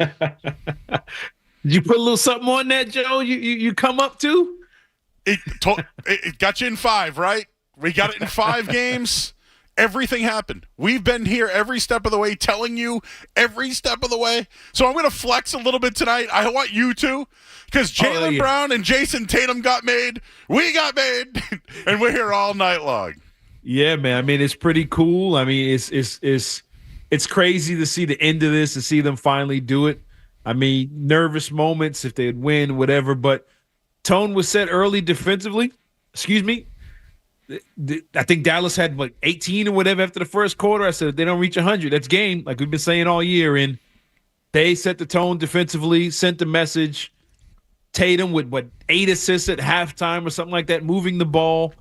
Did you put a little something on that, Joe? You come up to? It got you in 5, right? We got it in 5 games. Everything happened. We've been here every step of the way, telling you every step of the way. So I'm going to flex a little bit tonight. I want you to, because Jaylen Brown and Jason Tatum got made. We got made, and we're here all night long. Yeah, man. I mean, it's pretty cool. I mean, it's crazy to see the end of this, to see them finally do it. I mean, nervous moments if they'd win, whatever. But tone was set early defensively. Excuse me. I think Dallas had like 18 or whatever after the first quarter. I said, if they don't reach 100, that's game, like we've been saying all year. And they set the tone defensively, sent the message. Tatum with, 8 assists at halftime or something like that, moving the ball.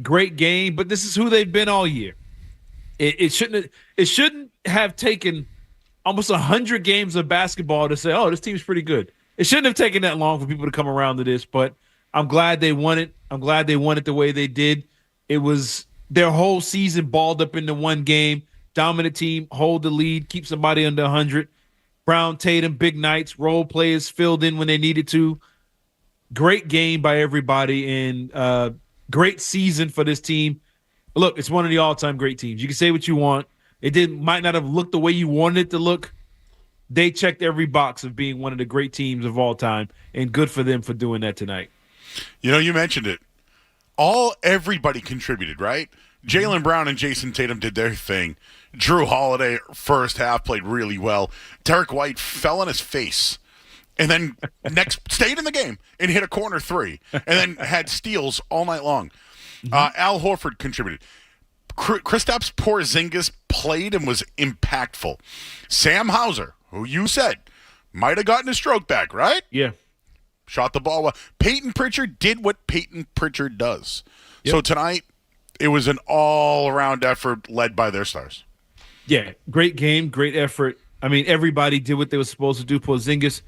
Great game, but this is who they've been all year. It shouldn't have taken almost 100 games of basketball to say, oh, this team's pretty good. It shouldn't have taken that long for people to come around to this, but I'm glad they won it. I'm glad they won it the way they did. It was their whole season balled up into one game. Dominant team, hold the lead, keep somebody under 100. Brown, Tatum, big nights, role players filled in when they needed to. Great game by everybody, and great season for this team. Look, it's one of the all-time great teams. You can say what you want. It might not have looked the way you wanted it to look. They checked every box of being one of the great teams of all time, and good for them for doing that tonight. You know, you mentioned it. Everybody contributed, right? Jaylen Brown and Jason Tatum did their thing. Drew Holiday, first half, played really well. Derrick White fell on his face and then stayed in the game and hit a corner 3 and then had steals all night long. Al Horford contributed. Kristaps Porzingis played and was impactful. Sam Hauser, who you said might have gotten a stroke back, right? Yeah. Shot the ball well. Peyton Pritchard did what Peyton Pritchard does. Yep. So tonight, it was an all-around effort led by their stars. Yeah, great game, great effort. I mean, everybody did what they were supposed to do. Porzingis,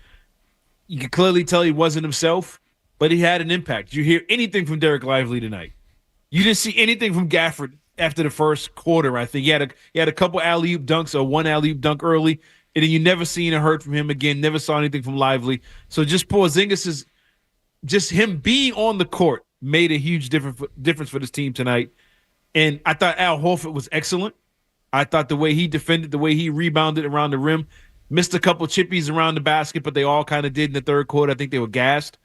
you could clearly tell he wasn't himself, but he had an impact. Did you hear anything from Derek Lively tonight? You didn't see anything from Gafford after the first quarter, I think. He had a couple alley-oop dunks or one alley-oop dunk early, and then you never seen or heard from him again, never saw anything from Lively. So just Porzingis, just him being on the court made a huge difference for this team tonight. And I thought Al Horford was excellent. I thought the way he defended, the way he rebounded around the rim, missed a couple chippies around the basket, but they all kind of did in the third quarter. I think they were gassed.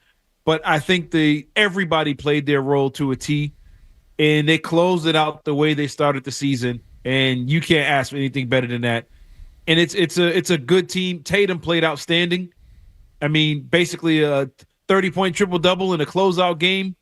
But I think everybody played their role to a T, and they closed it out the way they started the season, and you can't ask for anything better than that. And it's a good team. Tatum played outstanding. I mean, basically a 30-point triple-double in a closeout game.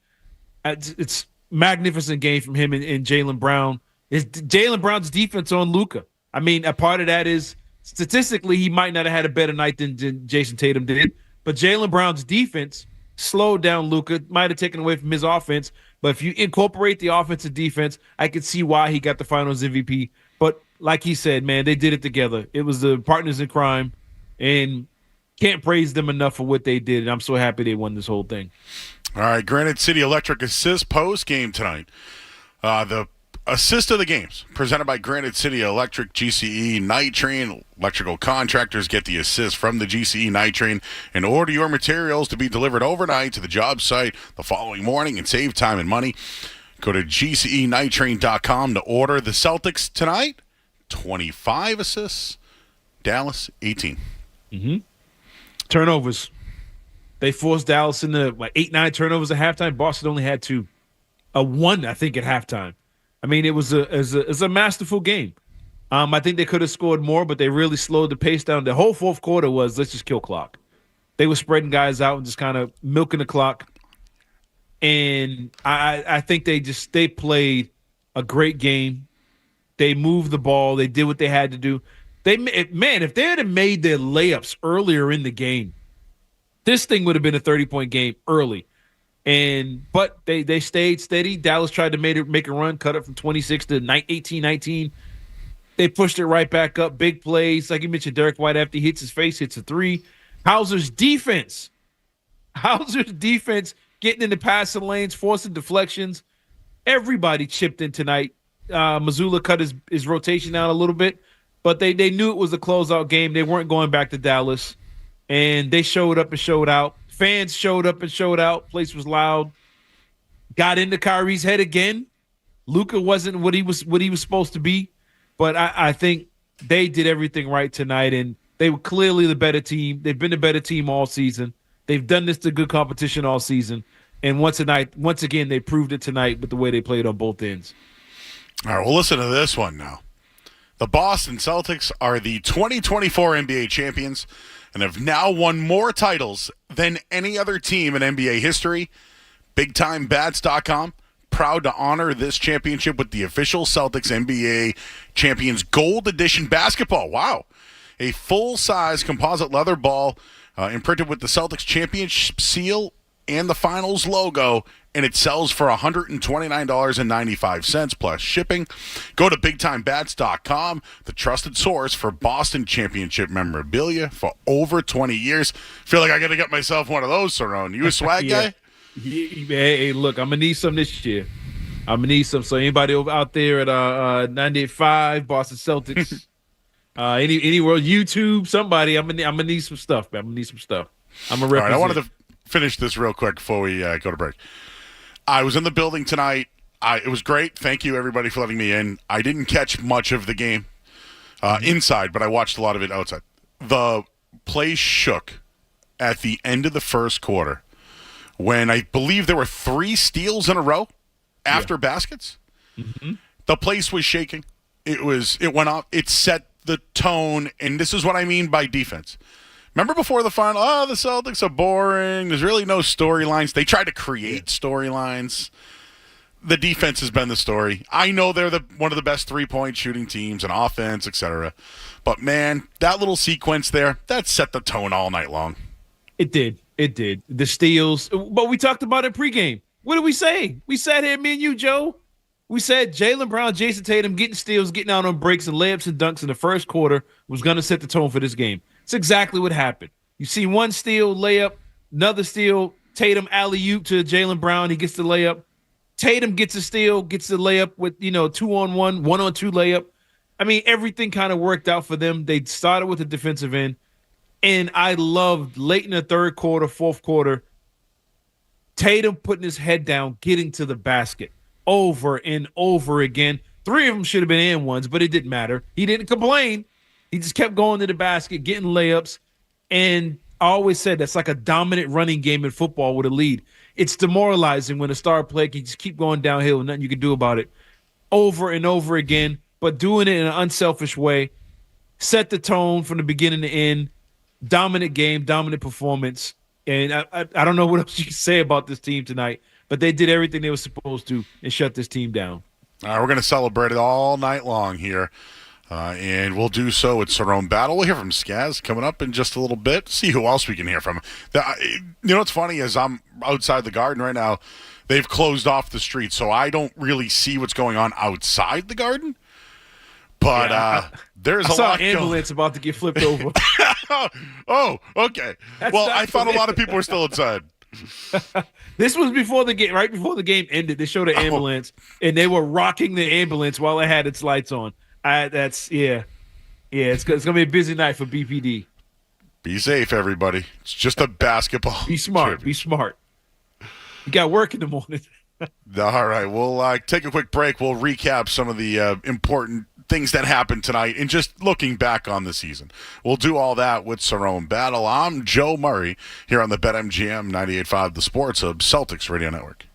It's magnificent game from him and Jaylen Brown. It's Jaylen Brown's defense on Luka. I mean, a part of that is statistically he might not have had a better night than Jason Tatum did, but Jaylen Brown's defense slowed down Luka, might have taken away from his offense. But if you incorporate the offensive defense, I could see why he got the Finals MVP. But like he said, man, they did it together. It was the partners in crime, and can't praise them enough for what they did. And I'm so happy they won this whole thing. All right, Granite City Electric assist post game tonight. The assist of the games presented by Granite City Electric GCE Night Train. Electrical contractors get the assist from the GCE Night Train and order your materials to be delivered overnight to the job site the following morning and save time and money. Go to GCEnighttrain.com to order. The Celtics tonight, 25 assists. Dallas, 18. Turnovers. They forced Dallas into 8-9 turnovers at halftime. Boston only had 2. 1, I think, at halftime. I mean, it was a masterful game. I think they could have scored more, but they really slowed the pace down. The whole fourth quarter was, let's just kill clock. They were spreading guys out and just kind of milking the clock. And I think they played a great game. They moved the ball. They did what they had to do. If they had made their layups earlier in the game, this thing would have been a 30-point game early. But they stayed steady. Dallas tried to make a run, cut it from 26 to 18-19. They pushed it right back up. Big plays. Like you mentioned, Derrick White, after he hits his face, hits a 3. Hauser's defense getting in the passing lanes, forcing deflections. Everybody chipped in tonight. Missoula cut his rotation down a little bit, but they knew it was a closeout game. They weren't going back to Dallas, and they showed up and showed out. Fans showed up and showed out. Place was loud. Got into Kyrie's head again. Luka wasn't what he was supposed to be, but I think they did everything right tonight, and they were clearly the better team. They've been the better team all season. They've done this to good competition all season, and once again, they proved it tonight with the way they played on both ends. All right, well, listen to this one now. The Boston Celtics are the 2024 NBA champions and have now won more titles than any other team in NBA history. BigTimeBats.com, proud to honor this championship with the official Celtics NBA Champions Gold Edition basketball. Wow. A full-size composite leather ball imprinted with the Celtics championship seal and the finals logo, and it sells for $129.95 plus shipping. Go to BigTimeBats.com, the trusted source for Boston championship memorabilia for over 20 years. Feel like I got to get myself one of those, Cerrone. You a swag Yeah. guy? Hey, look, I'm gonna need some this year. I'm gonna need some. So anybody over out there at 98.5 Boston Celtics, anywhere YouTube, somebody, I'm gonna need some stuff, man. I'm gonna need some stuff. I'm gonna represent. All right, I wanted to finish this real quick before we go to break. I was in the building tonight. It was great. Thank you, everybody, for letting me in. I didn't catch much of the game inside, but I watched a lot of it outside. The place shook at the end of the first quarter when I believe there were 3 steals in a row after baskets. Mm-hmm. The place was shaking. It went off. It set the tone, and this is what I mean by defense. Remember before the final, the Celtics are boring. There's really no storylines. They tried to create storylines. The defense has been the story. I know they're one of the best three-point shooting teams and offense, etc. But, man, that little sequence there, that set the tone all night long. It did. It did. The steals. But we talked about it pregame. What did we say? We sat here, me and you, Joe. We said Jaylen Brown, Jason Tatum getting steals, getting out on breaks and layups and dunks in the first quarter was going to set the tone for this game. It's exactly what happened. You see one steal, layup, another steal, Tatum alley-oop to Jaylen Brown. He gets the layup. Tatum gets a steal, gets the layup with, 2-on-1, 1-on-2 layup. I mean, everything kind of worked out for them. They started with the defensive end. And I loved late in the third quarter, fourth quarter, Tatum putting his head down, getting to the basket over and over again. 3 of them should have been and ones, but it didn't matter. He didn't complain. He just kept going to the basket, getting layups. And I always said that's like a dominant running game in football with a lead. It's demoralizing when a star player can just keep going downhill and nothing you can do about it over and over again, but doing it in an unselfish way, set the tone from the beginning to end. Dominant game, dominant performance. And I don't know what else you can say about this team tonight, but they did everything they were supposed to and shut this team down. All right, we're going to celebrate it all night long here, and we'll do so with Cerrone Battle. We'll hear from Skaz coming up in just a little bit. See who else we can hear from. You know what's funny is I'm outside the Garden right now. They've closed off the street, so I don't really see what's going on outside the Garden. But there's a lot. I saw an ambulance about to get flipped over. Oh, okay. Well, I thought a lot of people were still inside. This was before the game, right before the game ended. They showed an ambulance, and they were rocking the ambulance while it had its lights on. It's gonna be a busy night for BPD. Be safe, everybody. It's just a basketball. Be smart. Be smart. You got work in the morning. All right, we'll take a quick break. We'll recap some of the important things that happened tonight and just looking back on the season. We'll do all that with Cerrone Battle. I'm Joe Murray here on the BetMGM 98.5 The Sports Hub Celtics Radio Network.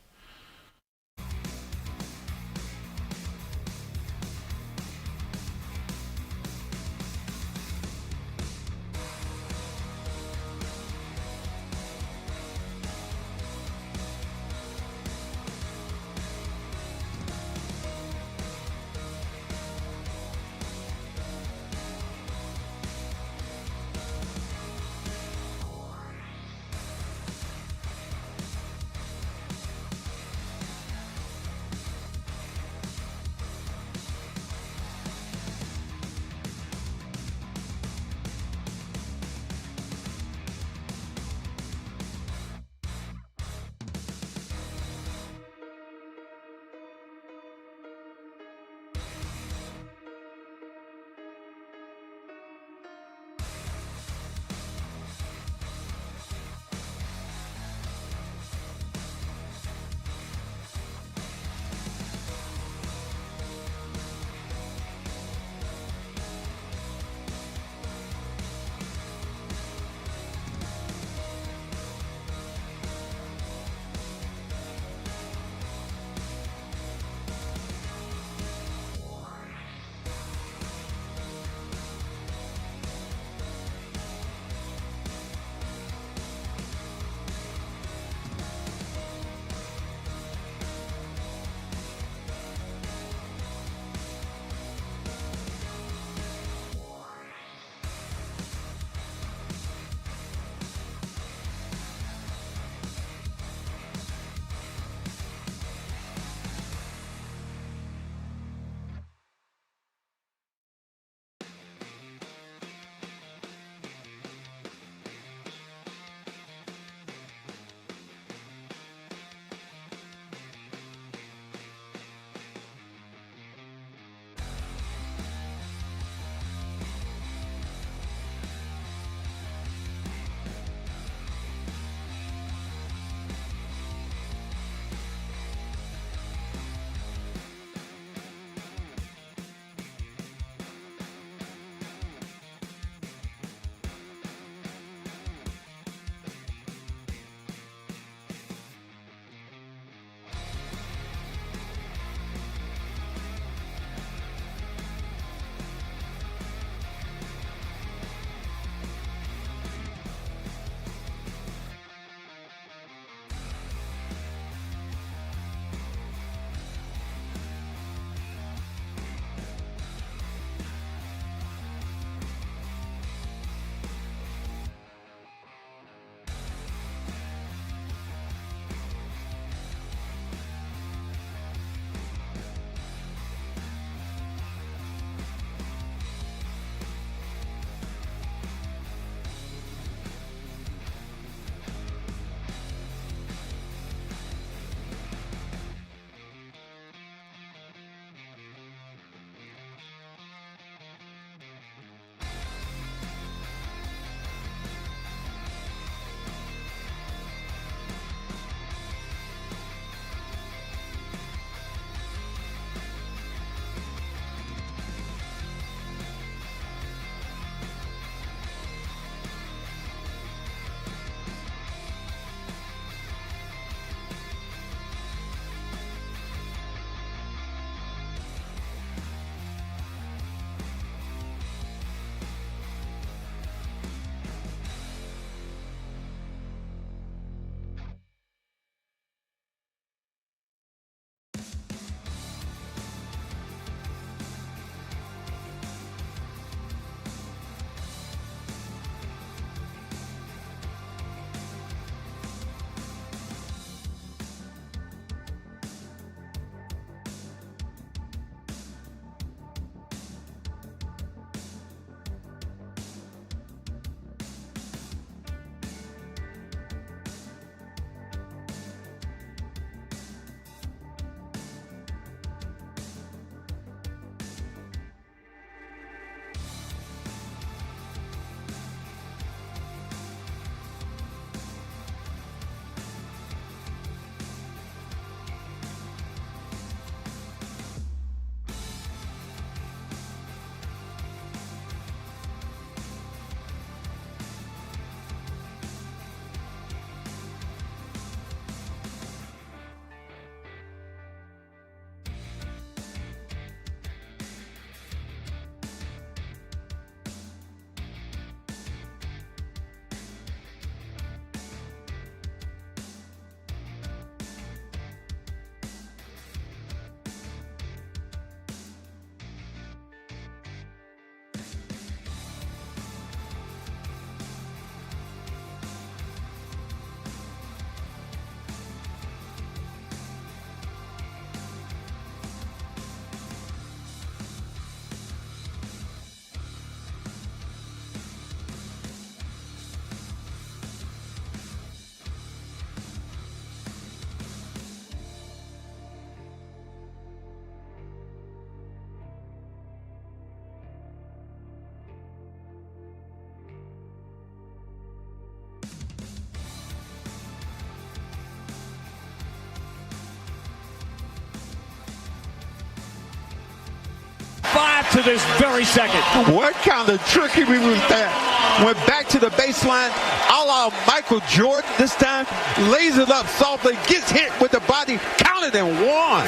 to this very second. What kind of trickery was that? Went back to the baseline, a la Michael Jordan this time, lays it up softly, gets hit with the body, counted and won.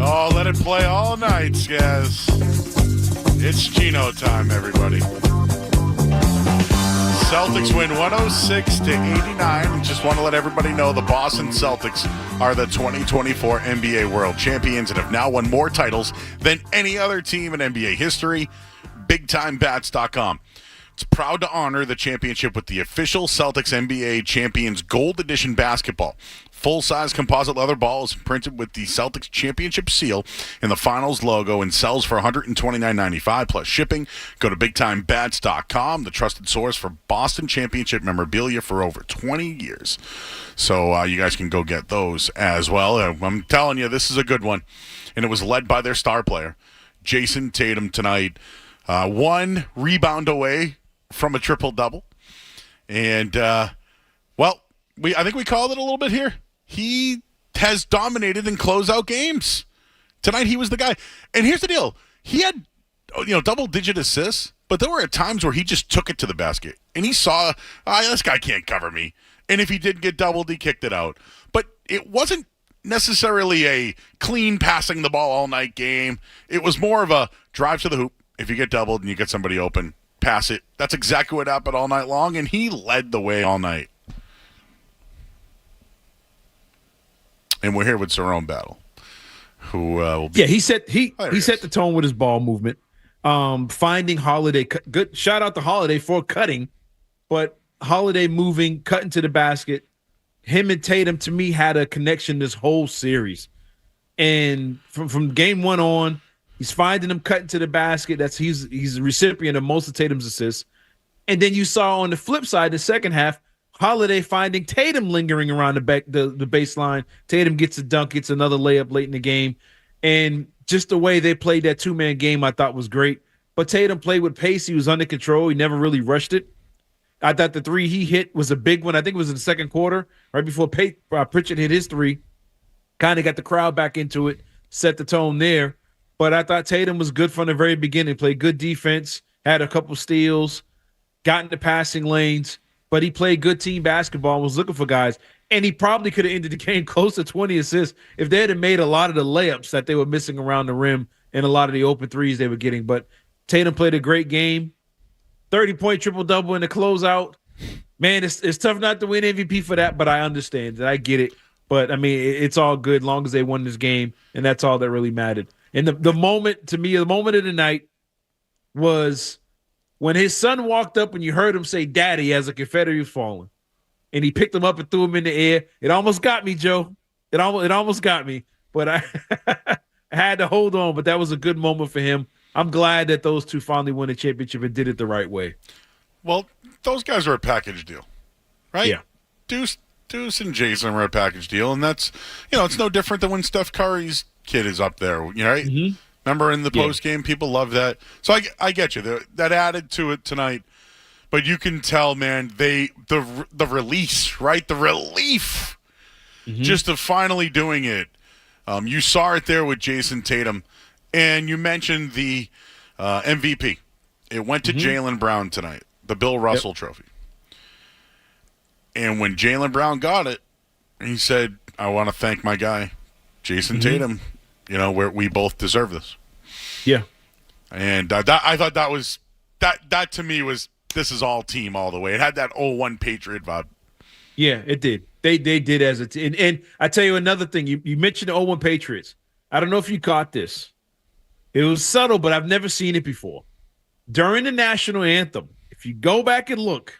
Oh, let it play all night, guys. It's Gino time, everybody. Celtics win 106-89. Just want to let everybody know the Boston Celtics are the 2024 NBA World Champions and have now won more titles than any other team in NBA history. BigTimeBats.com. It's proud to honor the championship with the official Celtics NBA Champions Gold Edition basketball. Full-size composite leather ball is printed with the Celtics championship seal and the finals logo and sells for $129.95 plus shipping. Go to BigTimeBats.com, the trusted source for Boston championship memorabilia for over 20 years. So you guys can go get those as well. I'm telling you, this is a good one. And it was led by their star player, Jason Tatum, tonight. One rebound away from a triple-double. And, I think we called it a little bit here. He has dominated in closeout games. Tonight he was the guy. And here's the deal. He had, double-digit assists, but there were times where he just took it to the basket. And he saw, this guy can't cover me. And if he did get doubled, he kicked it out. But it wasn't necessarily a clean passing the ball all night game. It was more of a drive to the hoop. If you get doubled and you get somebody open, pass it. That's exactly what happened all night long, and he led the way all night. And we're here with Cerrone Battle, who will be. Yeah, he set the tone with his ball movement. Finding Holiday, good shout out to Holiday for cutting, but Holiday moving, cutting to the basket. Him and Tatum, to me, had a connection this whole series. And from game one on, he's finding them cutting to the basket. He's the recipient of most of Tatum's assists. And then you saw on the flip side, the second half, Holiday finding Tatum lingering around the baseline. Tatum gets a dunk, gets another layup late in the game. And just the way they played that two-man game I thought was great. But Tatum played with pace. He was under control. He never really rushed it. I thought the three he hit was a big one. I think it was in the second quarter, right before Pritchard hit his three. Kind of got the crowd back into it, set the tone there. But I thought Tatum was good from the very beginning. Played good defense, had a couple steals, got into passing lanes. But he played good team basketball and was looking for guys. And he probably could have ended the game close to 20 assists if they had made a lot of the layups that they were missing around the rim and a lot of the open threes they were getting. But Tatum played a great game. 30-point triple-double in the closeout. Man, it's tough not to win MVP for that, but I understand that. I get it. But, I mean, it's all good as long as they won this game, and that's all that really mattered. And the moment, to me, the moment of the night was when his son walked up and you heard him say, "Daddy," as a confetti was falling. And he picked him up and threw him in the air. It almost got me, Joe. It almost got me. But I had to hold on. But that was a good moment for him. I'm glad that those two finally won the championship and did it the right way. Well, those guys are a package deal, right? Yeah. Deuce and Jason were a package deal. And that's, it's no different than when Steph Curry's kid is up there, right? Mm-hmm. Remember in the postgame, people love that. So I get you. That added to it tonight. But you can tell, man, the release, right? The relief just of finally doing it. You saw it there with Jason Tatum. And you mentioned the MVP. It went to Jaylen Brown tonight, the Bill Russell Trophy. And when Jaylen Brown got it, he said, "I want to thank my guy, Jason Tatum. We both deserve this." Yeah. And I thought that was that to me was, this is all team all the way. It had that 0-1 Patriot vibe. Yeah, it did. They did as a team. And I tell you another thing. You mentioned the 0-1 Patriots. I don't know if you caught this. It was subtle, but I've never seen it before. During the national anthem, if you go back and look,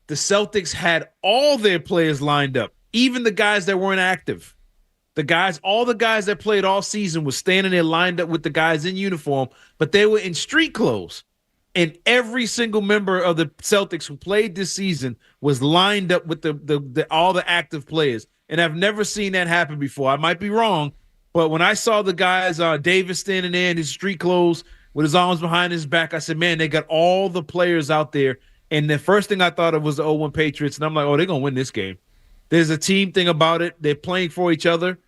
the Celtics had all their players lined up, even the guys that weren't active. All the guys that played all season were standing there lined up with the guys in uniform, but they were in street clothes. And every single member of the Celtics who played this season was lined up with all the active players. And I've never seen that happen before. I might be wrong, but when I saw the guys, Davis standing there in his street clothes with his arms behind his back, I said, man, they got all the players out there. And the first thing I thought of was the 0-1 Patriots. And I'm like, oh, they're going to win this game. There's a team thing about it. They're playing for each other.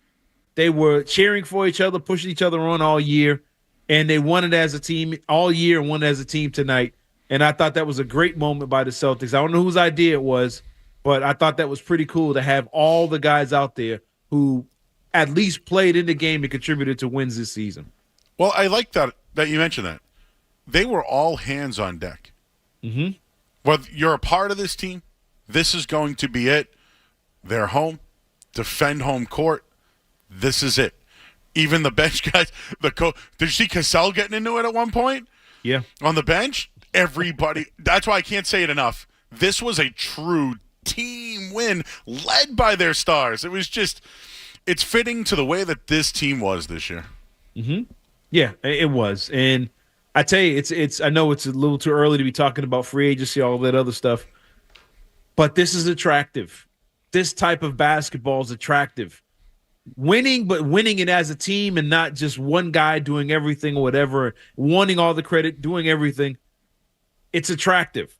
They were cheering for each other, pushing each other on all year, and they won it as a team all year and won it as a team tonight. And I thought that was a great moment by the Celtics. I don't know whose idea it was, but I thought that was pretty cool to have all the guys out there who at least played in the game and contributed to wins this season. Well, I like that you mentioned that. They were all hands on deck. Mm-hmm. Whether you're a part of this team, this is going to be it. They're home. Defend home court. This is it. Even the bench guys, did you see Cassell getting into it at one point? Yeah. On the bench? Everybody. That's why I can't say it enough. This was a true team win led by their stars. It was just, it's fitting to the way that this team was this year. Mm-hmm. Yeah, it was. And I tell you, it's. I know it's a little too early to be talking about free agency, all that other stuff, but this is attractive. This type of basketball is attractive. Winning, but winning it as a team and not just one guy doing everything or whatever, wanting all the credit, doing everything. It's attractive.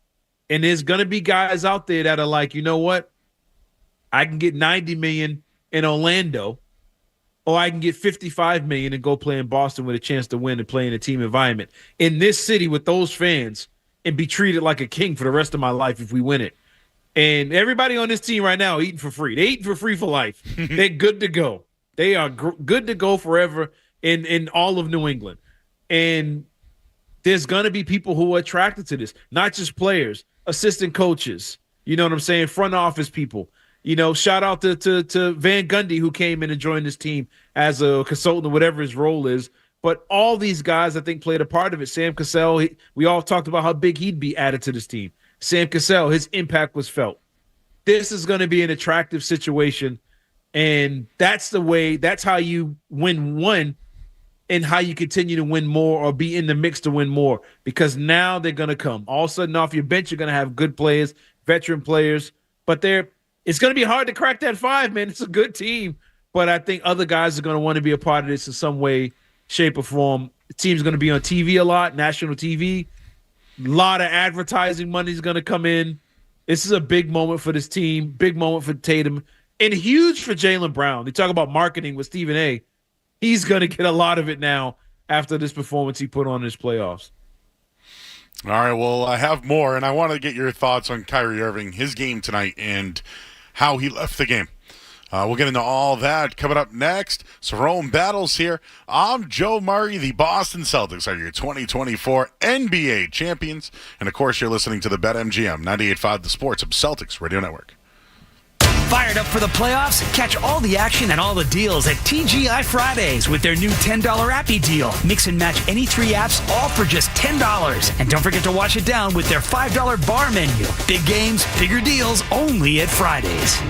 And there's going to be guys out there that are like, you know what? I can get $90 million in Orlando, or I can get $55 million and go play in Boston with a chance to win and play in a team environment in this city with those fans and be treated like a king for the rest of my life if we win it. And everybody on this team right now eating for free. They're eating for free for life. They're good to go. They are good to go forever in all of New England. And there's going to be people who are attracted to this, not just players, assistant coaches, you know what I'm saying, front office people. You know, shout out to Van Gundy, who came in and joined this team as a consultant or whatever his role is. But all these guys, I think, played a part of it. Sam Cassell, we all talked about how big he'd be added to this team. Sam Cassell, his impact was felt. This is going to be an attractive situation, and that's how you win one and how you continue to win more or be in the mix to win more, because now they're going to come. All of a sudden, off your bench, you're going to have good players, veteran players, but it's going to be hard to crack that 5, man. It's a good team, but I think other guys are going to want to be a part of this in some way, shape, or form. The team's going to be on TV a lot, national TV. A lot of advertising money is going to come in. This is a big moment for this team, big moment for Tatum, and huge for Jaylen Brown. They talk about marketing with Stephen A. He's going to get a lot of it now after this performance he put on in his playoffs. All right, well, I have more, and I want to get your thoughts on Kyrie Irving, his game tonight, and how he left the game. We'll get into all that coming up next. Cerrone Battle's here. I'm Joe Murray. The Boston Celtics are your 2024 NBA champions. And, of course, you're listening to the BetMGM 98.5 The Sports of Celtics Radio Network. Fired up for the playoffs? Catch all the action and all the deals at TGI Fridays with their new $10 appy deal. Mix and match any 3 apps, all for just $10. And don't forget to wash it down with their $5 bar menu. Big games, bigger deals, only at Fridays.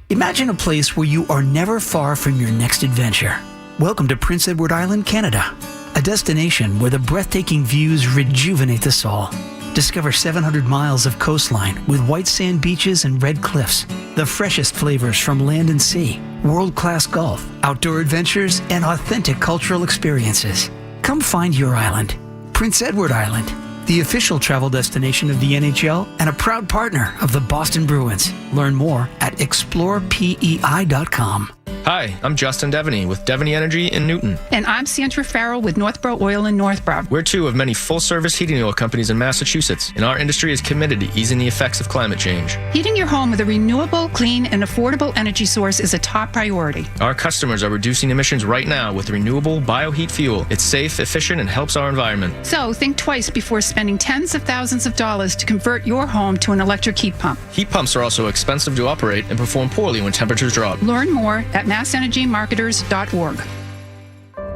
Imagine a place where you are never far from your next adventure. Welcome to Prince Edward Island, Canada, a destination where the breathtaking views rejuvenate the soul. Discover 700 miles of coastline with white sand beaches and red cliffs, the freshest flavors from land and sea, world-class golf, outdoor adventures, and authentic cultural experiences. Come find your island. Prince Edward Island, the official travel destination of the NHL and a proud partner of the Boston Bruins. Learn more at explorepei.com. Hi, I'm Justin Devaney with Devaney Energy in Newton. And I'm Sandra Farrell with Northborough Oil in Northborough. We're 2 of many full-service heating oil companies in Massachusetts, and our industry is committed to easing the effects of climate change. Heating your home with a renewable, clean, and affordable energy source is a top priority. Our customers are reducing emissions right now with renewable bioheat fuel. It's safe, efficient, and helps our environment. So think twice before spending tens of thousands of dollars to convert your home to an electric heat pump. Heat pumps are also expensive to operate and perform poorly when temperatures drop. Learn more at massenergymarketers.org.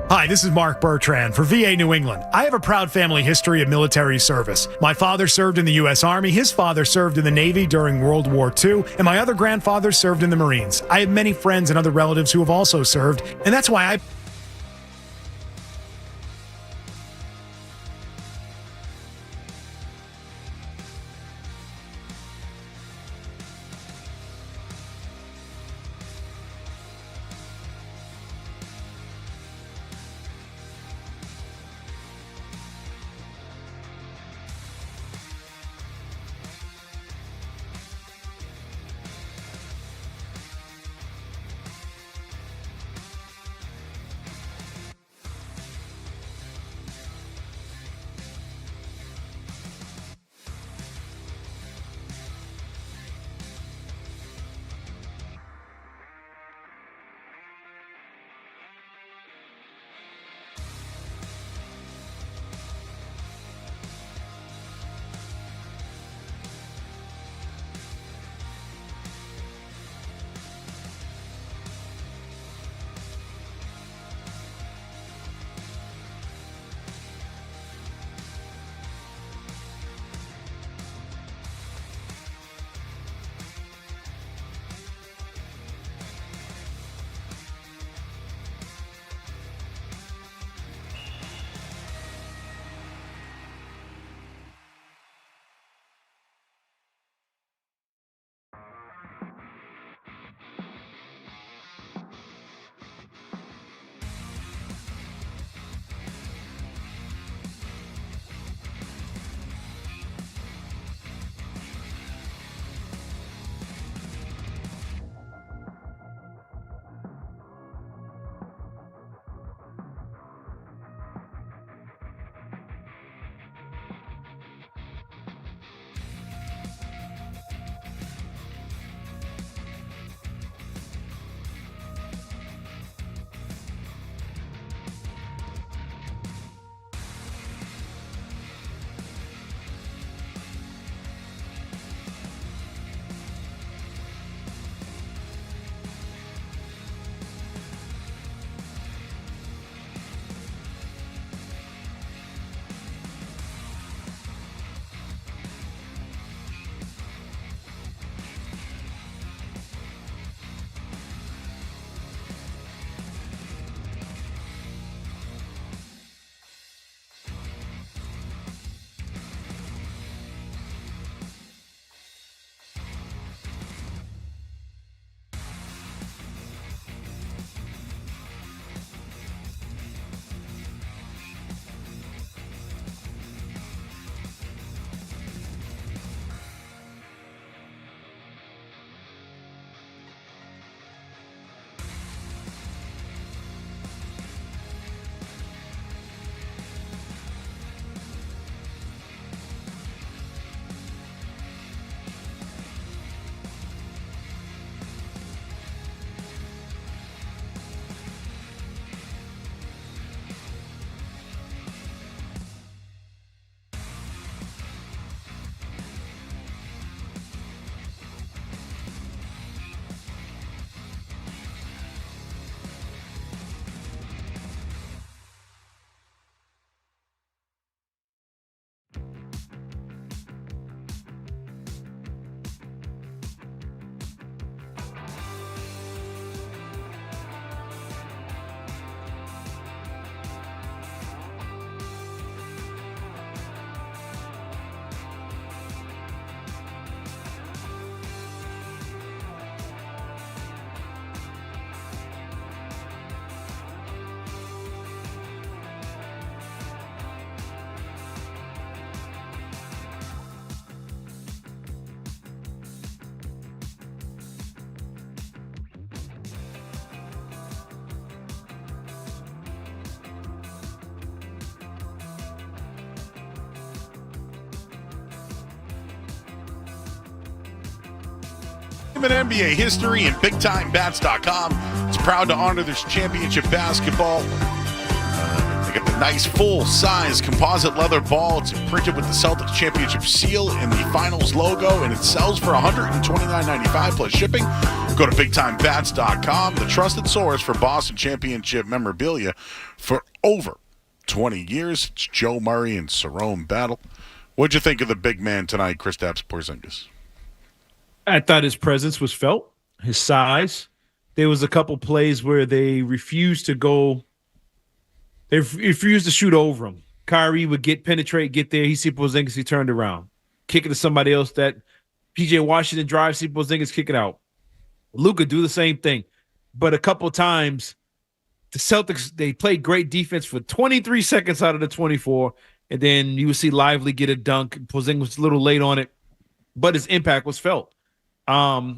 Hi, this is Mark Bertrand for VA New England. I have a proud family history of military service. My father served in the U.S. Army, his father served in the Navy during World War II, and my other grandfather served in the Marines. I have many friends and other relatives who have also served, and that's why I... in NBA history, and BigTimeBats.com is proud to honor this championship basketball. They got the nice full-size composite leather ball. It's imprinted with the Celtics championship seal and the finals logo, and it sells for $129.95 plus shipping. Go to BigTimeBats.com, the trusted source for Boston championship memorabilia for over 20 years. It's Joe Murray and Cerrone Battle. What'd you think of the big man tonight, Kristaps Porzingis? I thought his presence was felt, his size. There was a couple plays where they refused to go. They refused to shoot over him. Kyrie would penetrate, get there. He see Porzingis, he turned around. Kick it to somebody else. That P.J. Washington drive, see Porzingis, kick it out. Luka do the same thing. But a couple times, the Celtics, they played great defense for 23 seconds out of the 24. And then you would see Lively get a dunk. Porzingis was a little late on it, but his impact was felt. I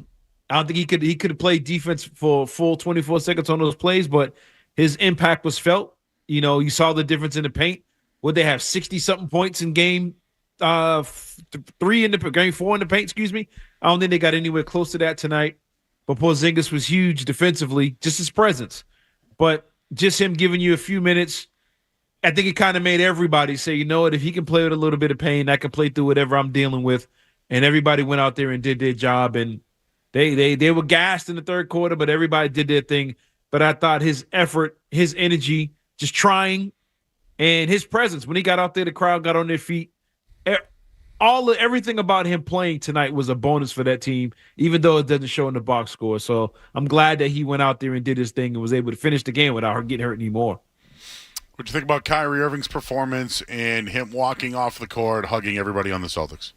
don't think he could have played defense for full 24 seconds on those plays, but his impact was felt. You know, you saw the difference in the paint. Would they have 60-something points in game 4 in the paint, excuse me? I don't think they got anywhere close to that tonight. But Porzingis was huge defensively, just his presence. But just him giving you a few minutes, I think it kind of made everybody say, you know what, if he can play with a little bit of pain, I can play through whatever I'm dealing with. And everybody went out there and did their job. And they were gassed in the third quarter, but everybody did their thing. But I thought his effort, his energy, just trying, and his presence, when he got out there, the crowd got on their feet. Everything about him playing tonight was a bonus for that team, even though it doesn't show in the box score. So I'm glad that he went out there and did his thing and was able to finish the game without getting hurt anymore. What do you think about Kyrie Irving's performance and him walking off the court, hugging everybody on the Celtics?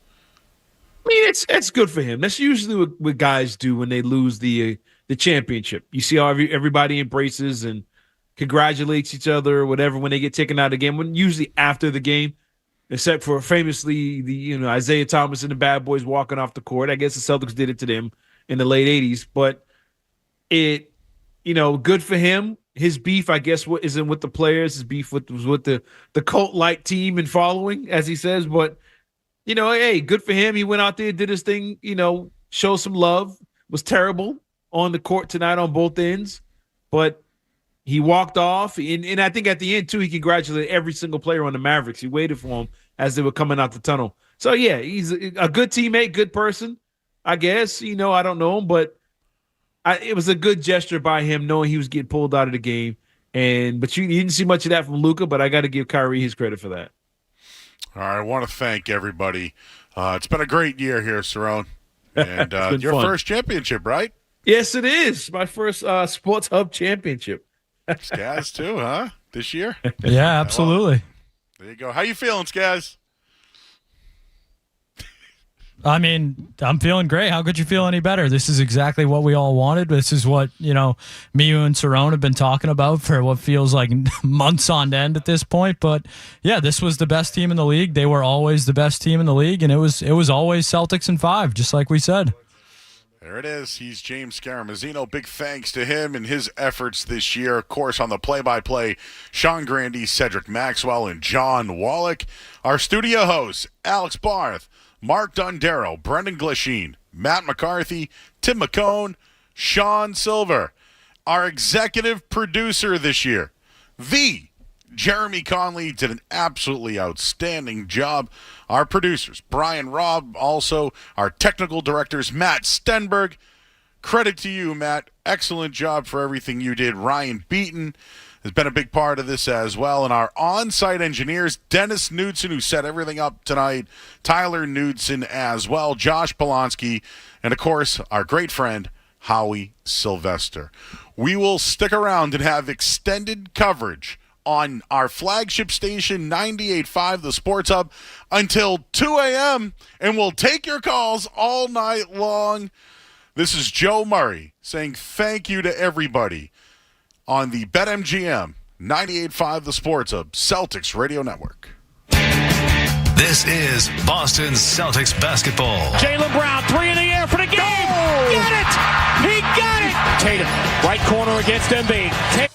I mean, it's good for him. That's usually what guys do when they lose the championship. You see how everybody embraces and congratulates each other or whatever when they get taken out of the game. When usually after the game, except for famously Isaiah Thomas and the Bad Boys walking off the court. I guess the Celtics did it to them in the late 80s, but good for him. His beef, I guess, isn't with the players. His beef was with the cult-like team and following, as he says. But, hey, good for him. He went out there, did his thing, showed some love. Was terrible on the court tonight on both ends. But he walked off. And I think at the end, too, he congratulated every single player on the Mavericks. He waited for them as they were coming out the tunnel. So, yeah, he's a good teammate, good person, I guess. I don't know him, but it was a good gesture by him knowing he was getting pulled out of the game. But you didn't see much of that from Luka, but I got to give Kyrie his credit for that. All right, I want to thank everybody. It's been a great year here, Cerrone. And your fun. First championship, right? Yes, it is. My first Sports Hub championship. Skaz, too, huh? This year? Yeah, absolutely. Well, there you go. How you feeling, Skaz? I mean, I'm feeling great. How could you feel any better? This is exactly what we all wanted. This is what, me, you, and Cerrone have been talking about for what feels like months on end at this point. But, yeah, this was the best team in the league. They were always the best team in the league, and it was always Celtics in 5, just like we said. There it is. He's James Scaramazino. Big thanks to him and his efforts this year. Of course, on the play-by-play, Sean Grandy, Cedric Maxwell, and John Wallach. Our studio hosts, Alex Barth, Mark Dondero, Brendan Glasheen, Matt McCarthy, Tim McCone, Sean Silver. Our executive producer this year, the Jeremy Conley, did an absolutely outstanding job. Our producers, Brian Robb, also our technical directors, Matt Stenberg. Credit to you, Matt. Excellent job for everything you did. Ryan Beaton has been a big part of this as well. And our on-site engineers, Dennis Knudsen, who set everything up tonight, Tyler Knudsen as well, Josh Polonsky, and, of course, our great friend, Howie Sylvester. We will stick around and have extended coverage on our flagship station, 98.5 The Sports Hub, until 2 a.m., and we'll take your calls all night long. This is Joe Murray saying thank you to everybody on the BetMGM 98.5 The Sports Hub Celtics Radio Network. This is Boston Celtics basketball. Jaylen Brown, 3 in the air for the game. Got it! He got it! Tatum, right corner against Embiid.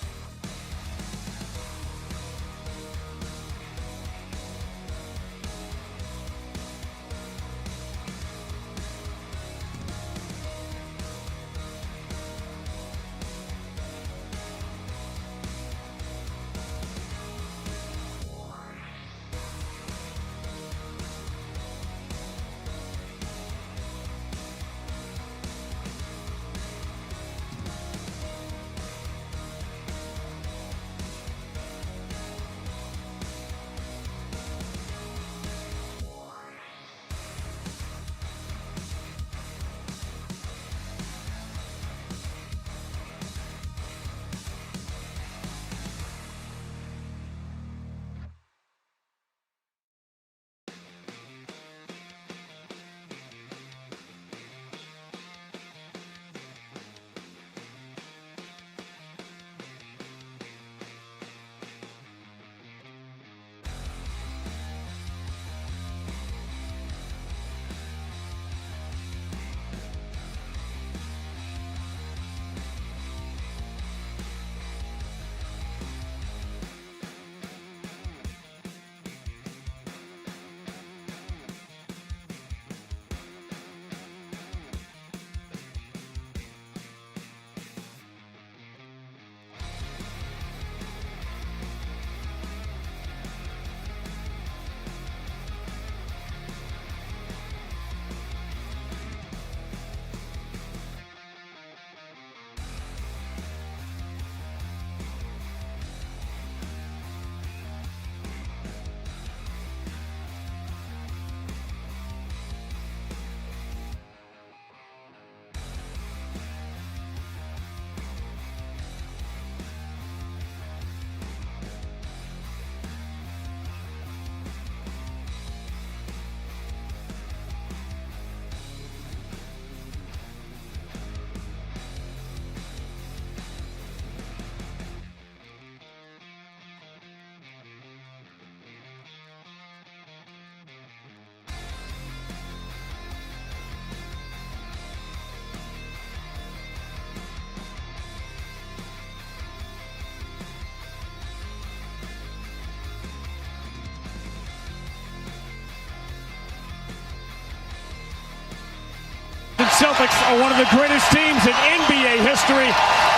Celtics are one of the greatest teams in NBA history.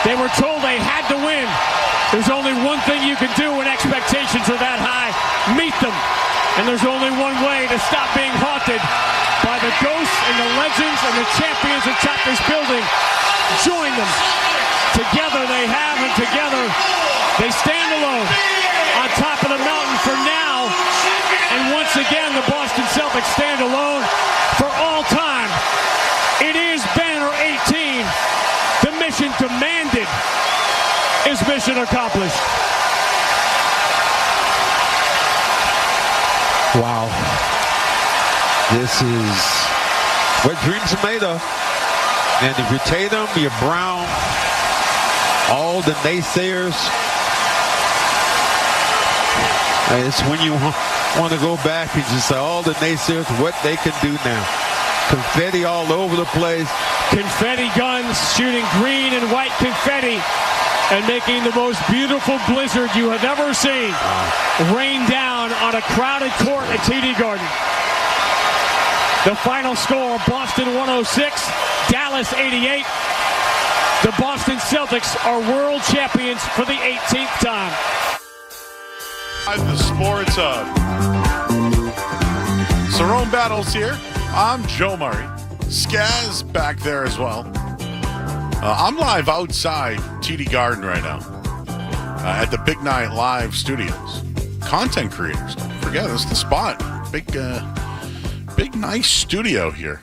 They were told they had to win. There's only one thing you can do when expectations are that high. Meet them. And there's only one way to stop being haunted by the ghosts and the legends and the champions atop this building. Join them. Together they have, and together they stand alone on top of the mountain for now. And once again, the Boston Celtics stand alone for all time. It is banner 18. The mission demanded is mission accomplished. Wow. This is what dreams are made of. And if you're Tatum, you're Brown, all the naysayers, it's when you want to go back and just say all the naysayers, what they can do now. Confetti all over the place. Confetti guns shooting green and white confetti and making the most beautiful blizzard you have ever seen rain down on a crowded court at TD Garden. The final score, Boston 106, Dallas 88. The Boston Celtics are world champions for the 18th time. The sports Cerrone Battle's here. I'm Joe Murray. Skaz back there as well. I'm live outside TD Garden right now at the Big Night Live Studios. Content creators, don't forget, this is the spot. Big nice studio here.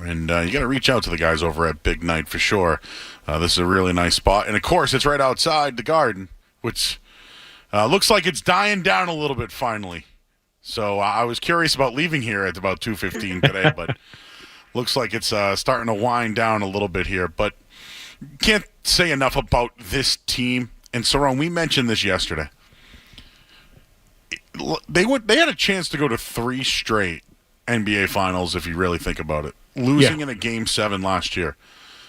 And you got to reach out to the guys over at Big Night for sure. This is a really nice spot. And, of course, it's right outside the garden, which looks like it's dying down a little bit finally. So I was curious about leaving here at about 2:15 today, but looks like it's starting to wind down a little bit here. But can't say enough about this team. And, Cerrone, we mentioned this yesterday. They had a chance to go to 3 straight NBA Finals if you really think about it, losing in a Game 7 last year.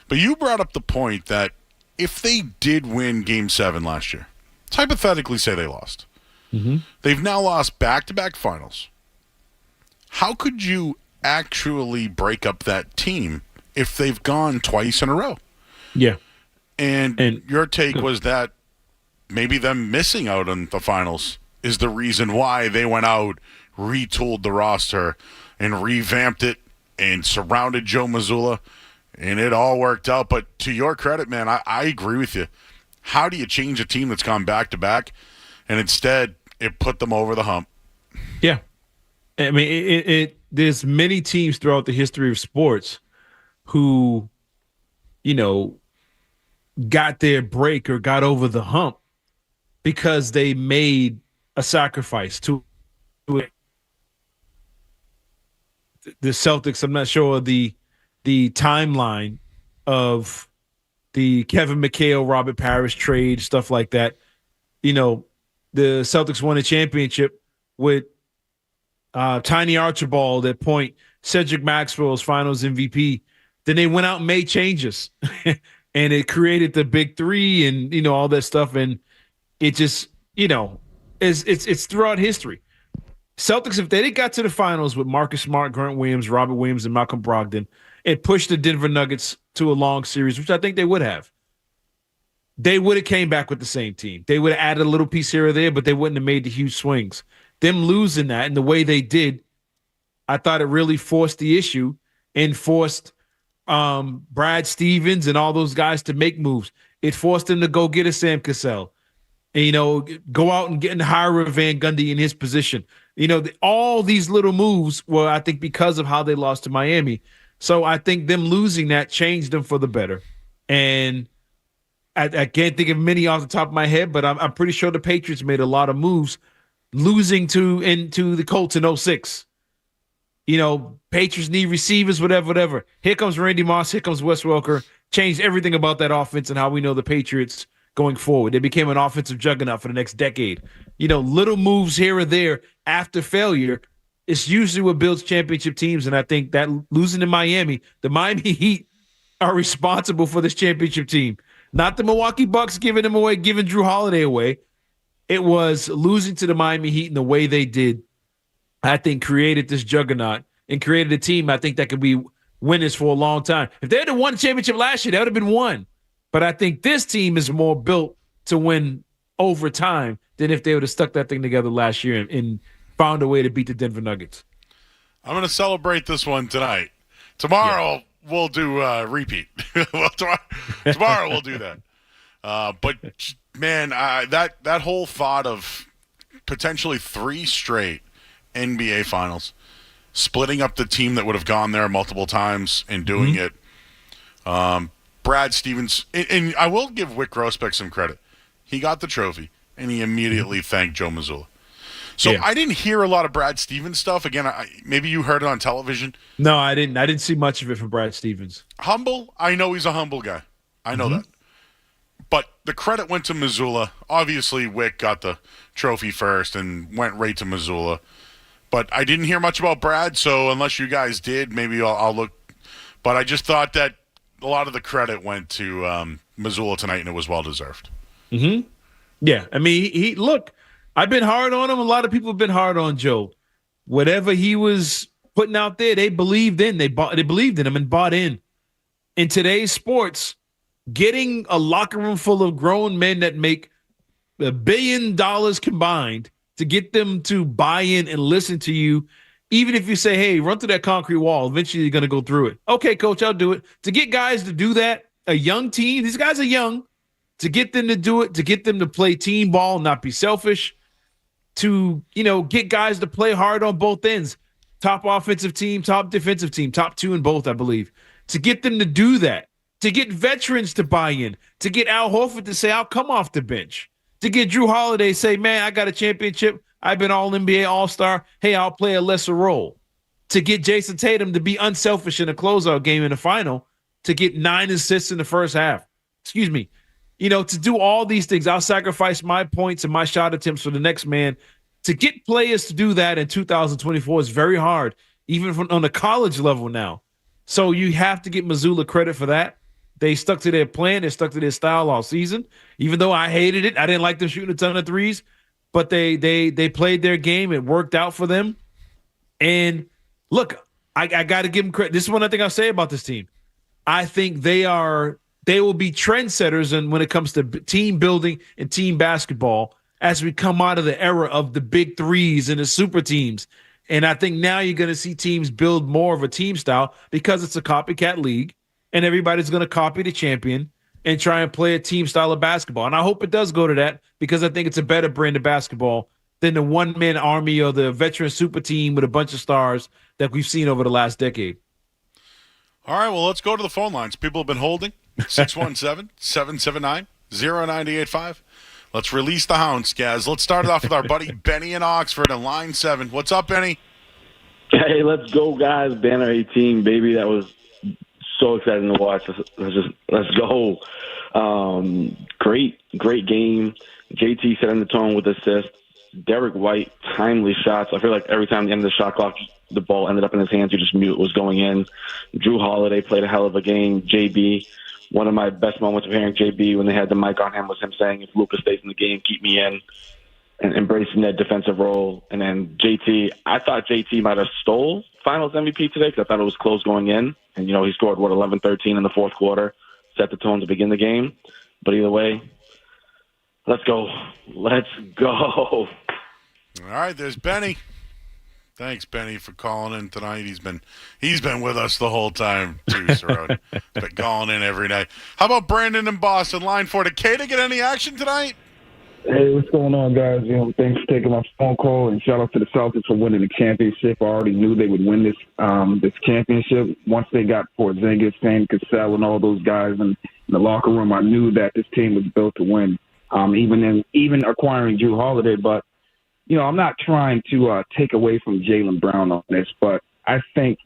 But you brought up the point that if they did win Game 7 last year, let's hypothetically say they lost. Mm-hmm. They've now lost back-to-back finals. How could you actually break up that team if they've gone twice in a row? Yeah. And your take was that maybe them missing out on the finals is the reason why they went out, retooled the roster, and revamped it and surrounded Joe Missoula, and it all worked out. But to your credit, man, I agree with you. How do you change a team that's gone back-to-back, and instead it put them over the hump? Yeah. I mean, there's many teams throughout the history of sports who, got their break or got over the hump because they made a sacrifice to it. The Celtics, I'm not sure the timeline of the Kevin McHale, Robert Parrish trade, stuff like that. The Celtics won a championship with Tiny Archibald at point, Cedric Maxwell's finals MVP. Then they went out and made changes and it created the big three and, all that stuff. And it just, it's throughout history. Celtics, if they got to the finals with Marcus Smart, Grant Williams, Robert Williams, and Malcolm Brogdon, and pushed the Denver Nuggets to a long series, which I think they would have, they would have came back with the same team. They would have added a little piece here or there, but they wouldn't have made the huge swings. Them losing that and the way they did, I thought it really forced the issue and forced Brad Stevens and all those guys to make moves. It forced them to go get a Sam Cassell and, go out and get and hire a Van Gundy in his position. All these little moves were, I think, because of how they lost to Miami. So I think them losing that changed them for the better. And I can't think of many off the top of my head, but I'm pretty sure the Patriots made a lot of moves losing into the Colts in 06. Patriots need receivers, whatever. Here comes Randy Moss. Here comes Wes Welker. Changed everything about that offense and how we know the Patriots going forward. They became an offensive juggernaut for the next decade. Little moves here or there after failure, it's usually what builds championship teams. And I think that losing to Miami, the Miami Heat are responsible for this championship team. Not the Milwaukee Bucks giving them away, giving Drew Holiday away. It was losing to the Miami Heat in the way they did, I think, created this juggernaut and created a team I think that could be winners for a long time. If they had won the championship last year, that would have been one. But I think this team is more built to win over time than if they would have stuck that thing together last year and found a way to beat the Denver Nuggets. I'm going to celebrate this one tonight. Tomorrow we'll do repeat. Well, tomorrow we'll do that. But man, that whole thought of potentially 3 straight NBA Finals, splitting up the team that would have gone there multiple times and doing it. Brad Stevens, and I will give Wick Grossbeck some credit. He got the trophy, and he immediately thanked Joe Missoula. So I didn't hear a lot of Brad Stevens stuff. Again, maybe you heard it on television. No, I didn't. I didn't see much of it from Brad Stevens. Humble? I know he's a humble guy. I know that. But the credit went to Missoula. Obviously, Wick got the trophy first and went right to Missoula. But I didn't hear much about Brad, so unless you guys did, maybe I'll look. But I just thought that a lot of the credit went to Missoula tonight, and it was well-deserved. Yeah, I mean, he look, I've been hard on him. A lot of people have been hard on Joe. Whatever he was putting out there, they believed in. They believed in him and bought in. In today's sports, getting a locker room full of grown men that make $1 billion combined to get them to buy in and listen to you, even if you say, hey, run through that concrete wall, eventually you're going to go through it. Okay, coach, I'll do it. To get guys to do that, a young team, these guys are young, to get them to do it, to get them to play team ball, not be selfish, to, get guys to play hard on both ends, top offensive team, top defensive team, top 2 in both, I believe, to get them to do that, to get veterans to buy in, to get Al Horford to say, I'll come off the bench, to get Drew Holiday say, man, I got a championship. I've been All-NBA, All-Star. Hey, I'll play a lesser role. To get Jason Tatum to be unselfish in a closeout game in the final, to get 9 assists in the first half. Excuse me. To do all these things, I'll sacrifice my points and my shot attempts for the next man. To get players to do that in 2024 is very hard, even on the college level now. So you have to give Missoula credit for that. They stuck to their plan. They stuck to their style all season. Even though I hated it, I didn't like them shooting a ton of threes, but they played their game. It worked out for them. And look, I got to give them credit. This is one thing I'll say about this team. I think they will be trendsetters when it comes to team building and team basketball as we come out of the era of the big threes and the super teams. And I think now you're going to see teams build more of a team style because it's a copycat league. And everybody's going to copy the champion and try and play a team style of basketball. And I hope it does go to that because I think it's a better brand of basketball than the one-man army or the veteran super team with a bunch of stars that we've seen over the last decade. All right, well, let's go to the phone lines. People have been holding. 617-779-0985. Let's release the hounds, guys. Let's start it off with our buddy Benny in Oxford in line 7. What's up, Benny? Hey, let's go, guys. Banner 18, baby. That was so exciting to watch. Let's go. Great game. JT setting the tone with assists. Derrick White, timely shots. I feel like every time at the end of the shot clock, the ball ended up in his hands, you just knew it was going in. Drew Holiday played a hell of a game. JB, one of my best moments of hearing JB when they had the mic on him was him saying, if Luka stays in the game, keep me in, and embracing that defensive role. And then JT, I thought JT might have stole Finals MVP today because I thought it was close going in. And, he scored, 11-13 in the fourth quarter, set the tone to begin the game. But either way, let's go. Let's go. All right, there's Benny. Thanks, Benny, for calling in tonight. He's been with us the whole time, too, Cerrone. Been calling in every night. How about Brandon in Boston, line 4? Did Kato get any action tonight? Hey, what's going on, guys? Thanks for taking my phone call, and shout out to the Celtics for winning the championship. I already knew they would win this championship. Once they got Porzingis, Sam Cassell, and all those guys in the locker room, I knew that this team was built to win. Even acquiring Drew Holiday, but I'm not trying to take away from Jaylen Brown on this, but I think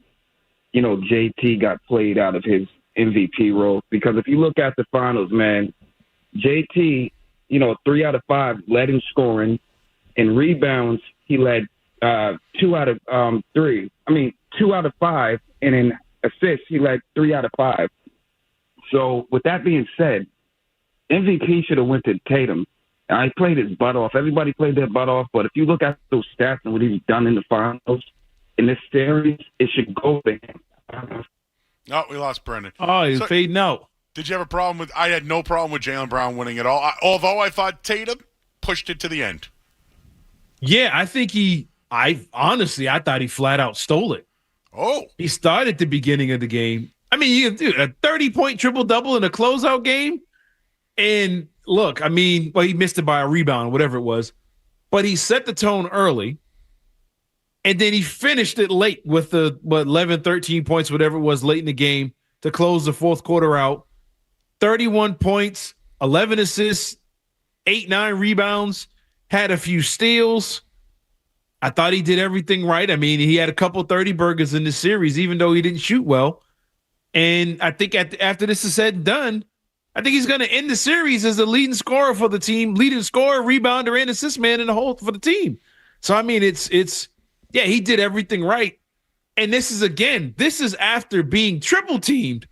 JT got played out of his MVP role because if you look at the finals, man, JT. 3 out of 5 led in scoring. In rebounds, he led 2 out of 3. 2 out of 5. And in assists, he led 3 out of 5. So with that being said, MVP should have went to Tatum. I played his butt off. Everybody played their butt off. But if you look at those stats and what he's done in the finals, in this series, it should go to him. Oh, we lost Brendan. Oh, he's fading out. Did you have a problem with? I had no problem with Jaylen Brown winning at all. Although I thought Tatum pushed it to the end. Yeah, I think I thought he flat out stole it. Oh, he started the beginning of the game. I mean, dude, a 30-point triple-double in a closeout game. And look, I mean, well, he missed it by a rebound, whatever it was. But he set the tone early. And then he finished it late with the 11, 13 points, whatever it was, late in the game to close the fourth quarter out. 31 points, 11 assists, 8-9 rebounds, had a few steals. I thought he did everything right. I mean, he had a couple 30 burgers in this series, even though he didn't shoot well. And I think after this is said and done, I think he's going to end the series as the leading scorer for the team, leading scorer, rebounder, and assist man in the whole for the team. So, I mean, yeah, he did everything right. And this is after being triple teamed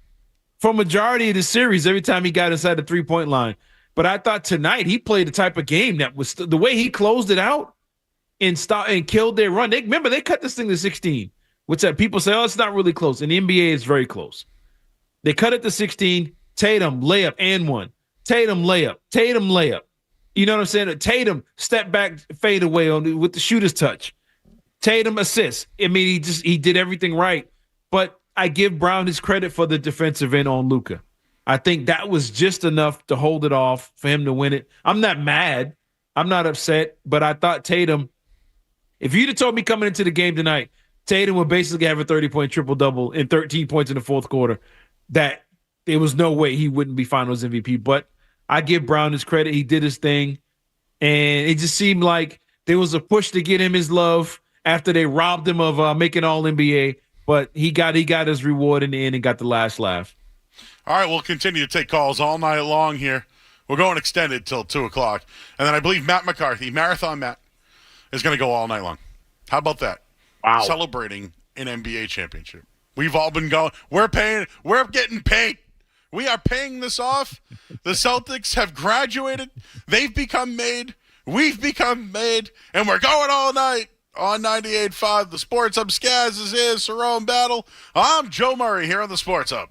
for majority of the series every time he got inside the 3-point line. But I thought tonight he played the type of game that was the way he closed it out and killed their run. Remember, they cut this thing to 16, which people say, oh, it's not really close. In the NBA, it's very close. They cut it to 16. Tatum, layup, and one. Tatum, layup. Tatum, layup. You know what I'm saying? Tatum, step back, fade away with the shooter's touch. Tatum, assist. I mean, he did everything right. But I give Brown his credit for the defensive end on Luka. I think that was just enough to hold it off for him to win it. I'm not mad. I'm not upset. But I thought Tatum, if you'd have told me coming into the game tonight, Tatum would basically have a 30-point triple-double and 13 points in the fourth quarter, that there was no way he wouldn't be Finals MVP. But I give Brown his credit. He did his thing. And it just seemed like there was a push to get him his love after they robbed him of making All-NBA. But he got his reward in the end and got the last laugh. All right, we'll continue to take calls all night long here. We're going extended till 2 o'clock. And then I believe Matt McCarthy, Marathon Matt, is going to go all night long. How about that? Wow. Celebrating an NBA championship. We've all been going. We're getting paid. We are paying this off. The Celtics have graduated. They've become made. We've become made. And we're going all night on 98.5. The Sports Hub. Skaz is here. Cerrone Battle. I'm Joe Murray here on the Sports Hub.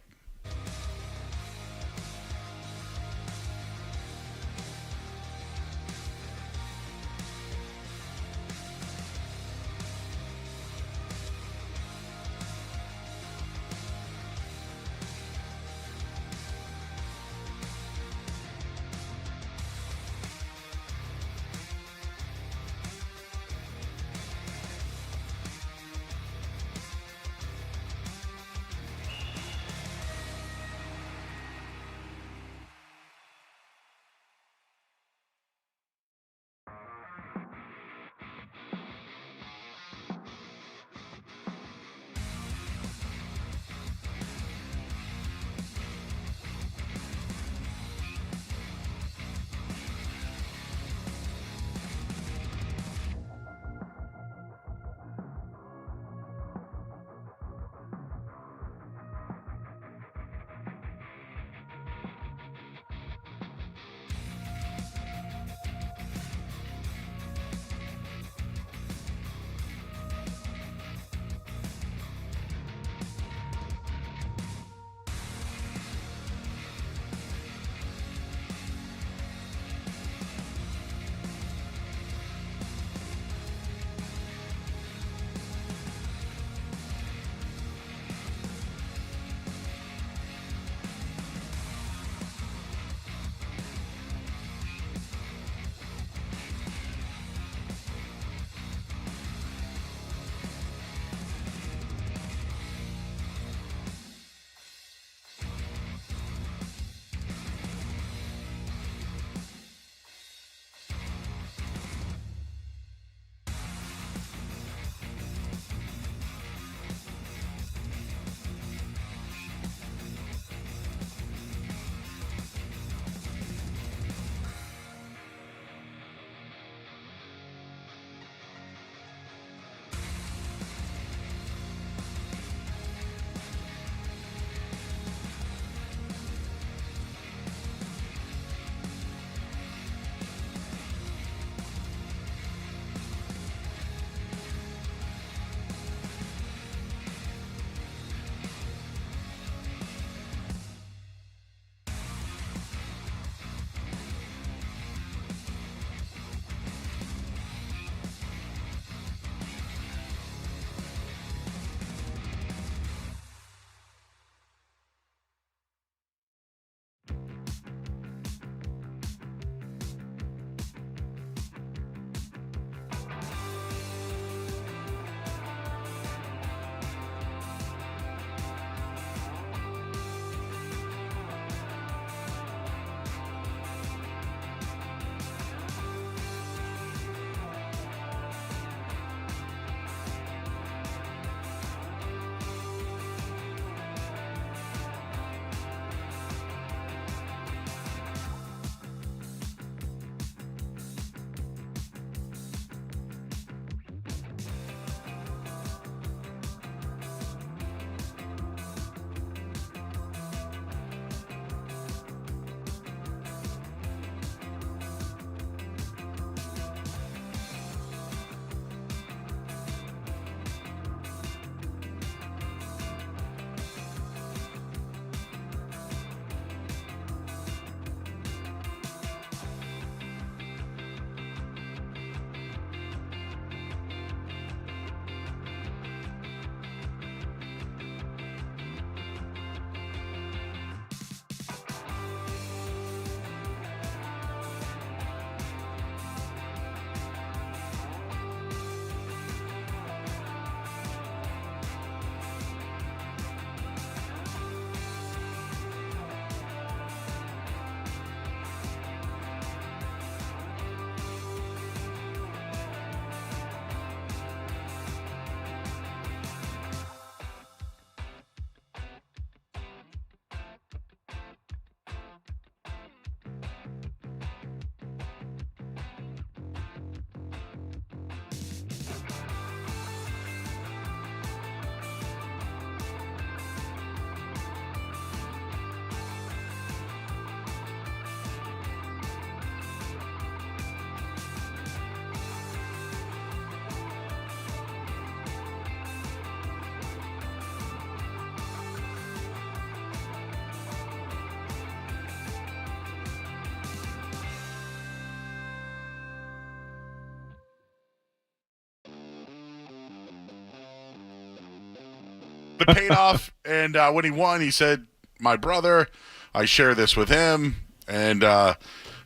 the payoff, and when he won, he said, "My brother, I share this with him," and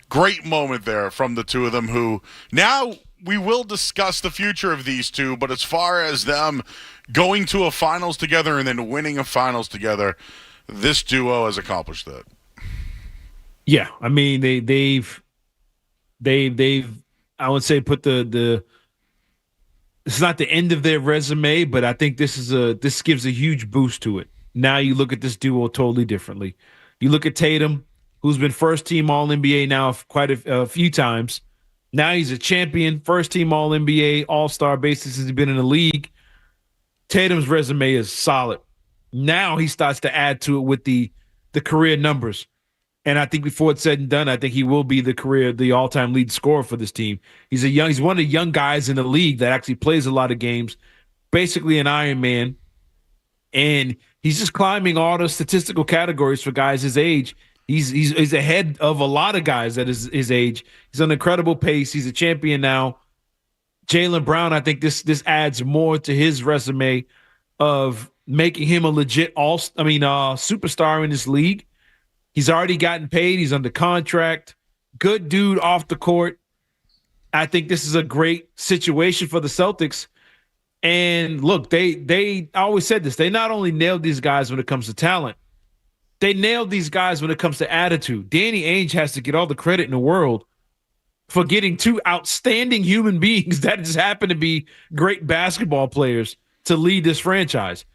great moment there from the two of them. Who now we will discuss the future of these two, but as far as them going to a finals together and then winning a finals together, this duo has accomplished that. Yeah, I mean they've I would say put the it's not the end of their resume, but I think this gives a huge boost to it. Now you look at this duo totally differently. You look at Tatum, who's been first team All NBA now quite a few times. Now he's a champion, first team All NBA, All-Star basis since he's been in the league. Tatum's resume is solid. Now he starts to add to it with the career numbers. And I think before it's said and done, I think he will be the all-time lead scorer for this team. He's one of the young guys in the league that actually plays a lot of games, basically an Iron Man. And he's just climbing all the statistical categories for guys his age. He's ahead of a lot of guys that is his age. He's on an incredible pace. He's a champion now. Jaylen Brown, I think this adds more to his resume of making him a legit superstar in this league. He's already gotten paid. He's under contract. Good dude off the court. I think this is a great situation for the Celtics. And look, I always said this. They not only nailed these guys when it comes to talent, they nailed these guys when it comes to attitude. Danny Ainge has to get all the credit in the world for getting two outstanding human beings that just happen to be great basketball players to lead this franchise.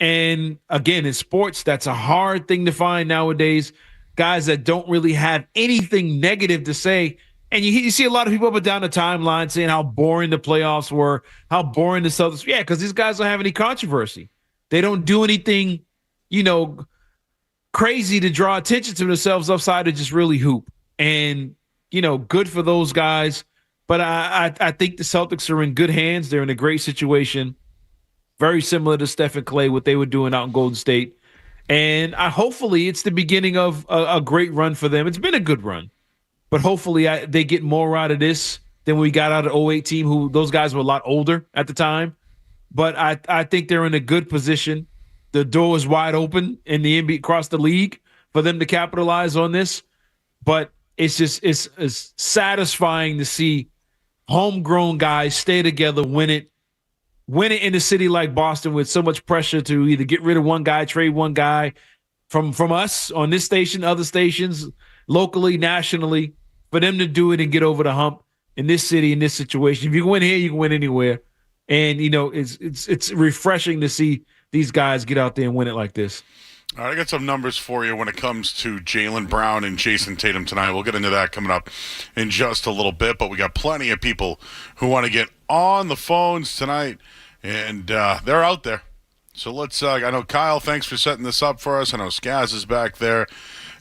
And again, in sports, that's a hard thing to find nowadays. Guys that don't really have anything negative to say. And you see a lot of people up and down the timeline saying how boring the playoffs were, how boring the Celtics. Yeah, because these guys don't have any controversy. They don't do anything, crazy to draw attention to themselves outside of just really hoop. And, good for those guys. But I think the Celtics are in good hands. They're in a great situation. Very similar to Steph and Clay, what they were doing out in Golden State. And hopefully it's the beginning of a great run for them. It's been a good run. But hopefully they get more out of this than we got out of the 08 team, who those guys were a lot older at the time. But I think they're in a good position. The door is wide open in the NBA across the league for them to capitalize on this. But it's satisfying to see homegrown guys stay together, win it in a city like Boston with so much pressure to either get rid of one guy, trade one guy from us on this station, other stations, locally, nationally, for them to do it and get over the hump in this city, in this situation. If you can win here, you can win anywhere. And, it's refreshing to see these guys get out there and win it like this. All right, I got some numbers for you when it comes to Jaylen Brown and Jason Tatum tonight. We'll get into that coming up in just a little bit, but we got plenty of people who want to get on the phones tonight, and they're out there. So let's I know, Kyle, thanks for setting this up for us. I know Skaz is back there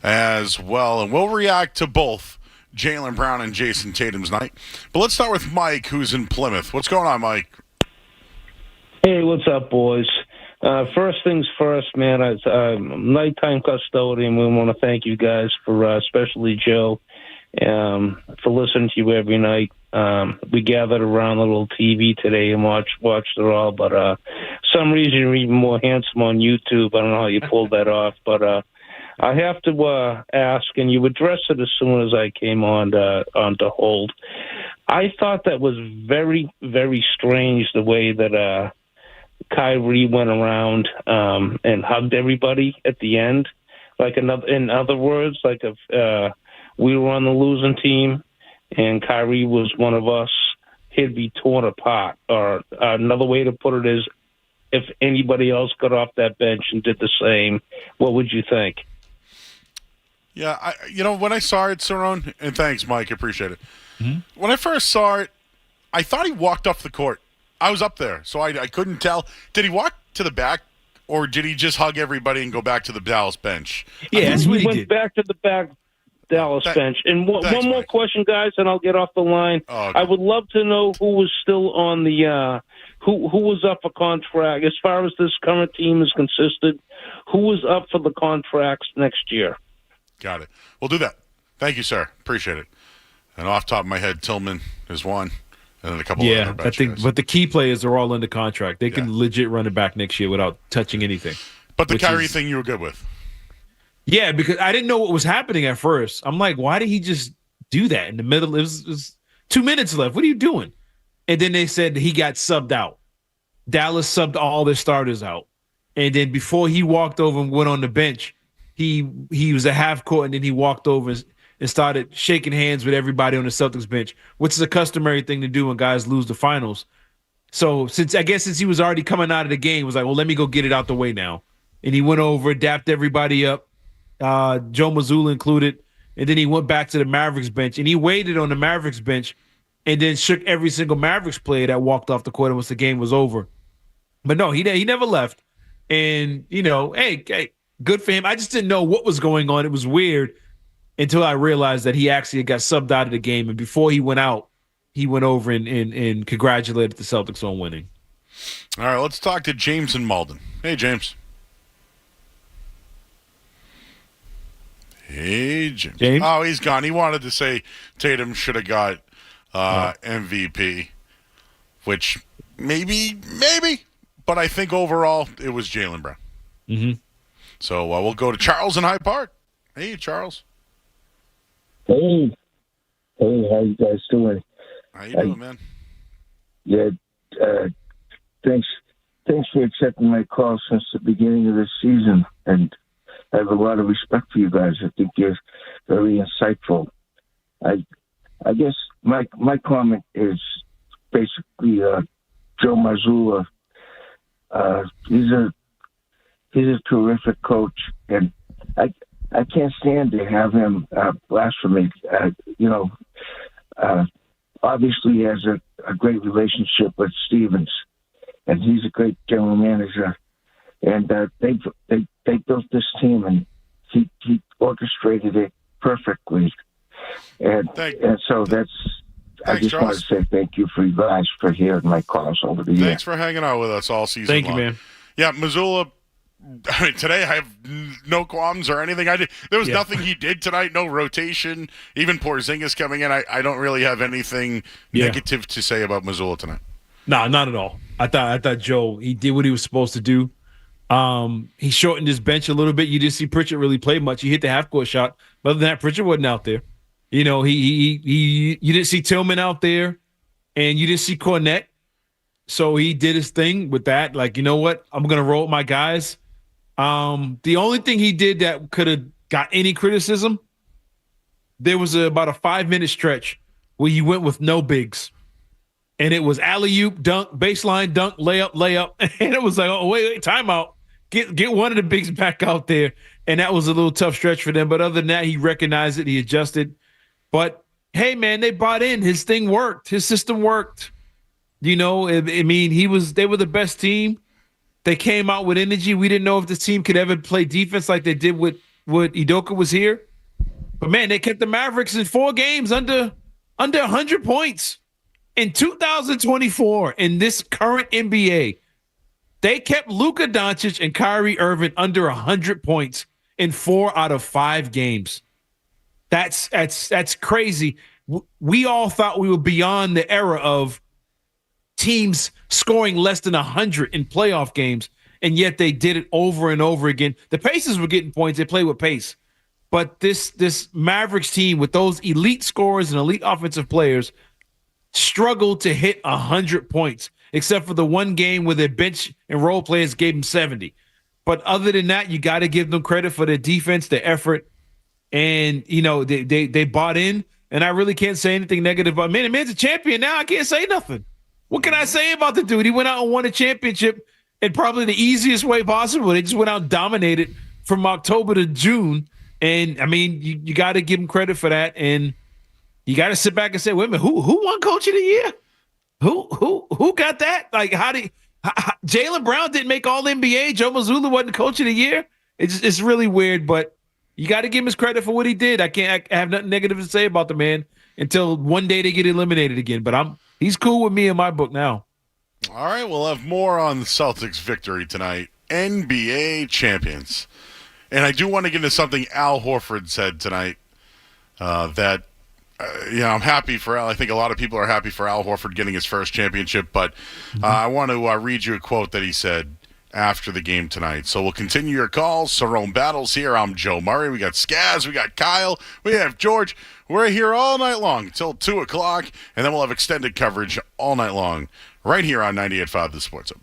as well, and we'll react to both Jaylen Brown and Jason Tatum's night. But let's start with Mike, who's in Plymouth. What's going on, Mike? Hey, what's up, boys? First things first, man, as nighttime custodian, we want to thank you guys for, especially Joe, for listening to you every night. We gathered around the little TV today and watched it all, but for some reason you're even more handsome on YouTube. I don't know how you pulled that off, but I have to ask, and you addressed it as soon as I came on to hold. I thought that was very, very strange, the way that Kyrie went around and hugged everybody at the end. In other words, like if we were on the losing team and Kyrie was one of us, he'd be torn apart. Or another way to put it is, if anybody else got off that bench and did the same, what would you think? Yeah, when I saw it, Cerrone, and thanks, Mike, I appreciate it. Mm-hmm. When I first saw it, I thought he walked off the court. I was up there, so I couldn't tell. Did he walk to the back, or did he just hug everybody and go back to the Dallas bench? Yeah, that's what he went did. Back to the back Dallas bench. And one more question, guys, and I'll get off the line. Oh, okay. I would love to know who was still on the who was up for contract as far as this current team is consisted. Who was up for the contracts next year? Got it. We'll do that. Thank you, sir. Appreciate it. And off the top of my head, Tillman is one. and then a couple of other bench guys. But the key players are all under contract. They can legit run it back next year without touching anything. But the Kyrie thing you were good with. Yeah, because I didn't know what was happening at first. I'm like, why did he just do that in the middle? It was 2 minutes left. What are you doing? And then they said he got subbed out. Dallas subbed all their starters out. And then before he walked over and went on the bench, he was a half court, and then he walked over and started shaking hands with everybody on the Celtics bench, which is a customary thing to do when guys lose the finals. So since he was already coming out of the game, was like, well, let me go get it out the way now. And he went over, dapped everybody up, Joe Missoula included, and then he went back to the Mavericks bench, and he waited on the Mavericks bench and then shook every single Mavericks player that walked off the court once the game was over. But no, he never left. And, hey, good for him. I just didn't know what was going on. It was weird until I realized that he actually got subbed out of the game. And before he went out, he went over and congratulated the Celtics on winning. All right, let's talk to James in Malden. Hey, James. Hey, James. Oh, he's gone. He wanted to say Tatum should have got MVP, which maybe, but I think overall it was Jaylen Brown. Mm-hmm. So we'll go to Charles in Hyde Park. Hey, Charles. Hey, how you guys doing? How you doing, man? Yeah, thanks for accepting my call since the beginning of the season, and I have a lot of respect for you guys. I think you're very insightful. I guess my comment is basically Joe Missoula. He's a terrific coach, and I can't stand to have him blasphemy. Obviously he has a great relationship with Stevens, and he's a great general manager. And they built this team, and he orchestrated it perfectly. And so that's. I just want to say thank you for you guys for hearing my calls over the years. Thanks for hanging out with us all season Thank long. you, man. Yeah, Missoula. I mean, today I have no qualms or anything. There was nothing he did tonight. No rotation. Even Porzingis coming in. I don't really have anything negative to say about Missoula tonight. No, not at all. I thought Joe, he did what he was supposed to do. He shortened his bench a little bit. You didn't see Pritchard really play much. He hit the half court shot. But other than that, Pritchard wasn't out there. You didn't see Tillman out there, and you didn't see Cornette. So he did his thing with that. Like, you know what? I'm gonna roll with my guys. The only thing he did that could have got any criticism, there was about a 5-minute stretch where he went with no bigs. And it was alley-oop, dunk, baseline, dunk, layup. And it was like, oh, wait, timeout. Get one of the bigs back out there. And that was a little tough stretch for them. But other than that, he recognized it. He adjusted. But, hey, man, they bought in. His thing worked. His system worked. They were the best team. They came out with energy. We didn't know if this team could ever play defense like they did with Udoka was here. But, man, they kept the Mavericks in 4 games under 100 points. In 2024, in this current NBA, they kept Luka Doncic and Kyrie Irving under 100 points in 4 out of 5 games. That's crazy. We all thought we were beyond the era of teams scoring less than 100 in playoff games, and yet they did it over and over again. The Pacers were getting points. They played with pace. But this Mavericks team with those elite scorers and elite offensive players struggled to hit 100 points, except for the one game where their bench and role players gave them 70. But other than that, you got to give them credit for their defense, their effort, and they bought in. And I really can't say anything negative about the man's a champion now. I can't say nothing. What can I say about the dude? He went out and won a championship in probably the easiest way possible. They just went out and dominated from October to June. And I mean, you got to give him credit for that. And you got to sit back and say, wait a minute, who won Coach of the Year? Who got that? Like, Jaylen Brown didn't make All NBA. Joe Missoula wasn't Coach of the Year. It's really weird, but you got to give him his credit for what he did. I have nothing negative to say about the man until one day they get eliminated again. But he's cool with me in my book now. All right, we'll have more on the Celtics' victory tonight. NBA champions. And I do want to get into something Al Horford said tonight that I'm happy for Al. I think a lot of people are happy for Al Horford getting his first championship, but I want to read you a quote that he said after the game tonight. So we'll continue your calls. Cerrone Battles here. I'm Joe Murray. We got Skaz. We got Kyle. We have George. We're here all night long until 2 o'clock, and then we'll have extended coverage all night long right here on 98.5 The Sports Hub.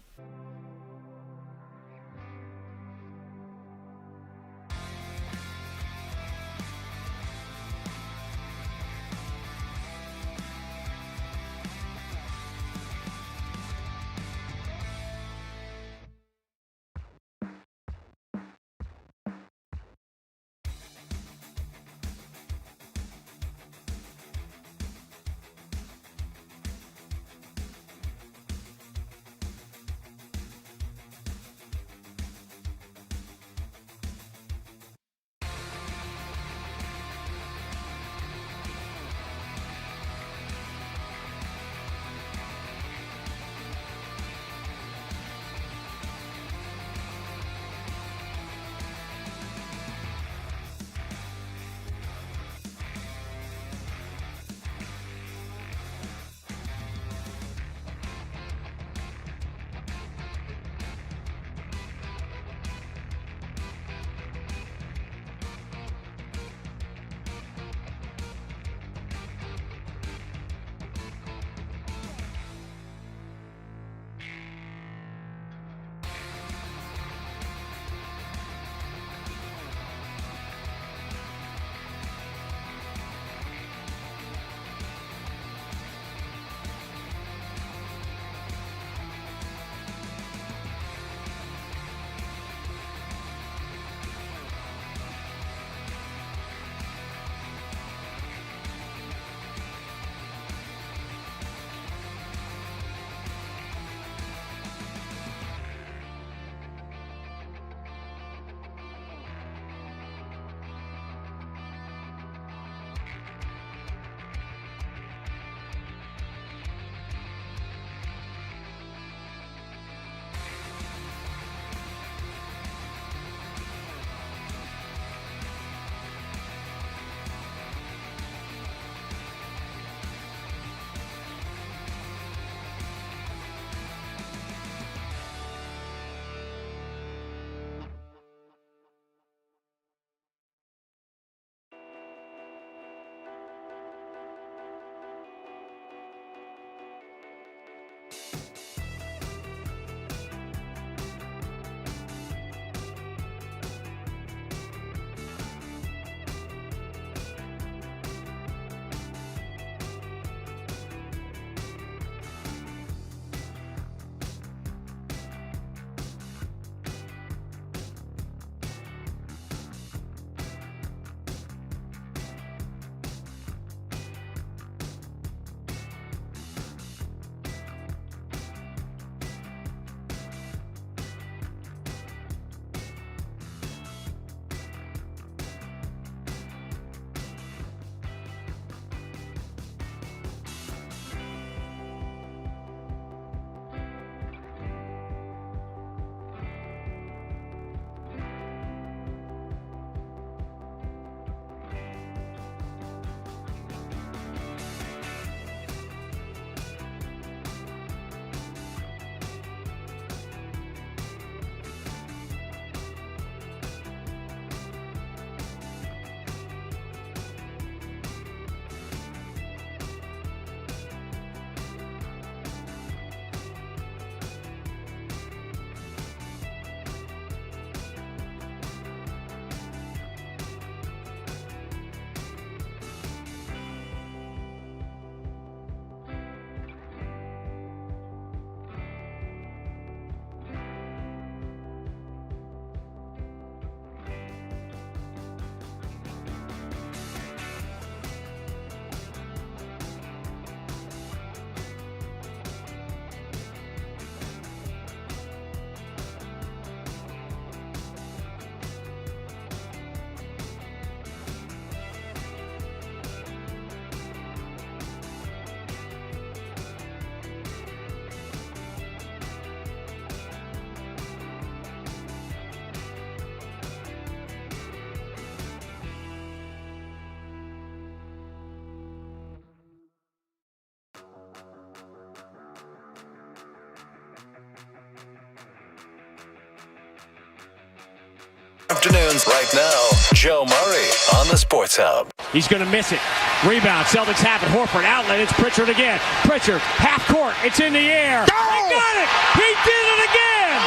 Afternoons right now. Joe Murray on the Sports Hub. He's going to miss it. Rebound. Celtics have it. Horford outlet. It's Pritchard again. Pritchard, half court. It's in the air. He got it. He did it again.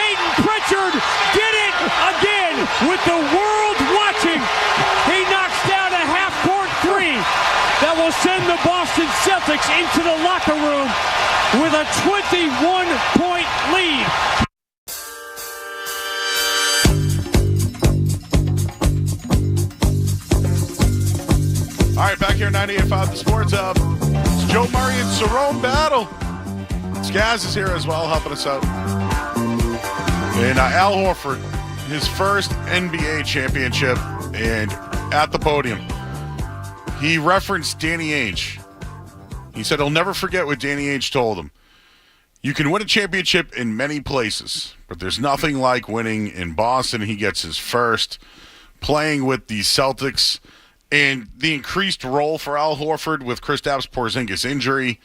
Peyton Pritchard did it again with the world watching. He knocks down a half-court three that will send the Boston Celtics into the locker room with a 21-point lead. All right, back here 98.5 The Sports Hub. It's Joe Murray and Cerrone Battle. Skaz is here as well, helping us out. And Al Horford, his first NBA championship, and at the podium, he referenced Danny Ainge. He said he'll never forget what Danny Ainge told him. You can win a championship in many places, but there's nothing like winning in Boston. He gets his first, playing with the Celtics. And the increased role for Al Horford with Kristaps Porzingis injury.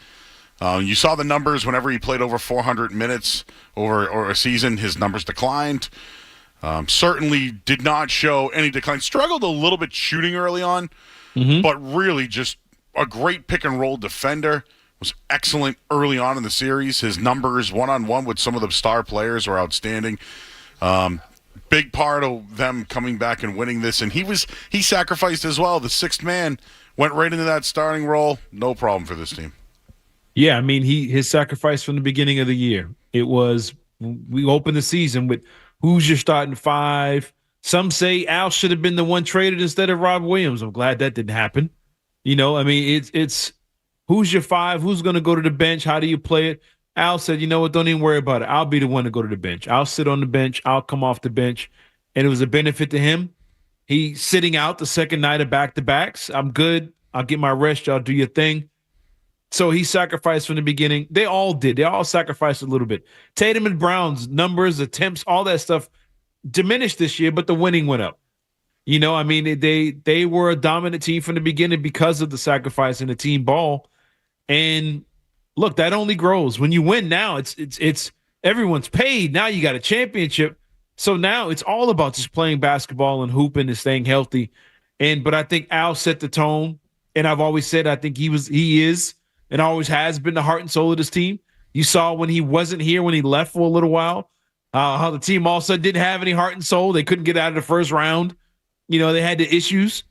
You saw the numbers whenever he played over 400 minutes over a season, his numbers declined. Certainly did not show any decline. Struggled a little bit shooting early on, but really just a great pick-and-roll defender. Was excellent early on in the series. His numbers one-on-one with some of the star players were outstanding. Big part of them coming back and winning this, and he sacrificed as well. The sixth man went right into that starting role. No problem for this team. Yeah, I mean, his sacrifice from the beginning of the year. It was, we opened the season with who's your starting five. Some say Al should have been the one traded instead of Rob Williams. I'm glad that didn't happen. You know, I mean, it's who's your five, who's going to go to the bench, how do you play it? Al said, you know what, don't even worry about it. I'll be the one to go to the bench. I'll sit on the bench. I'll come off the bench. And it was a benefit to him. He sitting out the second night of back-to-backs. I'm good. I'll get my rest. Y'all do your thing. So he sacrificed from the beginning. They all did. They all sacrificed a little bit. Tatum and Brown's numbers, attempts, all that stuff diminished this year, but the winning went up. You know, I mean, they were a dominant team from the beginning because of the sacrifice in the team ball. And look, that only grows. When you win now, it's everyone's paid. Now you got a championship. So now it's all about just playing basketball and hooping and staying healthy. But I think Al set the tone. And I've always said I think he is and always has been the heart and soul of this team. You saw when he wasn't here, when he left for a little while, how the team also didn't have any heart and soul. They couldn't get out of the first round. You know, they had the issues.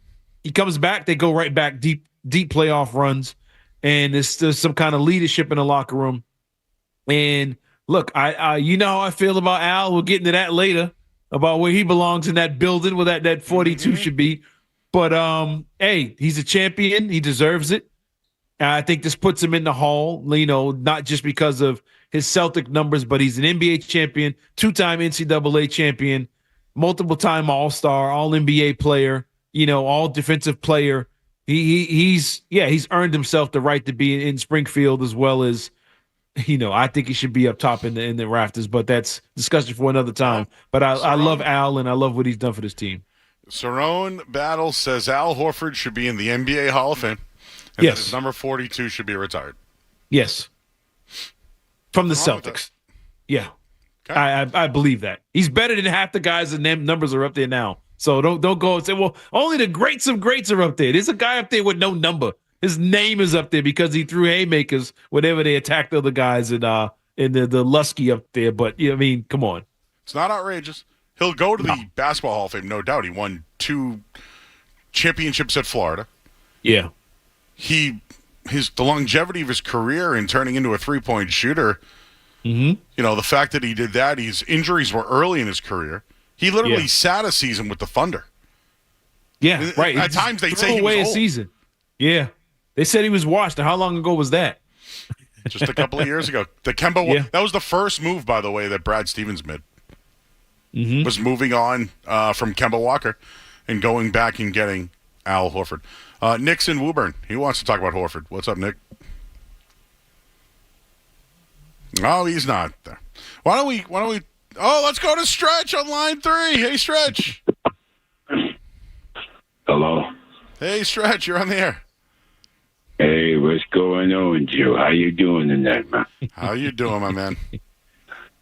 He comes back, they go right back, deep playoff runs. And there's some kind of leadership in the locker room. And look, I you know how I feel about Al. We'll get into that later about where he belongs in that building, where that 42 should be. But hey, he's a champion. He deserves it. I think this puts him in the hall, you know, not just because of his Celtic numbers, but he's an NBA champion, two-time NCAA champion, multiple-time All-Star, All-NBA player, you know, All-Defensive player. He's earned himself the right to be in Springfield, as well as, you know, I think he should be up top in the rafters, but that's discussion for another time. But I love Al, and I love what he's done for this team. Cerrone Battle says Al Horford should be in the NBA Hall of Fame. And yes. That his number 42 should be retired. Yes. From the Celtics. Yeah. Okay. I believe that. He's better than half the guys, and them numbers are up there now. So don't go and say, well, only the greats of greats are up there. There's a guy up there with no number. His name is up there because he threw haymakers whenever they attacked other guys in the Lusky up there. But, I mean, come on. It's not outrageous. He'll go to the Basketball Hall of Fame, no doubt. He won 2 championships at Florida. Yeah. The longevity of his career in turning into a three-point shooter, you know, the fact that he did that, his injuries were early in his career. He literally sat a season with the Thunder. Yeah, right. At times they say he away was old. A season. Yeah. They said he was washed. Now, how long ago was that? Just a couple of years ago. That was the first move, by the way, that Brad Stevens made. Was moving on from Kemba Walker and going back and getting Al Horford. Nick's in Woburn. He wants to talk about Horford. What's up, Nick? Oh, he's not there. Why don't we let's go to Stretch on line 3. Hey, Stretch. Hello. Hey, Stretch, you're on the air. Hey, what's going on, Joe? How you doing tonight, man? How you doing, my man?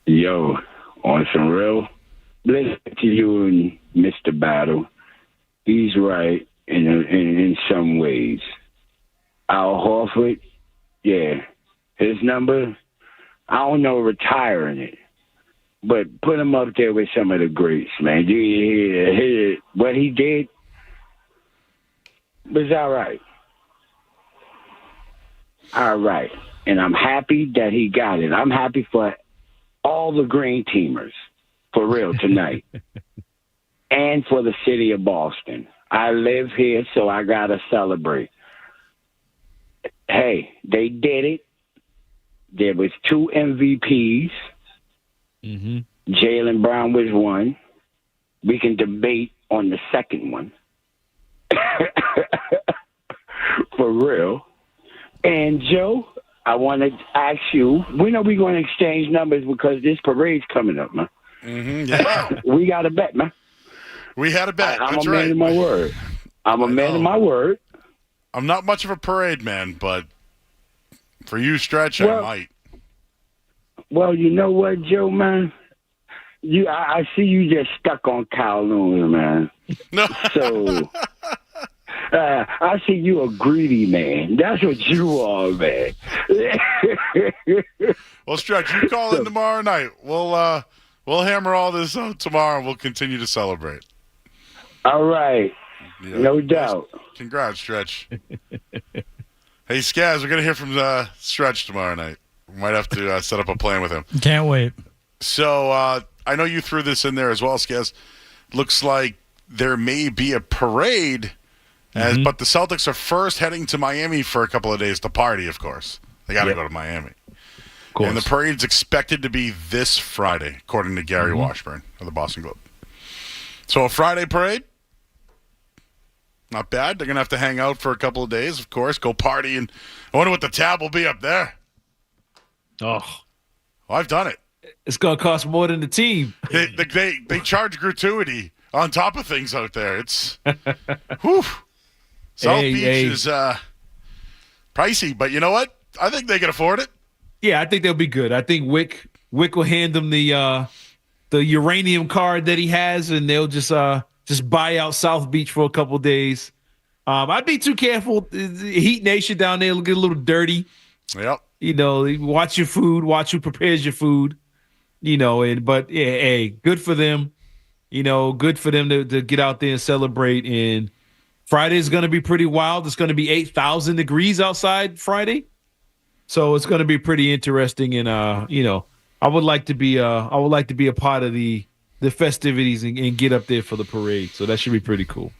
Yo, on some real, listen to you and Mr. Battle. He's right in some ways. Al Horford, yeah, his number, I don't know retiring it, but put him up there with some of the greats, man. What he did was all right. All right. And I'm happy that he got it. I'm happy for all the green teamers, for real, tonight. And for the city of Boston. I live here, so I got to celebrate. Hey, they did it. There was 2 MVPs. Mm-hmm. Jaylen Brown was one. We can debate on the second one. For real. And, Joe, I want to ask you, when are we going to exchange numbers because this parade's coming up, man? Mm-hmm, yeah. We got a bet, man. We had a bet. I'm That's a right. man of my word. I'm a man of my word. I'm not much of a parade man, but for you, Stretch, Well, I might. Well, you know what, Joe, man? I see you just stuck on Kowloon, man. No. So I see you a greedy man. That's what you are, man. Well, Stretch, you call in tomorrow night. We'll hammer all this out tomorrow, and we'll continue to celebrate. All right. Yeah. No doubt. Congrats, Stretch. Hey, Skaz, we're going to hear from Stretch tomorrow night. We might have to set up a plan with him. Can't wait. So I know you threw this in there as well, Skaz. Looks like there may be a parade, but the Celtics are first heading to Miami for a couple of days to party, of course. They got to go to Miami. And the parade's expected to be this Friday, according to Gary Washburn of the Boston Globe. So a Friday parade, not bad. They're going to have to hang out for a couple of days, of course, go party. And I wonder what the tab will be up there. Oh. Well, I've done it. It's going to cost more than the team. They charge gratuity on top of things out there. It's, whew. South Beach is pricey, but you know what? I think they can afford it. Yeah, I think they'll be good. I think Wick will hand them the uranium card that he has, and they'll just buy out South Beach for a couple of days. I'd be too careful. The Heat Nation down there will get a little dirty. Yep. You know, watch your food, watch who prepares your food. You know, but yeah, hey, good for them. You know, good for them to get out there and celebrate. And Friday is going to be pretty wild. It's going to be 8,000 degrees outside Friday. So it's going to be pretty interesting, and you know, I would like to be a part of the festivities and get up there for the parade. So that should be pretty cool.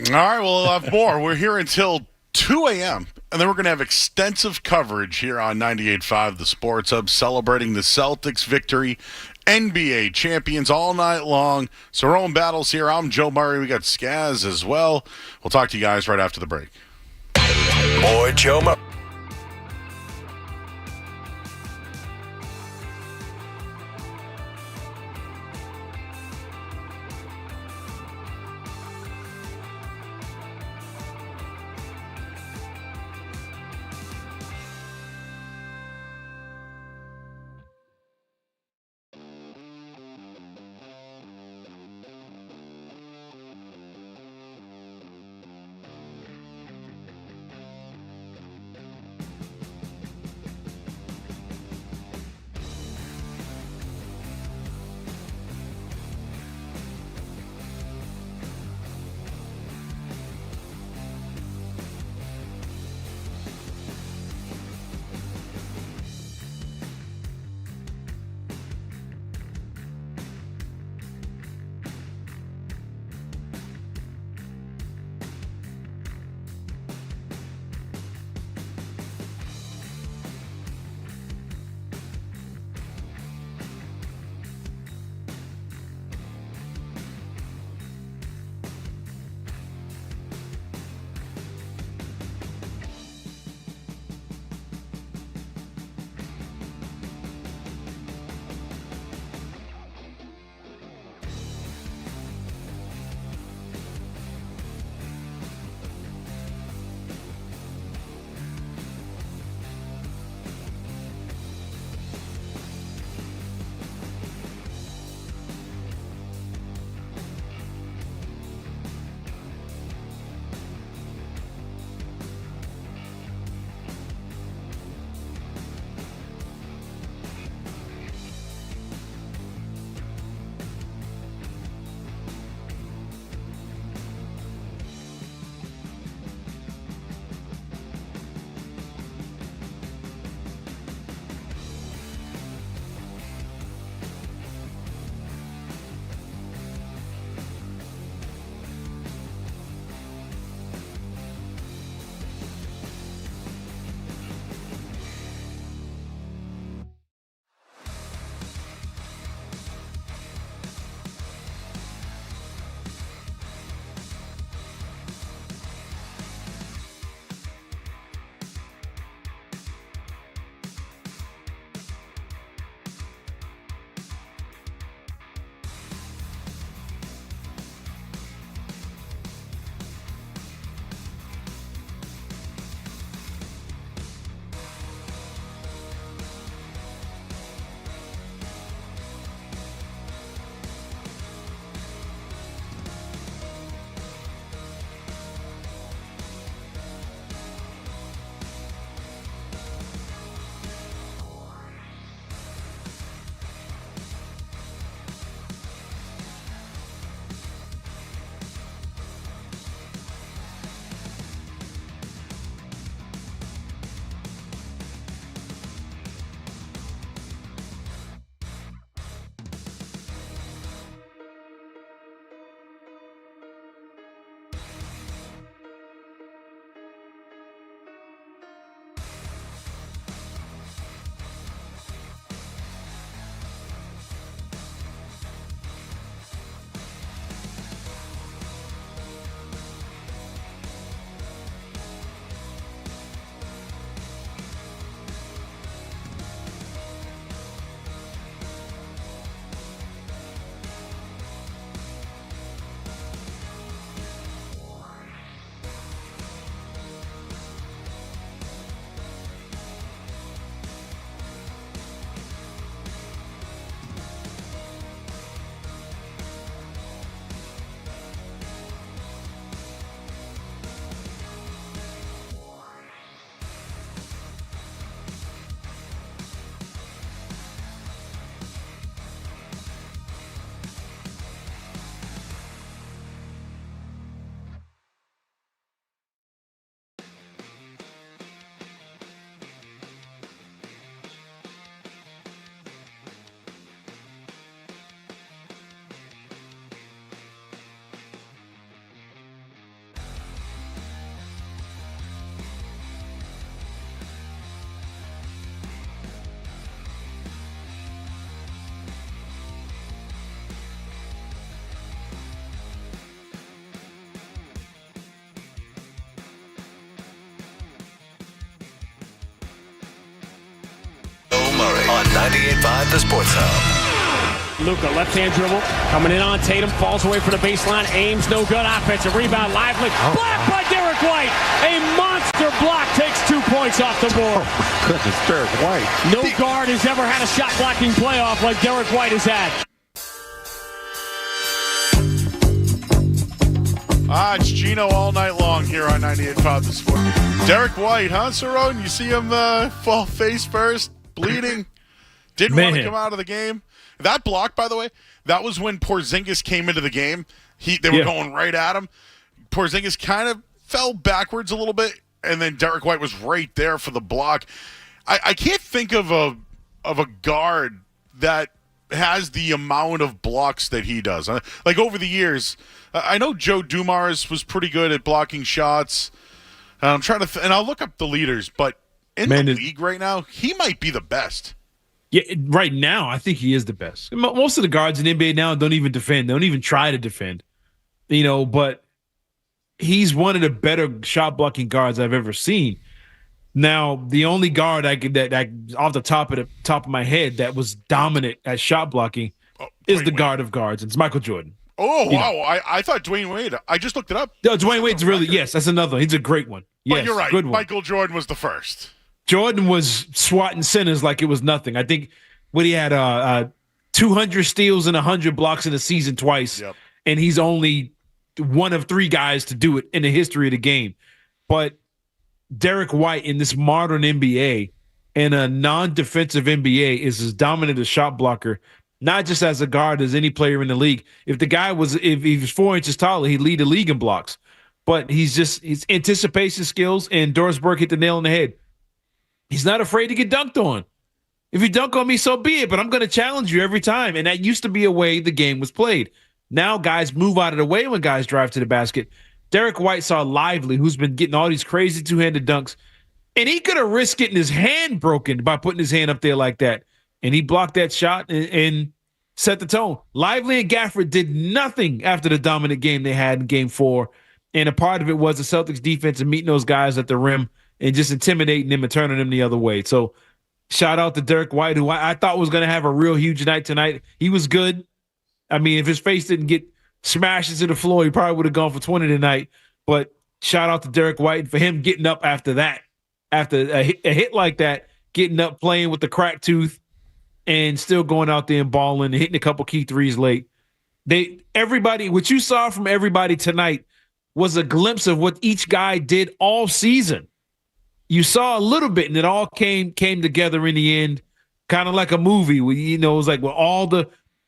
All right, well, we'll have more. We're here until 2 a.m., and then we're going to have extensive coverage here on 98.5 The Sports Hub, celebrating the Celtics' victory, NBA champions all night long. Cerrone Battle's here. I'm Joe Murray. We got Skaz as well. We'll talk to you guys right after the break. More Joe Murray. on 98.5 The Sports Hub. Luka, left-hand dribble, coming in on Tatum, falls away from the baseline, aims, no good, offensive rebound, lively, blocked by Derrick White. A monster block takes 2 points off the board. Oh, goodness, Derrick White. No guard has ever had a shot-blocking playoff like Derrick White has had. It's Gino all night long here on 98.5 The Sport. Derrick White, huh, Cerrone? You see him fall face first, bleeding. Didn't want to come out of the game. That block, by the way, that was when Porzingis came into the game. They were going right at him. Porzingis kind of fell backwards a little bit, and then Derrick White was right there for the block. I can't think of a guard that has the amount of blocks that he does. Like over the years, I know Joe Dumars was pretty good at blocking shots. I'm trying to, and I'll look up the leaders, but in the league right now, he might be the best. Yeah, right now, I think he is the best. Most of the guards in the NBA now don't even defend. They don't even try to defend. But he's one of the better shot blocking guards I've ever seen. Now, the only guard that off the top of my head that was dominant at shot blocking is the guard of guards. It's Michael Jordan. Oh, wow. I thought Dwayne Wade. I just looked it up. No, Dwayne Wade's yes, that's another one. He's a great one. Yes, but you're right. Good one. Michael Jordan was the first. Jordan was swatting centers like it was nothing. I think he had 200 steals and 100 blocks in a season twice, and he's only one of 3 guys to do it in the history of the game. But Derrick White in this modern NBA and a non-defensive NBA is as dominant a shot blocker, not just as a guard as any player in the league. If he was 4 inches taller, he'd lead the league in blocks. But his anticipation skills, and Doris Burke hit the nail on the head. He's not afraid to get dunked on. If you dunk on me, so be it, but I'm going to challenge you every time. And that used to be a way the game was played. Now guys move out of the way when guys drive to the basket. Derrick White saw Lively, who's been getting all these crazy two-handed dunks, and he could have risked getting his hand broken by putting his hand up there like that. And he blocked that shot and set the tone. Lively and Gafford did nothing after the dominant game they had in Game 4, and a part of it was the Celtics defense and meeting those guys at the rim and just intimidating them and turning them the other way. So shout out to Derrick White, who I thought was going to have a real huge night tonight. He was good. I mean, if his face didn't get smashed into the floor, he probably would have gone for 20 tonight. But shout out to Derrick White for him getting up after that. After a hit like that, getting up, playing with the cracked tooth, and still going out there and balling and hitting a couple key threes late. What you saw from everybody tonight was a glimpse of what each guy did all season. You saw a little bit, and it all came together in the end, kind of like a movie. Where, it was like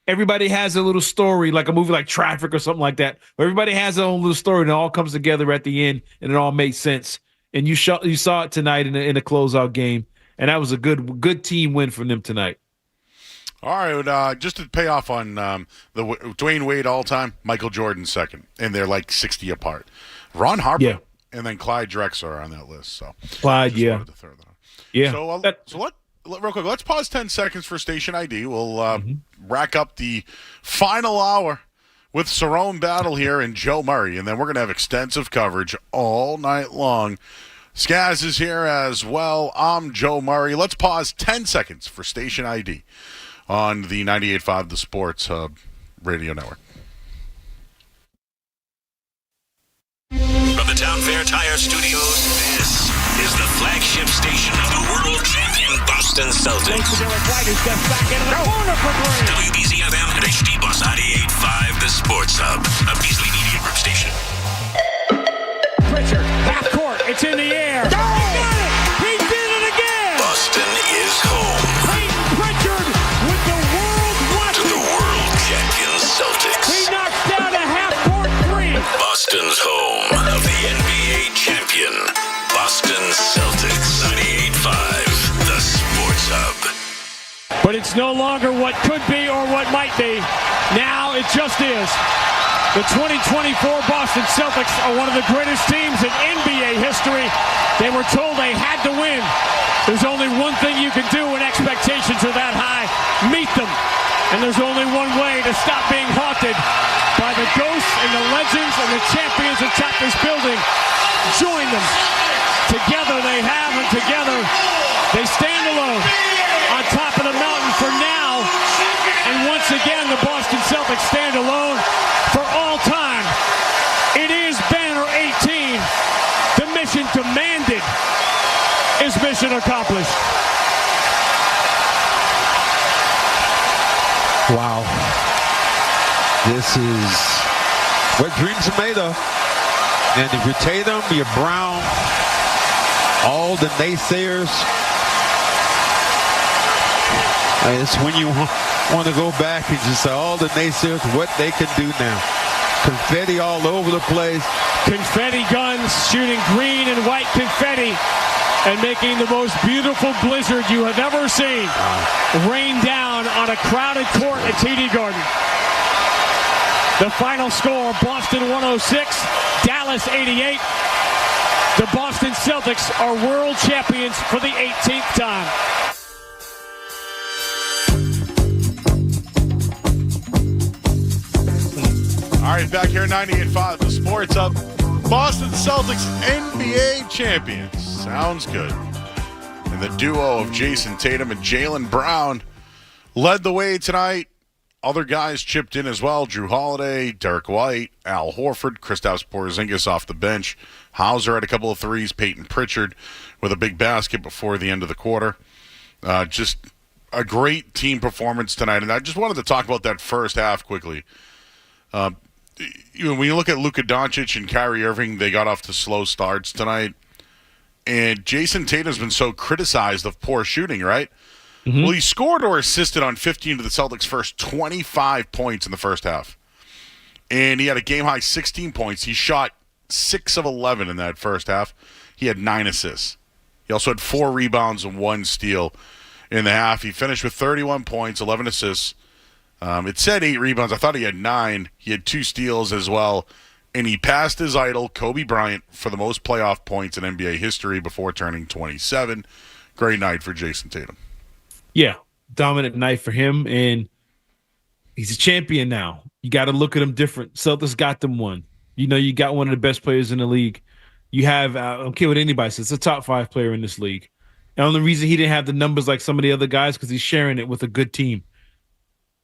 everybody has a little story, like a movie like Traffic or something like that, where everybody has their own little story, and it all comes together at the end, and it all makes sense. And you saw it tonight in a closeout game, and that was a good team win for them tonight. All right, just to pay off on the Dwayne Wade all-time, Michael Jordan second, and they're like 60 apart. Ron Harper, and then Clyde Drexler are on that list. So Clyde, wanted to throw that on. Yeah. So real quick, let's pause 10 seconds for station ID. We'll rack up the final hour with Cerrone Battle here and Joe Murray, and then we're going to have extensive coverage all night long. Skaz is here as well. I'm Joe Murray. Let's pause 10 seconds for station ID on the 98.5 The Sports Hub Radio Network. From the Town Fair Tire Studios, this is the flagship station of the world champion Boston Celtics. Derrick White is just back into the corner for three. WBZ-FM and HD Bus 98.5 The Sports Hub, a Beasley Media Group station. Pritchard, half court, it's in the air. He got it! He did it again! Boston is home. Peyton Pritchard with the world watching. To the world champion Celtics. He knocks down a half-court three. Boston's home of the NBA champion, Boston Celtics. 98.5 The Sports Hub. But it's no longer what could be or what might be. Now it just is. The 2024 Boston Celtics are one of the greatest teams in NBA history. They were told they had to win. There's only one thing you can do when expectations are that high. Meet them. And there's only one way to stop being haunted by the ghosts and the legends and the champions atop this building. Join them. Together they have, and together they stand alone on top of the mountain. Celtics stand alone for all time. It is banner 18. The mission demanded is mission accomplished. Wow. This is what dreams are made of. And if you're Tatum, you're Brown, all the naysayers, it's when you want to go back and just say all the naysayers, what they can do now. Confetti all over the place. Confetti guns shooting green and white confetti and making the most beautiful blizzard you have ever seen rain down on a crowded court at TD Garden. The final score, Boston 106, Dallas 88. The Boston Celtics are world champions for the 18th time. All right, back here at 98.5, the Sports Up. Boston Celtics NBA champions. Sounds good. And the duo of Jason Tatum and Jaylen Brown led the way tonight. Other guys chipped in as well. Drew Holiday, Derrick White, Al Horford, Kristaps Porzingis off the bench. Hauser had a couple of threes. Peyton Pritchard with a big basket before the end of the quarter. Just a great team performance tonight. And I just wanted to talk about that first half quickly. When you look at Luka Doncic and Kyrie Irving, they got off to slow starts tonight. And Jason Tatum's been so criticized of poor shooting, right? Mm-hmm. Well, he scored or assisted on 15 of the Celtics' first 25 points in the first half. And he had a game-high 16 points. He shot 6 of 11 in that first half. He had 9 assists. He also had 4 rebounds and 1 steal in the half. He finished with 31 points, 11 assists. It said 8 rebounds. I thought he had 9. He had 2 steals as well. And he passed his idol, Kobe Bryant, for the most playoff points in NBA history before turning 27. Great night for Jason Tatum. Yeah, dominant night for him, and he's a champion now. You got to look at him different. Celtics got them one. You know, you got one of the best players in the league. You have, I don't care what anybody says, it's a top 5 player in this league. And the only reason he didn't have the numbers like some of the other guys because he's sharing it with a good team.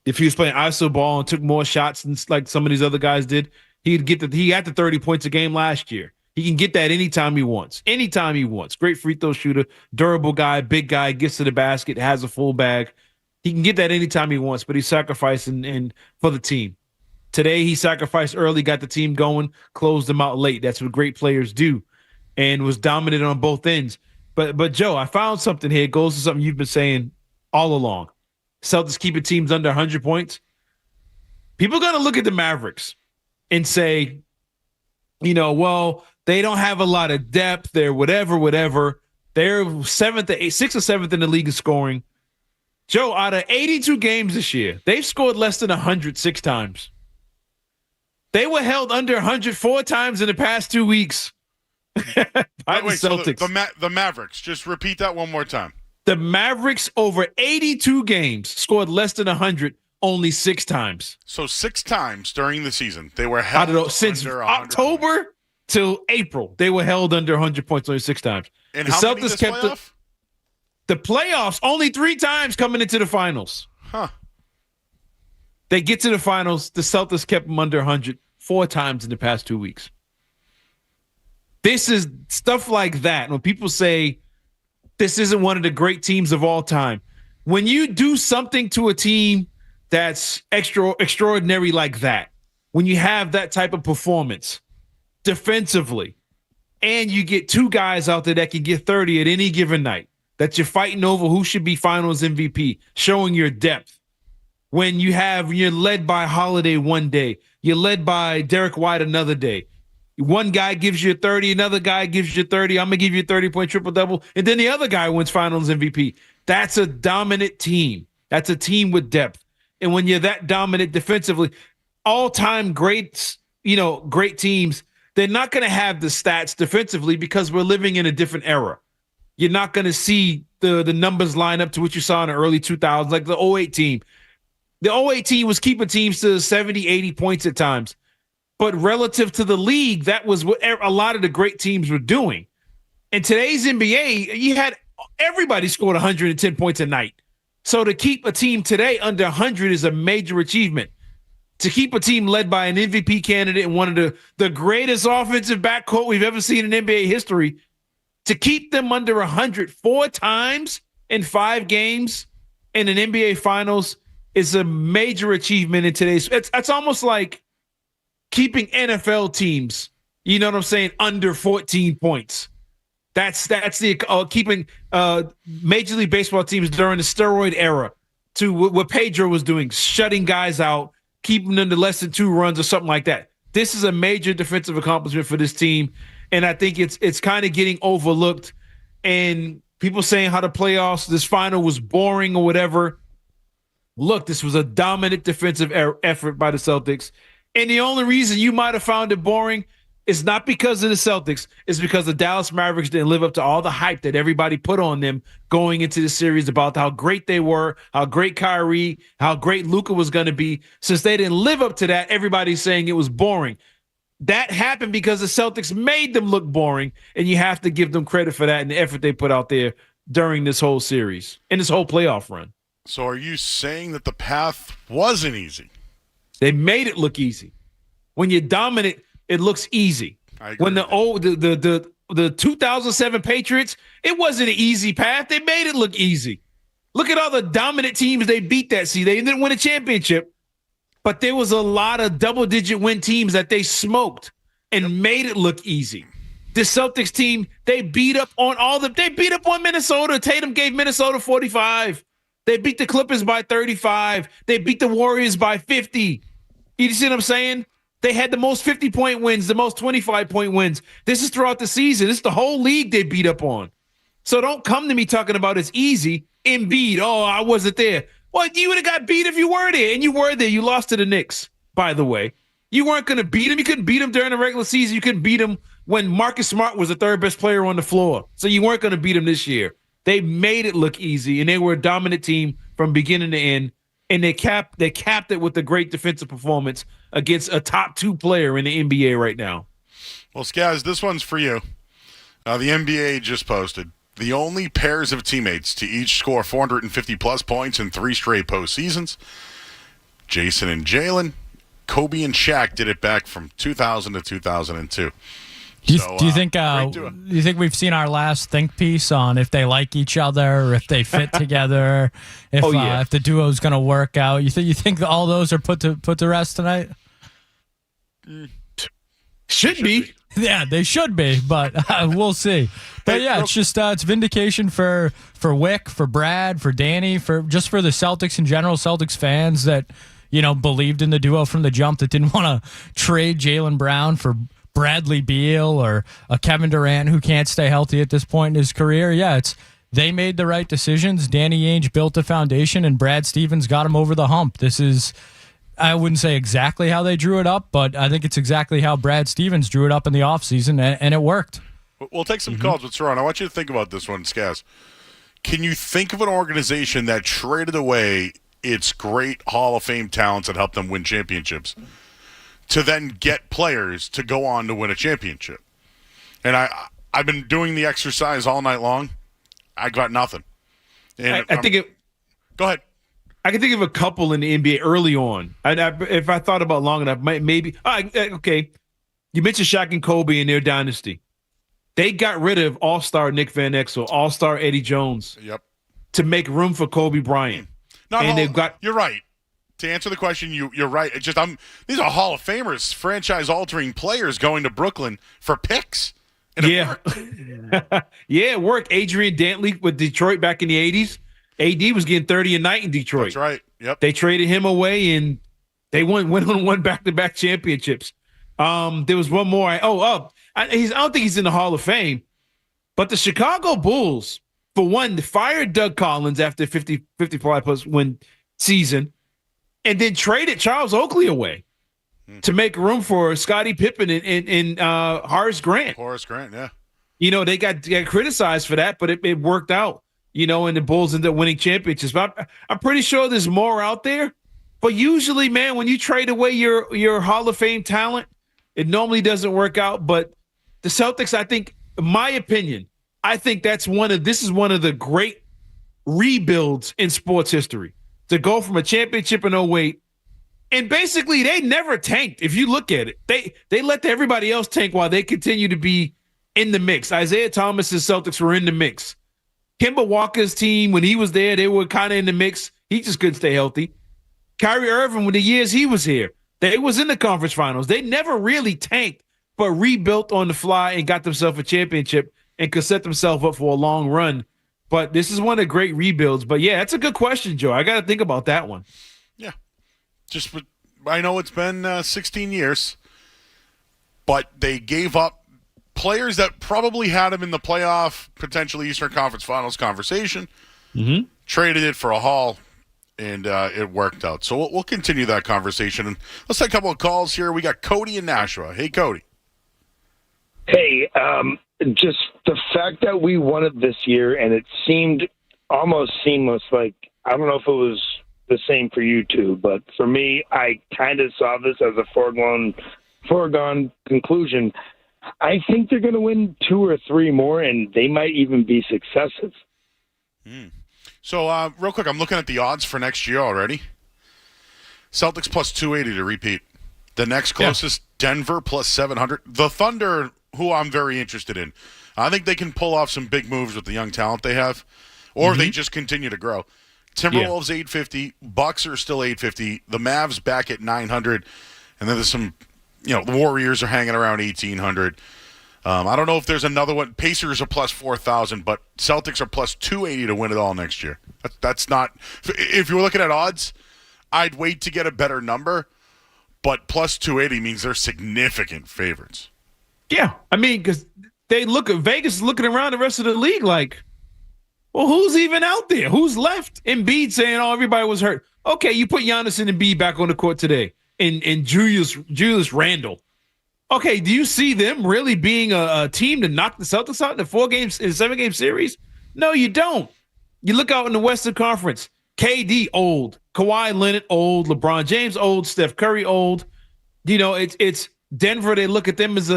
If he was playing iso ball and took more shots than like some of these other guys did, he had the 30 points a game last year. He can get that anytime he wants. Anytime he wants. Great free throw shooter, durable guy, big guy, gets to the basket, has a full bag. He can get that anytime he wants, but he's sacrificing for the team. Today, he sacrificed early, got the team going, closed them out late. That's what great players do, and was dominant on both ends. But Joe, I found something here. It goes to something you've been saying all along. Celtics keeping teams under 100 points. People are going to look at the Mavericks and say, well, they don't have a lot of depth. They're whatever. They're 6th or 7th in the league of scoring. Joe, out of 82 games this year, they've scored less than 106 times. They were held under 104 times in the past 2 weeks by the Celtics. So the Mavericks, just repeat that one more time. The Mavericks over 82 games scored less than 100 only 6 times. So 6 times during the season they were held since under 100 October points. Till April. They were held under 100 points only 6 times. And the how Celtics many this kept playoff? the playoffs only 3 times coming into the finals. Huh. They get to the finals. The Celtics kept them under 100 4 times in the past 2 weeks. This is stuff like that. When people say this isn't one of the great teams of all time, when you do something to a team that's extraordinary like that, when you have that type of performance defensively, and you get 2 guys out there that can get 30 at any given night, that you're fighting over who should be finals MVP, showing your depth. When you're led by Holiday one day, you're led by Derrick White another day. One guy gives you 30, another guy gives you 30. I'm going to give you a 30-point triple-double. And then the other guy wins finals MVP. That's a dominant team. That's a team with depth. And when you're that dominant defensively, all-time greats, great teams, they're not going to have the stats defensively because we're living in a different era. You're not going to see the numbers line up to what you saw in the early 2000s, like the 08 team. The 08 team was keeping teams to 70, 80 points at times. But relative to the league, that was what a lot of the great teams were doing. In today's NBA, you had everybody scored 110 points a night. So to keep a team today under 100 is a major achievement. to keep a team led by an MVP candidate and one of the greatest offensive backcourt we've ever seen in NBA history, to keep them under 100 4 times in 5 games in an NBA Finals is a major achievement in today's. It's almost like keeping NFL teams, you know what I'm saying, under 14 points. That's the keeping Major League Baseball teams during the steroid era to what Pedro was doing, shutting guys out, keeping them to less than 2 runs or something like that. This is a major defensive accomplishment for this team, and I think it's kind of getting overlooked. And people saying how the playoffs, this final was boring or whatever. Look, this was a dominant defensive effort by the Celtics. And the only reason you might have found it boring is not because of the Celtics. It's because the Dallas Mavericks didn't live up to all the hype that everybody put on them going into the series about how great they were, how great Kyrie, how great Luka was going to be. Since they didn't live up to that, everybody's saying it was boring. That happened because the Celtics made them look boring, and you have to give them credit for that and the effort they put out there during this whole series and this whole playoff run. So are you saying that the path wasn't easy? They made it look easy. When you're dominant, it looks easy. When the 2007 Patriots, it wasn't an easy path. They made it look easy. Look at all the dominant teams they beat that season. They didn't win a championship, but there was a lot of double-digit win teams that they smoked and made it look easy. The Celtics team, they beat up on Minnesota. Tatum gave Minnesota 45. They beat the Clippers by 35. They beat the Warriors by 50. You see what I'm saying? They had the most 50-point wins, the most 25-point wins. This is throughout the season. This is the whole league they beat up on. So don't come to me talking about it's easy. Embiid, I wasn't there. Well, you would have got beat if you were there, and you were there. You lost to the Knicks, by the way. You weren't going to beat him. You couldn't beat him during the regular season. You couldn't beat him when Marcus Smart was the third best player on the floor. So you weren't going to beat him this year. They made it look easy, and they were a dominant team from beginning to end, and they capped it with a great defensive performance against a top 2 player in the NBA right now. Well, Skaz, this one's for you. The NBA just posted the only pairs of teammates to each score 450-plus points in 3 straight postseasons. Jason and Jalen, Kobe and Shaq did it back from 2000 to 2002. Do you think we've seen our last think piece on if they like each other, or if they fit together, if the duo's going to work out? You think all those are put to rest tonight? Should be. Yeah, they should be, but we'll see. But yeah, it's just it's vindication for Wick, for Brad, for Danny, for the Celtics in general, Celtics fans that believed in the duo from the jump, that didn't want to trade Jaylen Brown for Bradley Beal or a Kevin Durant who can't stay healthy at this point in his career. Yeah, they made the right decisions. Danny Ainge built a foundation, and Brad Stevens got him over the hump. This is, I wouldn't say exactly how they drew it up, but I think it's exactly how Brad Stevens drew it up in the offseason, and it worked. We'll take some calls with Cerrone. I want you to think about this one, Skaz. Can you think of an organization that traded away its great Hall of Fame talents that helped them win championships to then get players to go on to win a championship? And I've been doing the exercise all night long. I got nothing. And I think go ahead. I can think of a couple in the NBA early on. If I thought about it long enough, maybe. Okay. You mentioned Shaq and Kobe in their dynasty. They got rid of all-star Nick Van Exel, all-star Eddie Jones. Yep. To make room for Kobe Bryant. You're right. To answer the question, you're right. It's just these are Hall of Famers, franchise-altering players going to Brooklyn for picks. And it worked. Yeah, it worked. Adrian Dantley with Detroit back in the 80s. AD was getting 30 a night in Detroit. That's right. Yep. They traded him away, and they went on one back-to-back championships. There was one more. I don't think he's in the Hall of Fame, but the Chicago Bulls, for one, fired Doug Collins after 55-plus win season, and then traded Charles Oakley away to make room for Scottie Pippen and Horace Grant. Horace Grant, yeah. They got criticized for that, but it worked out. And the Bulls ended up winning championships. But I'm pretty sure there's more out there. But usually, man, when you trade away your Hall of Fame talent, it normally doesn't work out. But the Celtics, I think, in my opinion, this is one of the great rebuilds in sports history. To go from a championship in 2008 And basically, they never tanked. If you look at it, they let everybody else tank while they continue to be in the mix. Isaiah Thomas's Celtics were in the mix. Kemba Walker's team, when he was there, they were kind of in the mix. He just couldn't stay healthy. Kyrie Irving, with the years he was here, they was in the conference finals. They never really tanked, but rebuilt on the fly and got themselves a championship and could set themselves up for a long run. But this is one of the great rebuilds. But, yeah, that's a good question, Joe. I got to think about that one. Yeah. I know it's been 16 years, but they gave up players that probably had him in the playoff, potentially Eastern Conference Finals conversation, traded it for a haul, and it worked out. So we'll continue that conversation. And let's take a couple of calls here. We got Cody in Nashua. Hey, Cody. Hey, just the fact that we won it this year, and it seemed almost seamless. Like, I don't know if it was the same for you two, but for me, I kind of saw this as a foregone conclusion. I think they're going to win 2 or 3 more, and they might even be successive. So, real quick, I'm looking at the odds for next year already. Celtics plus 280 to repeat. The next closest, Denver plus 700. The Thunder, who I'm very interested in. I think they can pull off some big moves with the young talent they have, or they just continue to grow. Timberwolves 850, Bucks are still 850, the Mavs back at 900, and then there's some, the Warriors are hanging around 1800. I don't know if there's another one. Pacers are plus 4,000, but Celtics are plus 280 to win it all next year. That's not. If you were looking at odds, I'd wait to get a better number, but plus 280 means they're significant favorites. Yeah, I mean, because Vegas is looking around the rest of the league like, well, who's even out there? Who's left? Embiid saying, "Oh, everybody was hurt." Okay, you put Giannis and Embiid back on the court today, and Julius Randle. Okay, do you see them really being a team to knock the Celtics out in a 7-game series? No, you don't. You look out in the Western Conference. KD old, Kawhi Leonard old, LeBron James old, Steph Curry old. It's Denver. They look at them as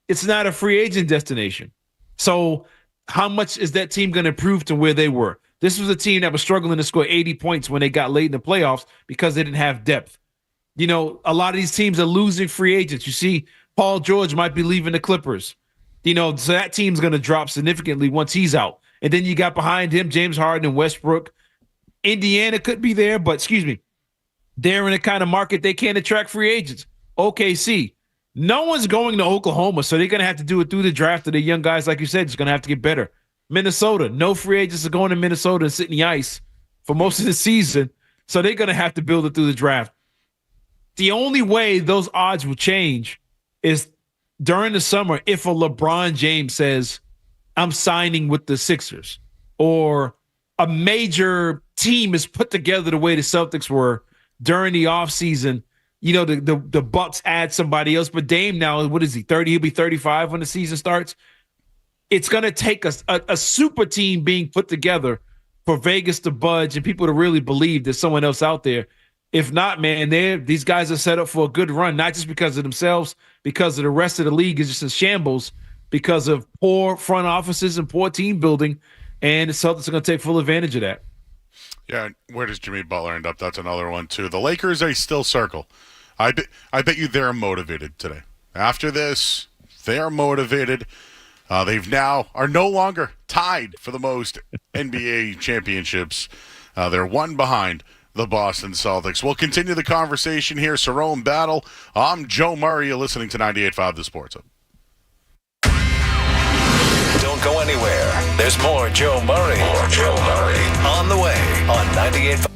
it's not a free agent destination. So how much is that team going to improve to where they were? This was a team that was struggling to score 80 points when they got late in the playoffs because they didn't have depth. A lot of these teams are losing free agents. You see, Paul George might be leaving the Clippers. So that team's going to drop significantly once he's out. And then you got behind him James Harden and Westbrook. Indiana could be there, but they're in a kind of market they can't attract free agents. OKC. No one's going to Oklahoma, so they're going to have to do it through the draft of the young guys, like you said. It's going to have to get better. Minnesota. No free agents are going to Minnesota and sit in the ice for most of the season, so they're going to have to build it through the draft. The only way those odds will change is during the summer if a LeBron James says, I'm signing with the Sixers, or a major team is put together the way the Celtics were during the offseason. The Bucks add somebody else, but Dame now, what is he, 30? He'll be 35 when the season starts. It's going to take a super team being put together for Vegas to budge and people to really believe there's someone else out there. If not, man, these guys are set up for a good run, not just because of themselves, because of the rest of the league is just in shambles because of poor front offices and poor team building, and the Celtics are going to take full advantage of that. Yeah, where does Jimmy Butler end up? That's another one, too. The Lakers, they still circle. I bet you they're motivated today. After this, they are motivated. They've now are no longer tied for the most NBA championships. They're one behind the Boston Celtics. We'll continue the conversation here. Cerrone Battle. I'm Joe Murray. You're listening to 98.5 The Sports Hub. Don't go anywhere. There's more Joe Murray. On the way on 98.5.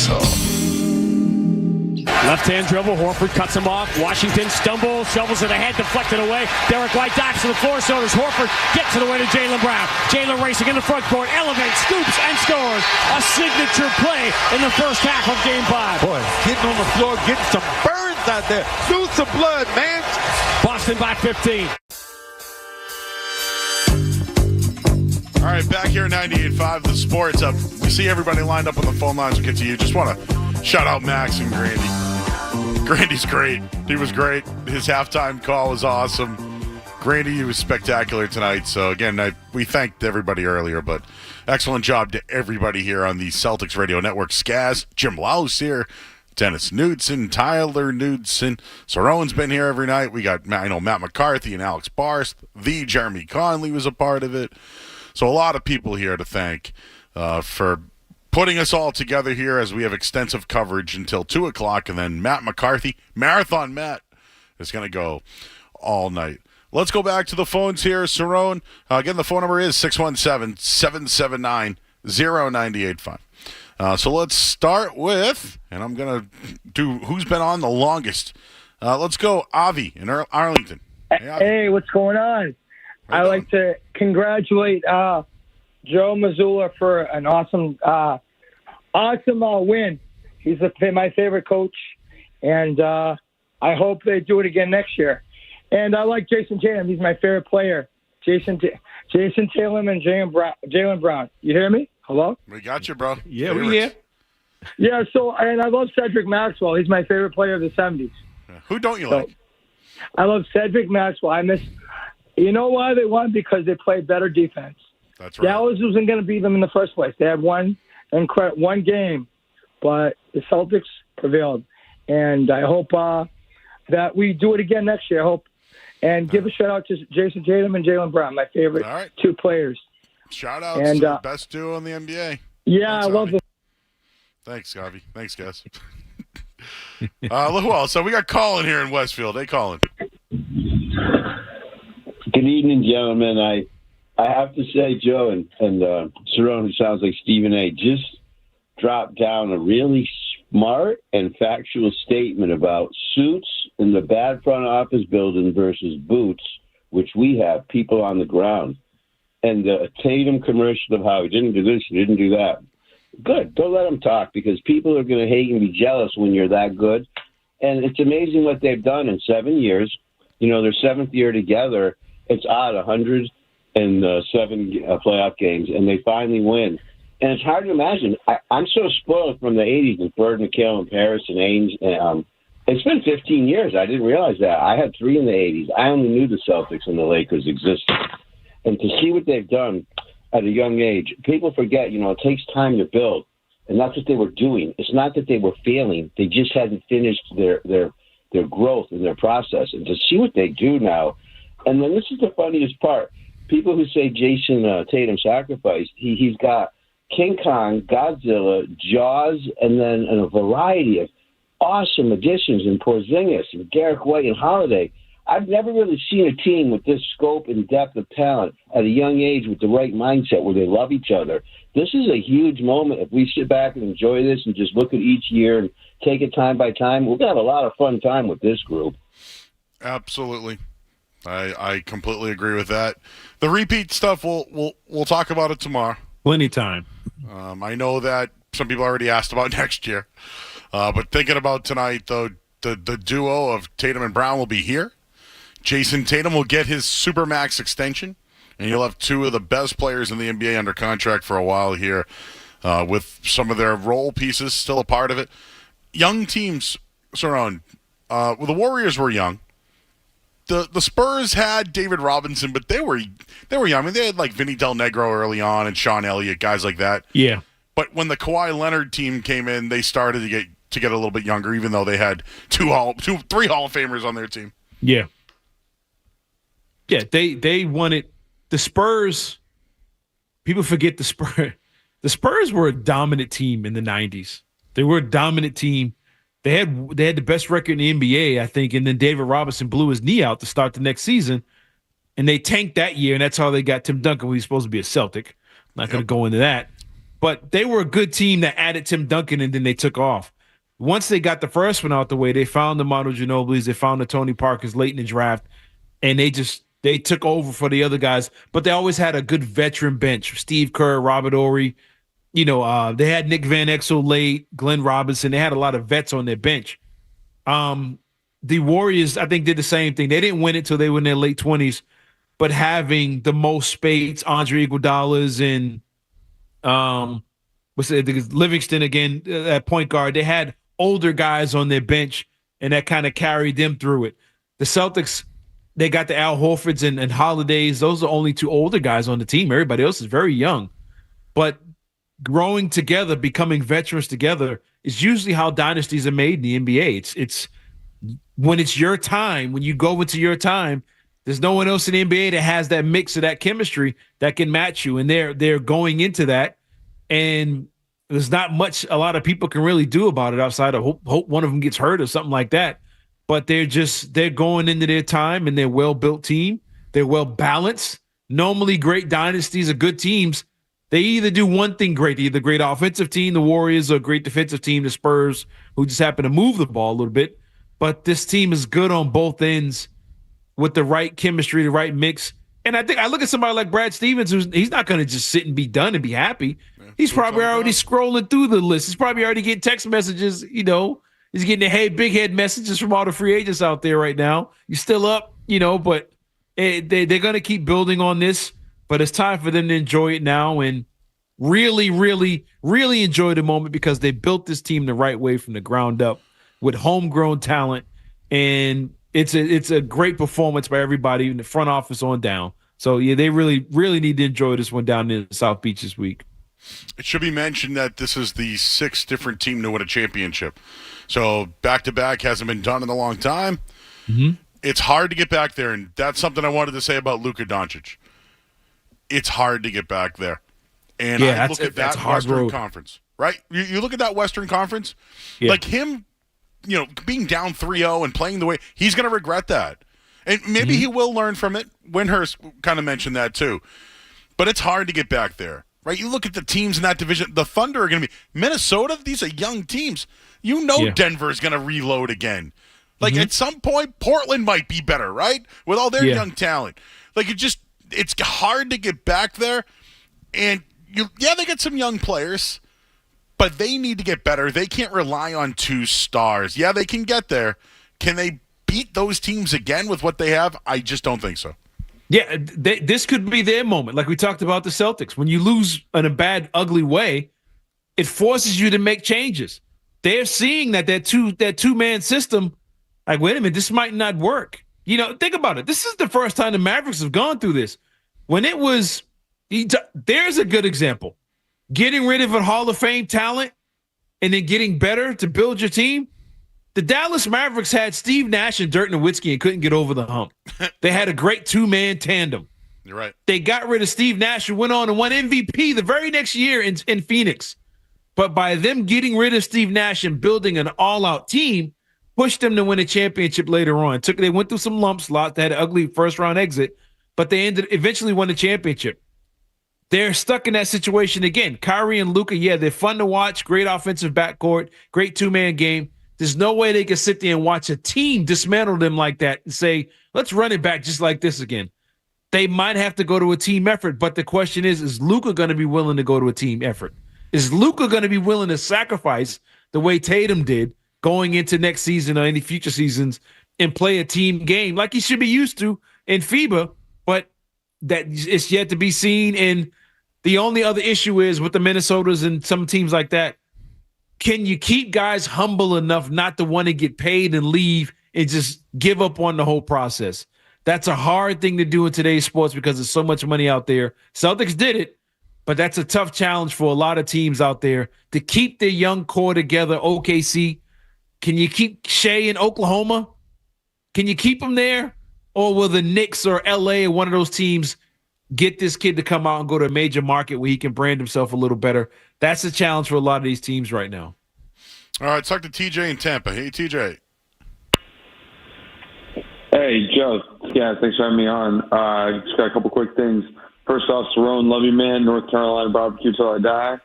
Hall. Left-hand dribble, Horford cuts him off. Washington stumbles, shovels it ahead, deflected away. Derrick White dives to the floor, so does Horford. Gets it away to Jaylen Brown. Jaylen racing in the front court, elevates, scoops, and scores. A signature play in the first half of Game 5. Boy, getting on the floor, getting some burns out there. Lose some blood, man. Boston by 15. All right, back here at 98.5, the Sports Up. We see everybody lined up on the phone lines. We'll get to you. Just want to shout out Max and Grandy. Grandy's great. He was great. His halftime call was awesome. Grandy was spectacular tonight. So, again, we thanked everybody earlier, but excellent job to everybody here on the Celtics Radio Network. Skaz, Jim Louse here, Dennis Knudsen, Tyler Knudsen. Cerrone's been here every night. We got, Matt McCarthy and Alex Barst. The Jeremy Conley was a part of it. So a lot of people here to thank for putting us all together here as we have extensive coverage until 2 o'clock. And then Matt McCarthy, Marathon Matt, is going to go all night. Let's go back to the phones here. Cerrone, again, the phone number is 617-779-0985. So let's start with, and I'm going to do who's been on the longest. Let's go Avi in Arlington. Hey, what's going on? I'd like to congratulate Joe Missoula for an awesome win. He's my favorite coach, and I hope they do it again next year. And I like Jason Tatum. He's my favorite player. Jason Tatum and Jaylen Brown. You hear me? Hello? We got you, bro. Yeah, we here. Yeah, and I love Cedric Maxwell. He's my favorite player of the 70s. Who don't you like? I love Cedric Maxwell. You know why they won? Because they played better defense. That's right. Dallas wasn't going to beat them in the first place. They had one game, but the Celtics prevailed. And I hope that we do it again next year. I hope. And give a shout-out to Jason Tatum and Jaylen Brown, my favorite two players. Shout-out to the best duo in the NBA. Yeah, Thanks, I love them. Thanks, Gavi. Thanks, guys. Who else? So we got Colin here in Westfield. Hey, Colin. Good evening, gentlemen. I have to say, Joe and Cerrone, who sounds like Stephen A., just dropped down a really smart and factual statement about suits in the bad front office building versus boots, which we have, people on the ground. And the Tatum commercial of how he didn't do this, he didn't do that. Good. Don't let them talk, because people are going to hate and be jealous when you're that good. And it's amazing what they've done in 7 years. Their seventh year together. It's odd, 107 playoff games, and they finally win. And it's hard to imagine. I'm so spoiled from the 80s with Bird, McHale, and Paris and Ainge. It's been 15 years. I didn't realize that. I had 3 in the 80s. I only knew the Celtics and the Lakers existed. And to see what they've done at a young age, people forget, it takes time to build. And that's what they were doing. It's not that they were failing. They just hadn't finished their growth and their process. And to see what they do now, and then this is the funniest part. People who say Jason Tatum sacrificed, he's got King Kong, Godzilla, Jaws, and then a variety of awesome additions in Porzingis and Derrick White and Holiday. I've never really seen a team with this scope and depth of talent at a young age with the right mindset where they love each other. This is a huge moment. If we sit back and enjoy this and just look at each year and take it time by time, we're going to have a lot of fun time with this group. Absolutely. I completely agree with that. The repeat stuff, we'll talk about it tomorrow. Plenty time. I know that some people already asked about next year. But thinking about tonight, though, the duo of Tatum and Brown will be here. Jason Tatum will get his Supermax extension, and you'll have two of the best players in the NBA under contract for a while here, with some of their role pieces still a part of it. Young teams, Cerrone, the Warriors were young. The Spurs had David Robinson, but they were young. I mean, they had like Vinny Del Negro early on and Sean Elliott, guys like that. Yeah. But when the Kawhi Leonard team came in, they started to get a little bit younger, even though they had three Hall of Famers on their team. Yeah. Yeah, they wanted the Spurs. People forget the Spurs. The Spurs were a dominant team in the 90s. They were a dominant team. They had the best record in the NBA, I think, and then David Robinson blew his knee out to start the next season, and they tanked that year, and that's how they got Tim Duncan, who was supposed to be a Celtic. Not going to go into that. But they were a good team that added Tim Duncan, and then they took off. Once they got the first one out the way, they found the Manu Ginobilis, they found the Tony Parkers late in the draft, and they took over for the other guys. But they always had a good veteran bench. Steve Kerr, Robert Horry. They had Nick Van Exel late, Glenn Robinson. They had a lot of vets on their bench. The Warriors, I think, did the same thing. They didn't win it till they were in their late 20s, but having the most Spades, Andre Iguodala's, and Livingston again at point guard, they had older guys on their bench, and that kind of carried them through it. The Celtics, they got the Al Horfords and Holidays. Those are only two older guys on the team. Everybody else is very young. But growing together, becoming veterans together is usually how dynasties are made in the NBA. It's when it's your time, when you go into your time, there's no one else in the NBA that has that mix of that chemistry that can match you. And they're going into that. And there's not much a lot of people can really do about it outside of hope one of them gets hurt or something like that. But they're going into their time, and they're a well-built team. They're well-balanced. Normally great dynasties or good teams, they either do one thing great, either great offensive team, the Warriors, or a great defensive team, the Spurs, who just happen to move the ball a little bit. But this team is good on both ends with the right chemistry, the right mix. And I think I look at somebody like Brad Stevens, he's not going to just sit and be done and be happy. He's probably already scrolling through the list. He's probably already getting text messages, He's getting the big head messages from all the free agents out there right now. You're still up, but they're going to keep building on this. But it's time for them to enjoy it now and really, really, really enjoy the moment, because they built this team the right way from the ground up with homegrown talent. And it's a great performance by everybody in the front office on down. So, yeah, they really, really need to enjoy this one down in South Beach this week. It should be mentioned that this is the sixth different team to win a championship. So back-to-back hasn't been done in a long time. Mm-hmm. It's hard to get back there, and that's something I wanted to say about Luka Doncic. It's hard to get back there. And I look at that Western Conference, right? You look at that Western Conference, like him, being down 3-0 and playing the way, he's going to regret that. And maybe he will learn from it. Windhurst kind of mentioned that too. But it's hard to get back there. Right, you look at the teams in that division. The Thunder are going to be Minnesota. These are young teams. Denver is going to reload again. Like at some point, Portland might be better, right? With all their young talent. Like it's hard to get back there. And they get some young players, but they need to get better. They can't rely on two stars. Yeah, they can get there. Can they beat those teams again with what they have? I just don't think so. Yeah, this could be their moment. Like we talked about the Celtics. When you lose in a bad, ugly way, it forces you to make changes. They're seeing that two-man system, like, wait a minute, this might not work. Think about it. This is the first time the Mavericks have gone through this. When it was there's a good example. Getting rid of a Hall of Fame talent and then getting better to build your team. The Dallas Mavericks had Steve Nash and Dirk Nowitzki and couldn't get over the hump. They had a great two-man tandem. You're right. They got rid of Steve Nash and went on and won MVP the very next year in Phoenix. But by them getting rid of Steve Nash and building an all-out team, pushed them to win a championship later on. They went through some lumps, they had an ugly first-round exit, but they eventually won the championship. They're stuck in that situation again. Kyrie and Luka, they're fun to watch, great offensive backcourt, great two-man game. There's no way they can sit there and watch a team dismantle them like that and say, let's run it back just like this again. They might have to go to a team effort, but the question is Luka going to be willing to go to a team effort? Is Luka going to be willing to sacrifice the way Tatum did going into next season or any future seasons and play a team game like he should be used to in FIBA? But that it's yet to be seen. And the only other issue is with the Minnesotas and some teams like that, can you keep guys humble enough not to want to get paid and leave and just give up on the whole process? That's a hard thing to do in today's sports because there's so much money out there. Celtics did it, but that's a tough challenge for a lot of teams out there to keep their young core together. OKC, can you keep Shea in Oklahoma? Can you keep him there? Or will the Knicks or LA or one of those teams get this kid to come out and go to a major market where he can brand himself a little better? That's a challenge for a lot of these teams right now. All right, let's talk to TJ in Tampa. Hey, TJ. Hey, Joe. Yeah, thanks for having me on. Just got a couple quick things. First off, Cerrone, love you, man. North Carolina barbecue till I die.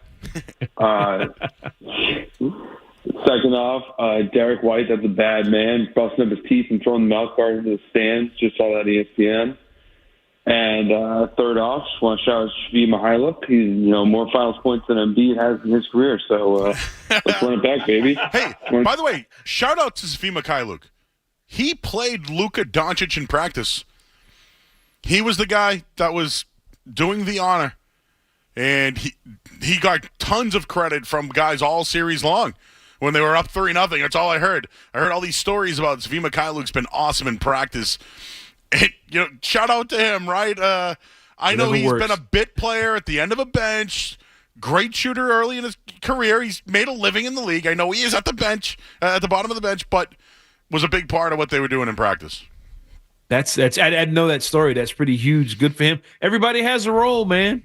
Second off, Derrick White, that's a bad man, busting up his teeth and throwing the mouth guard into the stands. Just saw that ESPN. And third off, just want to shout out Shvi Mihailuk. He's more finals points than Embiid has in his career. So let's run it back, baby. Hey, by the way, shout out to Shvi Mihailuk. He played Luka Doncic in practice. He was the guy that was doing the honor, and he got tons of credit from guys all series long. When they were up 3-0, that's all I heard. I heard all these stories about Shvi Mihailuk's been awesome in practice. And, shout out to him, right? I know he's been a bit player at the end of a bench, great shooter early in his career. He's made a living in the league. I know he is at the bench, at the bottom of the bench, but was a big part of what they were doing in practice. I didn't know that story. That's pretty huge. Good for him. Everybody has a role, man.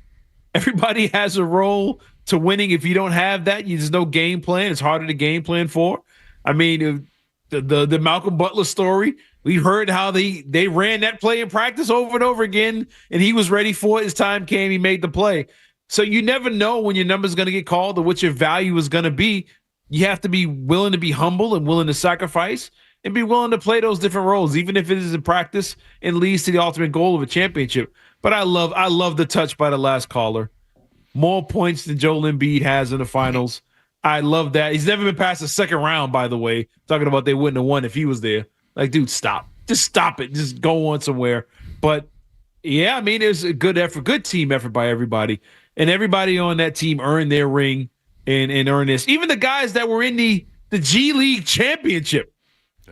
Everybody has a role to winning. If you don't have that, there's no game plan. It's harder to game plan for. I mean, the Malcolm Butler story, we heard how they ran that play in practice over and over again, and he was ready for it. His time came, he made the play. So you never know when your number's going to get called or what your value is going to be. You have to be willing to be humble and willing to sacrifice and be willing to play those different roles, even if it is in practice and leads to the ultimate goal of a championship. But I love the touch by the last caller. More points than Joel Embiid has in the finals. I love that. He's never been past the second round, by the way. Talking about they wouldn't have won if he was there. Like, dude, stop. Just stop it. Just go on somewhere. But, yeah, I mean, it was a good effort, good team effort by everybody. And everybody on that team earned their ring and earned this. Even the guys that were in the G League championship.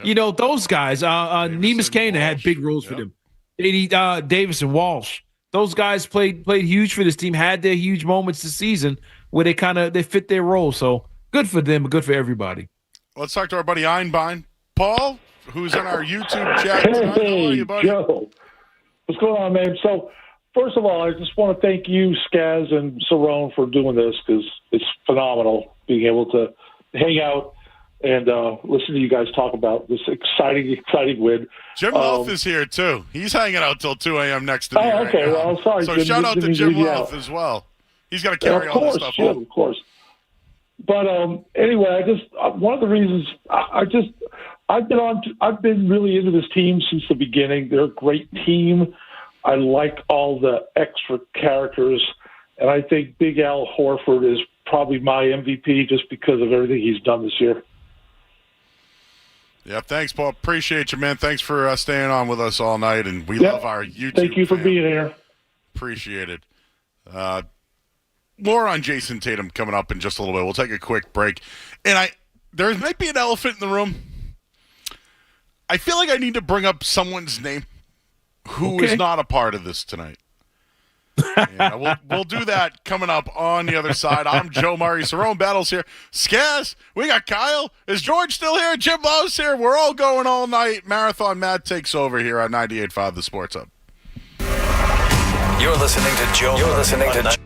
Yep. Those guys, Neemias Queta had big roles for them. Davis and Walsh. Those guys played huge for this team, had their huge moments this season where they fit their role. So good for them, good for everybody. Let's talk to our buddy Einbein. Paul, who's on our YouTube chat. Hey, How are you, buddy? Joe. What's going on, man? So, first of all, I just want to thank you, Skaz and Cerrone, for doing this because it's phenomenal being able to hang out and listen to you guys talk about this exciting win. Jim Love is here, too. He's hanging out till 2 a.m. next to me right okay. now. Well, sorry, So Jim, shout out to didn't Jim leave you Love out. as well. He's got to carry all this stuff Jim, on. Of course. But anyway, I just one of the reasons I've been really into this team since the beginning. They're a great team. I like all the extra characters, and I think Big Al Horford is probably my MVP just because of everything he's done this year. Yeah, thanks, Paul. Appreciate you, man. Thanks for staying on with us all night, and we love our YouTube. Thank you for fam. being here. Appreciate it. More on Jason Tatum coming up in just a little bit. We'll take a quick break. And there might be an elephant in the room. I feel like I need to bring up someone's name who is not a part of this tonight. Yeah, we'll do that coming up on the other side. I'm Joe Murray. Cerrone Battle's here. Skaz, we got Kyle. Is George still here? Jim Lowe's here. We're all going all night. Marathon Matt takes over here on 98.5 The Sports Hub. You're listening to Joe. You're listening to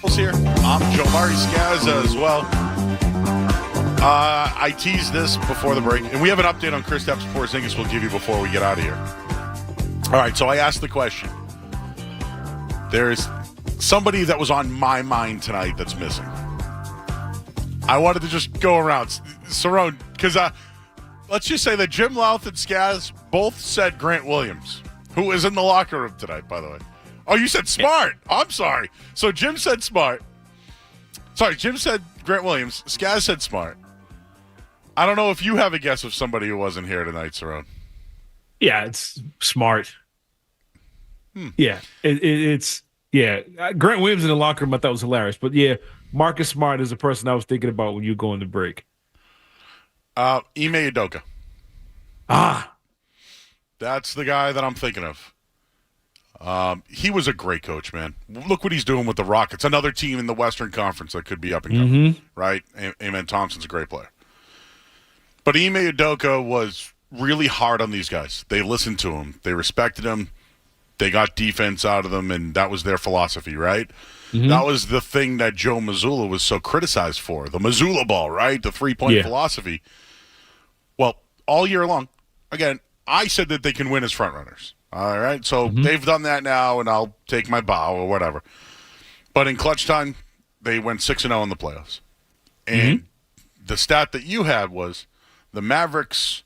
calls here. I'm Joe Murray, Skaz as well. I teased this before the break, and we have an update on Kristaps Porzingis we'll give you before we get out of here. All right, so I asked the question. There's somebody that was on my mind tonight that's missing. I wanted to just go around. Cerrone, because let's just say that Jim Louth and Skaz both said Grant Williams, who is in the locker room tonight, by the way. Oh, you said Smart. I'm sorry. So Jim said Smart. Sorry, Jim said Grant Williams. Skaz said Smart. I don't know if you have a guess of somebody who wasn't here tonight, Cerrone. Yeah, it's Smart. Yeah, it's Grant Williams in the locker room, I thought was hilarious. But yeah, Marcus Smart is the person I was thinking about when you go in the break. Ime Udoka. That's the guy that I'm thinking of. He was a great coach, man. Look what he's doing with the Rockets. Another team in the Western Conference that could be up and coming, right? Amen. Thompson's a great player. But Ime Udoka was really hard on these guys. They listened to him. They respected him. They got defense out of them, and that was their philosophy, right? That was the thing that Joe Missoula was so criticized for, the Missoula ball, right? The three-point philosophy. Well, all year long, again, I said that they can win as frontrunners. All right, so they've done that now, and I'll take my bow or whatever. But in clutch time, they went 6-0 in the playoffs. And the stat that you had was the Mavericks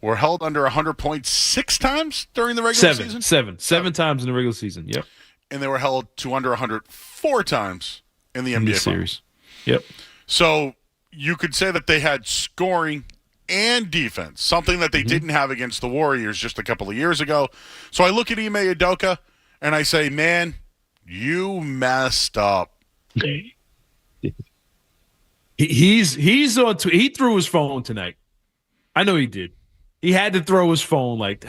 were held under 100 points 6 times during the regular season? Seven times in the regular season, yep. And they were held to under 100 4 times in the NBA series. Yep. So you could say that they had scoring and defense, something that they didn't have against the Warriors just a couple of years ago. So I look at Ime Udoka and I say, man, you messed up. He's on. He threw his phone tonight. I know he did. He had to throw his phone like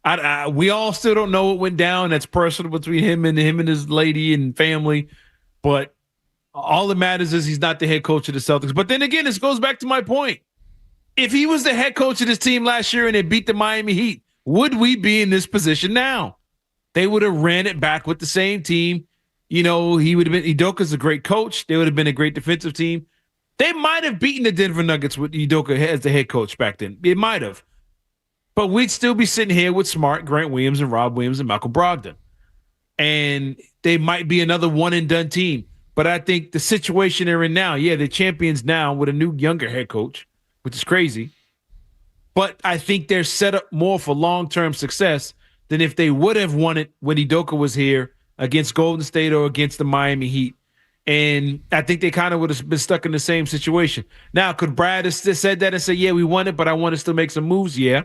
that. We all still don't know what went down. That's personal between him and his lady and family. But all that matters is he's not the head coach of the Celtics. But then again, this goes back to my point. If he was the head coach of this team last year and they beat the Miami Heat, would we be in this position now? They would have ran it back with the same team. You know, he would have been. Udoka's a great coach. They would have been a great defensive team. They might have beaten the Denver Nuggets with Udoka as the head coach back then. It might have. But we'd still be sitting here with Smart, Grant Williams, and Rob Williams, and Malcolm Brogdon. And they might be another one-and-done team. But I think the situation they're in now, they're champions now with a new, younger head coach, which is crazy. But I think they're set up more for long-term success than if they would have won it when Udoka was here against Golden State or against the Miami Heat. And I think they kind of would have been stuck in the same situation. Now, could Brad have said that and say, we won it, but I want to still make some moves? Yeah.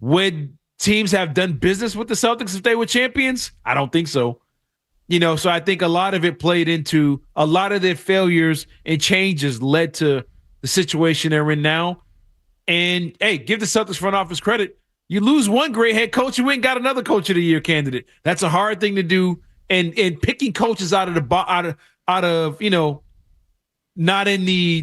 Would teams have done business with the Celtics if they were champions? I don't think so. You know, so I think a lot of it played into a lot of their failures and changes led to the situation they're in now. And, hey, give the Celtics front office credit. You lose one great head coach, you ain't got another coach of the year candidate. That's a hard thing to do. And picking coaches out of you know, none of these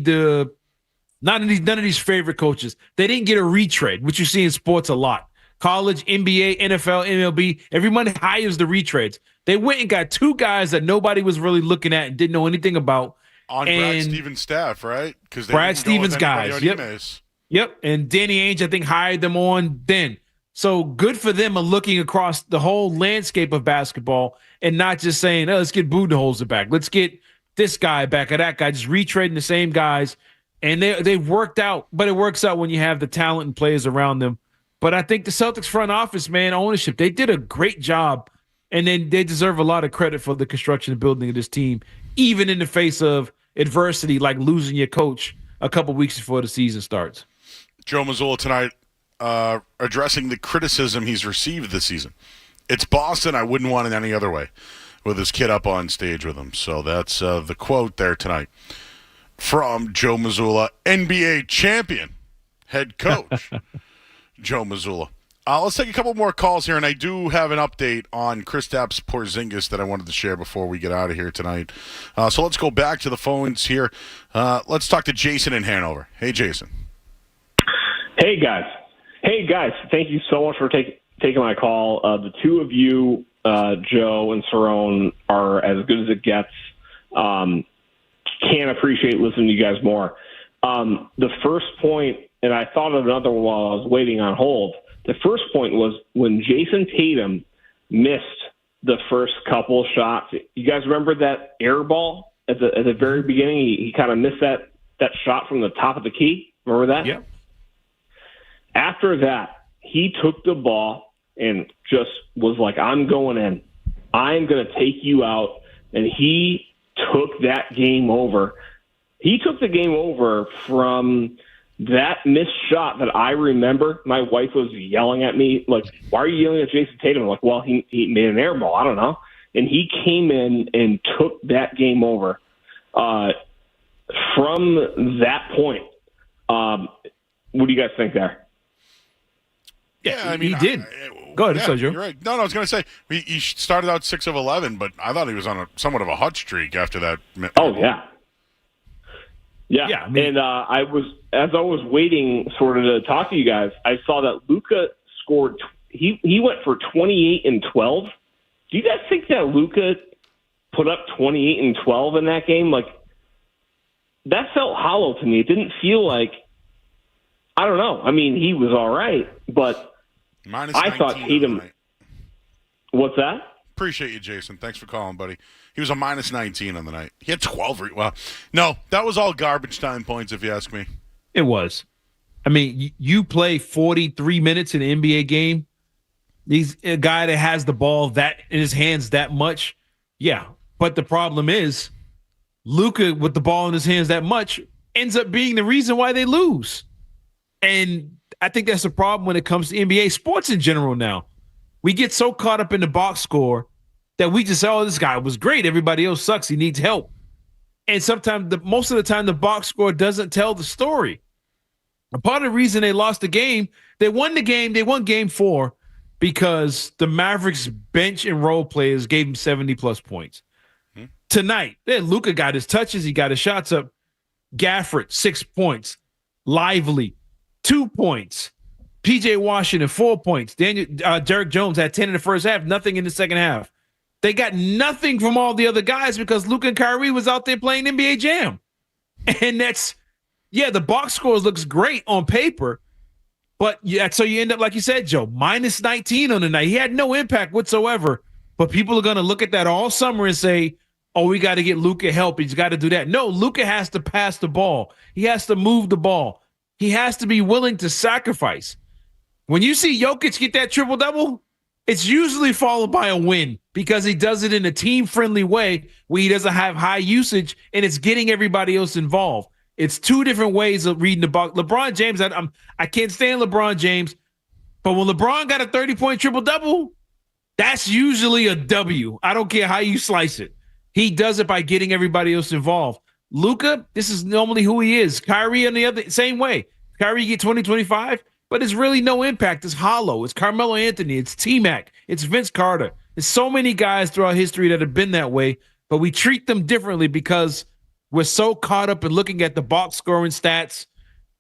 favorite coaches. They didn't get a retread, which you see in sports a lot. College, NBA, NFL, MLB, everyone hires the retreads. They went and got 2 guys that nobody was really looking at and didn't know anything about. On Brad Stevens' staff, right? Because Brad Stevens guys. Yep. And Danny Ainge, I think, hired them on then. So good for them of looking across the whole landscape of basketball and not just saying, let's get Budenholzer back. Let's get this guy back or that guy, just retreading the same guys. And they've worked out, but it works out when you have the talent and players around them. But I think the Celtics front office, man, ownership, they did a great job. And then they deserve a lot of credit for the construction and building of this team, even in the face of adversity like losing your coach a couple weeks before the season starts. Joe Missoula tonight addressing the criticism he's received this season. It's Boston. I wouldn't want it any other way with his kid up on stage with him. So that's the quote there tonight from Joe Missoula, NBA champion head coach Joe Missoula. Let's take a couple more calls here, and I do have an update on Kristaps Porzingis that I wanted to share before we get out of here tonight. So let's go back to the phones here. Let's talk to Jason in Hanover. Hey, Jason. Hey, guys. Thank you so much for taking my call. The two of you, Joe and Cerrone, are as good as it gets. Can't appreciate listening to you guys more. The first point, and I thought of another one while I was waiting on hold. The first point was when Jason Tatum missed the first couple shots. You guys remember that air ball at the very beginning? He kind of missed that shot from the top of the key. Remember that? Yeah. After that, he took the ball and just was like, I'm going in. I'm going to take you out. And he took that game over. He took the game over from that missed shot that I remember. My wife was yelling at me, like, why are you yelling at Jason Tatum? I'm like, well, he made an air ball. I don't know. And he came in and took that game over. From that point, what do you guys think there? Yeah, I mean, he did. Go ahead, Joe. You're right. No, I was going to say he started out 6 of 11, but I thought he was on somewhat of a hot streak after that. Oh yeah. I mean, and as I was waiting, sort of to talk to you guys, I saw that Luka scored. He went for 28 and 12. Do you guys think that Luka put up 28 and 12 in that game? Like, that felt hollow to me. It didn't feel like. I don't know. I mean, he was all right, but I thought Tatum. What's that? Appreciate you, Jason. Thanks for calling, buddy. He was a minus 19 on the night. He had 12. Well, no, that was all garbage time points, if you ask me. It was. I mean, you play 43 minutes in an NBA game. He's a guy that has the ball that in his hands that much. Yeah, but the problem is, Luka with the ball in his hands that much ends up being the reason why they lose. And I think that's a problem when it comes to NBA sports in general now. We get so caught up in the box score that we just say, oh, this guy was great. Everybody else sucks. He needs help. And sometimes, most of the time, the box score doesn't tell the story. A part of the reason they lost the game, they won game 4 because the Mavericks bench and role players gave him 70-plus points. Tonight, Luka got his touches. He got his shots up. Gafford, 6 points. Lively, 2 points. P.J. Washington, 4 points. Derrick Jones had 10 in the first half, nothing in the second half. They got nothing from all the other guys because Luka and Kyrie was out there playing NBA Jam. And the box scores looks great on paper, but so you end up, like you said, Joe, minus 19 on the night. He had no impact whatsoever, but people are going to look at that all summer and say, oh, we got to get Luka help. He's got to do that. No, Luka has to pass the ball. He has to move the ball. He has to be willing to sacrifice. When you see Jokic get that triple-double, it's usually followed by a win because he does it in a team-friendly way where he doesn't have high usage and it's getting everybody else involved. It's two different ways of reading the box. LeBron James, I can't stand LeBron James, but when LeBron got a 30-point triple-double, that's usually a W. I don't care how you slice it. He does it by getting everybody else involved. Luka, this is normally who he is. Kyrie on the other, same way. Kyrie get 20, 25, but it's really no impact. It's hollow. It's Carmelo Anthony. It's T-Mac. It's Vince Carter. There's so many guys throughout history that have been that way, but we treat them differently because we're so caught up in looking at the box scoring stats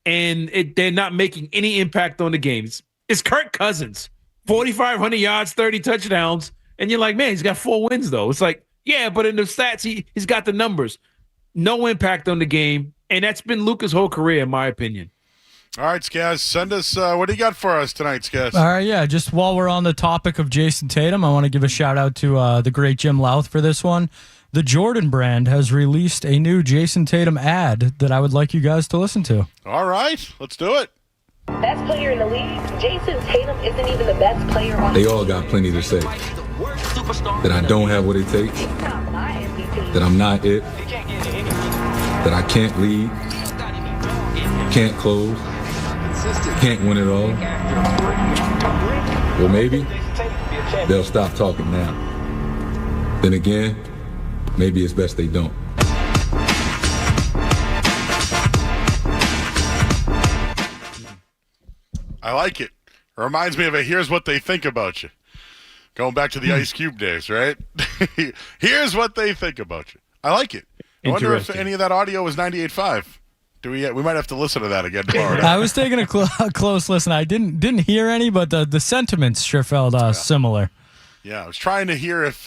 and they're not making any impact on the games. It's Kirk Cousins, 4,500 yards, 30 touchdowns, and you're like, man, he's got 4 wins, though. It's like, yeah, but in the stats, he's got the numbers. No impact on the game, and that's been Luka's whole career, in my opinion. All right, Skaz, send us what do you got for us tonight, Skaz? All right, yeah, just while we're on the topic of Jason Tatum, I want to give a shout-out to the great Jim Louth for this one. The Jordan brand has released a new Jason Tatum ad that I would like you guys to listen to. All right, let's do it. Best player in the league, Jason Tatum isn't even the best player on the team. They all got plenty to say. That I don't have what it takes. That I'm not it. That I can't lead. Can't close. Can't win it all. Well, maybe they'll stop talking now. Then again, maybe it's best they don't. I like it. Reminds me of Here's What They Think About You. Going back to the Ice Cube days, right? Here's what they think about you. I like it. I wonder if any of that audio was 98.5. We might have to listen to that again tomorrow. I was taking a close listen. I didn't hear any, but the sentiments sure felt similar. Yeah, I was trying to hear if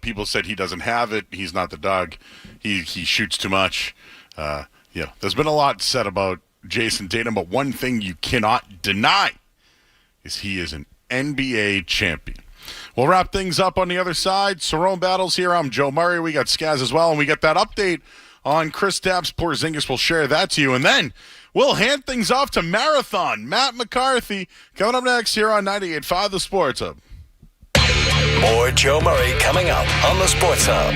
people said he doesn't have it. He's not the dog. He shoots too much. There's been a lot said about Jason Tatum, but one thing you cannot deny is he is an NBA champion. We'll wrap things up on the other side. Cerrone Battles here. I'm Joe Murray. We got Skaz as well, and we got that update on Kristaps Porzingis. We'll share that to you, and then we'll hand things off to Marathon Matt McCarthy coming up next here on 98.5 The Sports Hub. More Joe Murray coming up on the Sports Hub.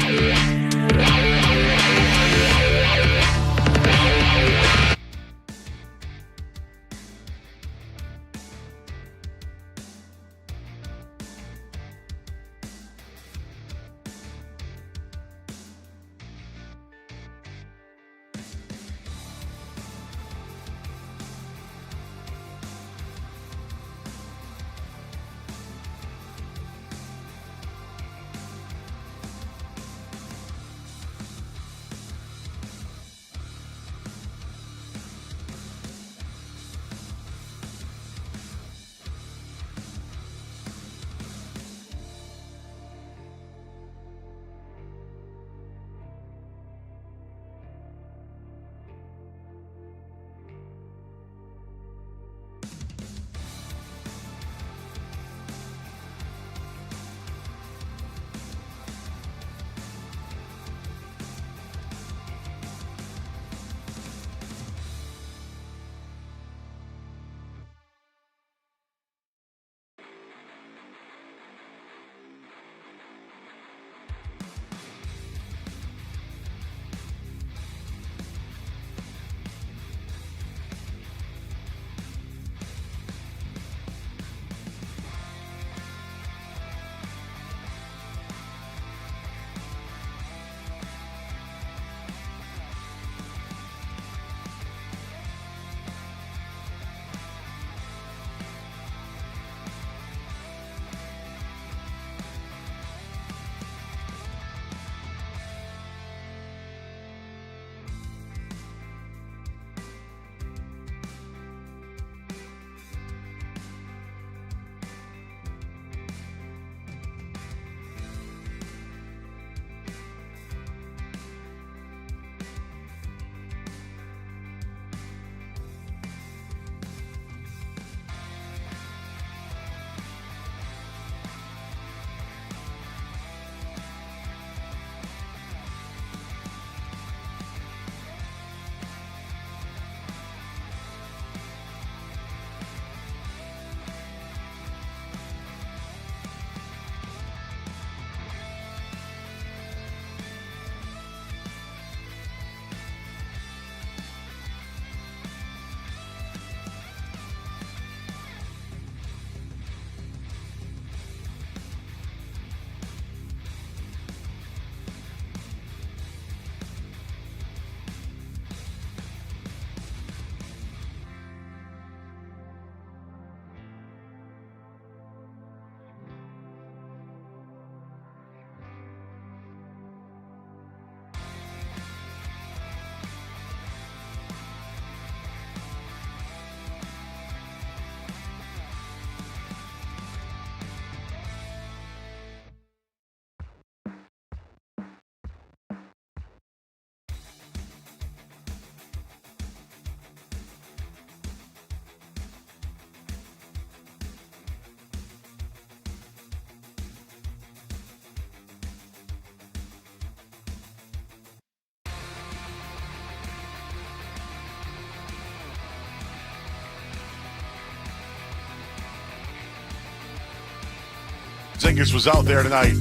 Porzingis was out there tonight.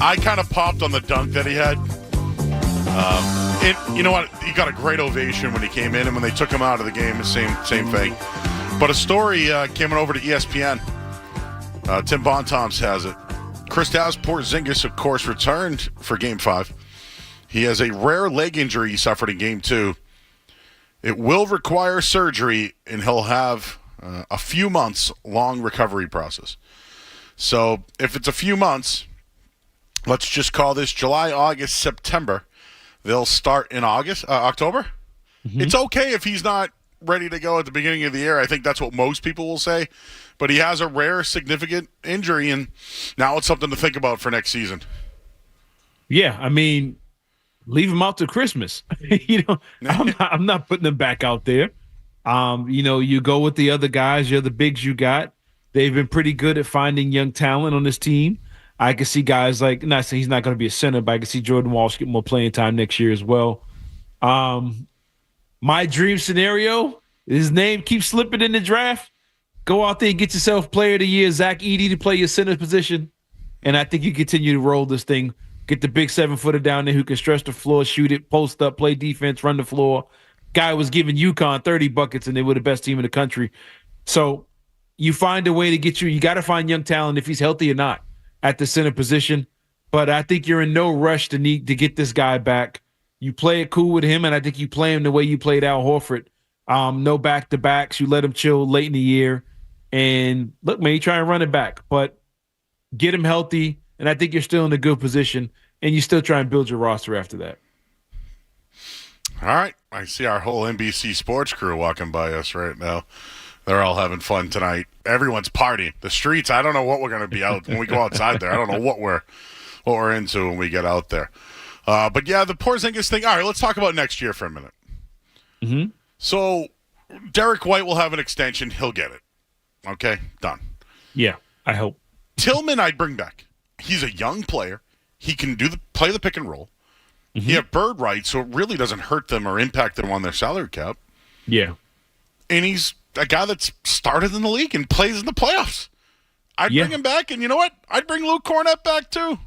I kind of popped on the dunk that he had. You know what? He got a great ovation when he came in, and when they took him out of the game, the same thing. But a story came over to ESPN. Tim Bontemps has it. Kristaps Porzingis, of course, returned for Game 5. He has a rare leg injury he suffered in Game 2. It will require surgery, and he'll have a few months long recovery process. So if it's a few months, let's just call this July, August, September. They'll start in October. Mm-hmm. It's okay if he's not ready to go at the beginning of the year. I think that's what most people will say. But he has a rare, significant injury, and now it's something to think about for next season. Yeah, I mean, leave him out to Christmas. I'm not putting him back out there. You go with the other guys. You're the bigs you got. They've been pretty good at finding young talent on this team. I can see guys like, not saying he's not going to be a center, but I can see Jordan Walsh get more playing time next year as well. My dream scenario, his name keeps slipping in the draft. Go out there and get yourself player of the year, Zach Edey, to play your center position. And I think you continue to roll this thing. Get the big 7-footer down there who can stretch the floor, shoot it, post up, play defense, run the floor. Guy was giving UConn 30 buckets, and they were the best team in the country. So you find a way to get you got to find young talent if he's healthy or not at the center position. But I think you're in no rush to get this guy back. You play it cool with him, and I think you play him the way you played Al Horford. No back-to-backs. You let him chill late in the year. And look, man, you try and run it back. But get him healthy, and I think you're still in a good position, and you still try and build your roster after that. All right. I see our whole NBC sports crew walking by us right now. They're all having fun tonight. Everyone's partying. The streets, I don't know what we're going to be out when we go outside there. I don't know what we're into when we get out there. But, yeah, the Porzingis thing. All right, let's talk about next year for a minute. Mm-hmm. So Derrick White will have an extension. He'll get it. Okay? Done. Yeah, I hope. Tillman I'd bring back. He's a young player. He can play the pick and roll. Mm-hmm. He have bird rights, so it really doesn't hurt them or impact them on their salary cap. Yeah. And he's a guy that's started in the league and plays in the playoffs. I'd bring him back, and you know what? I'd bring Luke Cornett back too.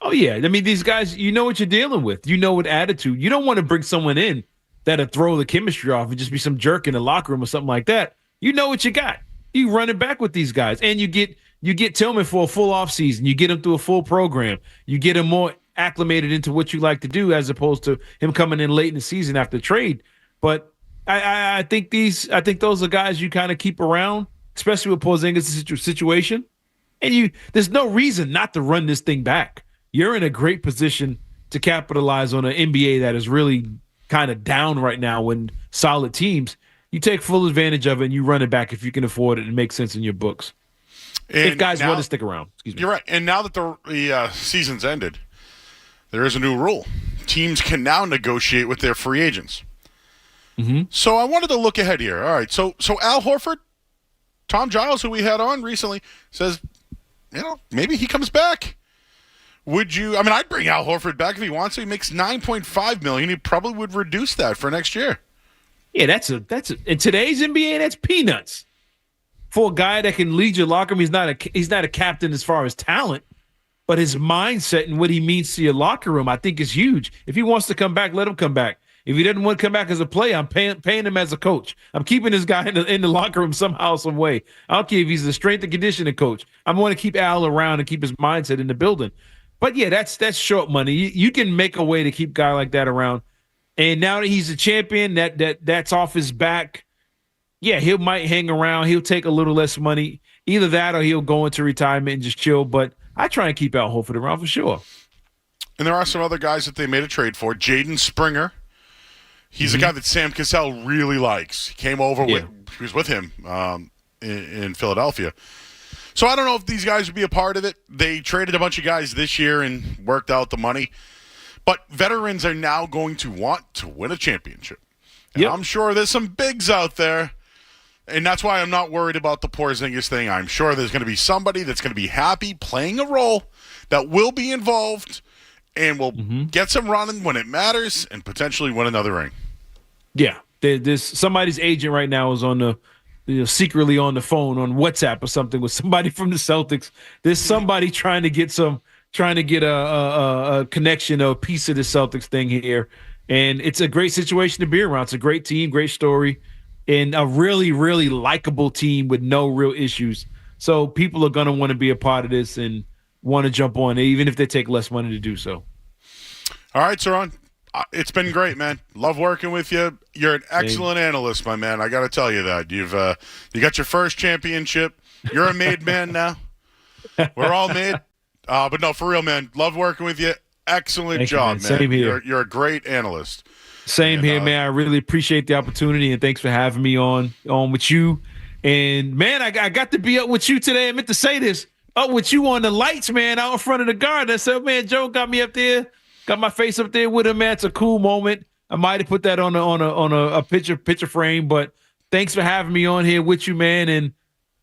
Oh, yeah. I mean, these guys, you know what you're dealing with. You know what attitude. You don't want to bring someone in that'll throw the chemistry off and just be some jerk in the locker room or something like that. You know what you got. You run it back with these guys. And you get Tillman for a full offseason. You get him through a full program. You get him more acclimated into what you like to do as opposed to him coming in late in the season after trade. But I think those are guys you kind of keep around, especially with Porzingis' situation. And there's no reason not to run this thing back. You're in a great position to capitalize on an NBA that is really kind of down right now when solid teams. You take full advantage of it and you run it back if you can afford it and make sense in your books. And if guys want to stick around. Excuse me. You're right. And now that the season's ended, there is a new rule. Teams can now negotiate with their free agents. Mm-hmm. So I wanted to look ahead here. All right. So Al Horford, Tom Giles, who we had on recently, says, maybe he comes back. Would you? I mean, I'd bring Al Horford back if he wants to. He makes $9.5 million. He probably would reduce that for next year. Yeah, that's in today's NBA, that's peanuts. For a guy that can lead your locker room, he's not a captain as far as talent, but his mindset and what he means to your locker room, I think, is huge. If he wants to come back, let him come back. If he doesn't want to come back as a player, I'm paying him as a coach. I'm keeping this guy in the locker room somehow, some way. I don't care if he's a strength and conditioning coach. I'm going to keep Al around and keep his mindset in the building. But yeah, that's short money. You can make a way to keep a guy like that around. And now that he's a champion, that's off his back. Yeah, he might hang around. He'll take a little less money. Either that or he'll go into retirement and just chill. But I try and keep Al Horford around for sure. And there are some other guys that they made a trade for. Jaden Springer. He's a guy that Sam Cassell really likes. He came over he was with him in Philadelphia. So I don't know if these guys would be a part of it. They traded a bunch of guys this year and worked out the money. But veterans are now going to want to win a championship. And I'm sure there's some bigs out there. And that's why I'm not worried about the Porzingis thing. I'm sure there's going to be somebody that's going to be happy playing a role that will be involved and will get some running when it matters and potentially win another ring. Yeah. There's somebody's agent right now is on the secretly on the phone on WhatsApp or something with somebody from the Celtics. There's somebody trying to get a connection or a piece of the Celtics thing here. And it's a great situation to be around. It's a great team, great story, and a really, really likable team with no real issues. So people are going to want to be a part of this and want to jump on, even if they take less money to do so. All right, Cerrone. It's been great, man. Love working with you. You're an excellent analyst, my man. I got to tell you that. You got your first championship. You're a made man now. We're all made. But no, for real, man. Love working with you. Excellent job, man. Same here. You're a great analyst. Same here, man. I really appreciate the opportunity, and thanks for having me on with you. And, man, I got to be up with you today. I meant to say this. with you on the lights, man, out in front of the garden. I said, man, Joe got me up there, got my face up there with him, man. It's a cool moment. I might have put that on a picture frame, but thanks for having me on here with you, man, and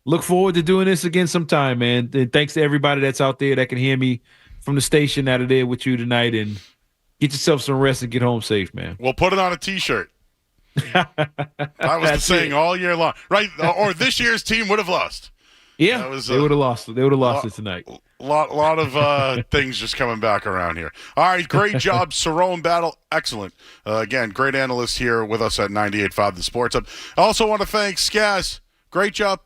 look forward to doing this again sometime, man. And thanks to everybody that's out there that can hear me from the station out of there with you tonight, and get yourself some rest and get home safe, man. We'll put it on a T-shirt. That was the saying all year long, right? Or this year's team would have lost. Yeah, they would have lost. They would have lost it tonight. Lot of things just coming back around here. All right, great job, Cerrone Battle. Excellent. Again, great analyst here with us at 98.5 The Sports Hub. I also want to thank Skaz. Great job.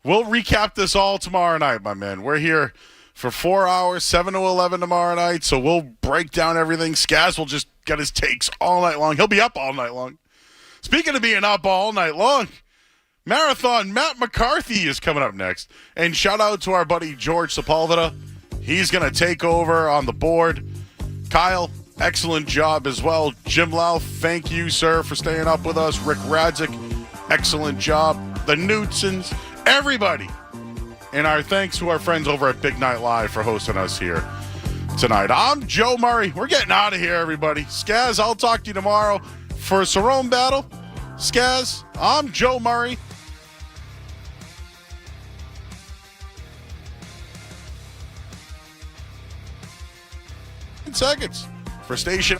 We'll recap this all tomorrow night, my man. We're here for 4 hours, 7 to 11 tomorrow night, so we'll break down everything. Skaz will just get his takes all night long. He'll be up all night long. Speaking of being up all night long, Marathon Matt McCarthy is coming up next. And shout out to our buddy George Sepulveda. He's going to take over on the board. Kyle, excellent job as well. Jim Lau, thank you, sir, for staying up with us. Rick Radzik, excellent job. The Knudsen's, everybody. And our thanks to our friends over at Big Night Live for hosting us here tonight. I'm Joe Murray. We're getting out of here, everybody. Skaz, I'll talk to you tomorrow for Cerrone Battle. Skaz, I'm Joe Murray. Seconds for station.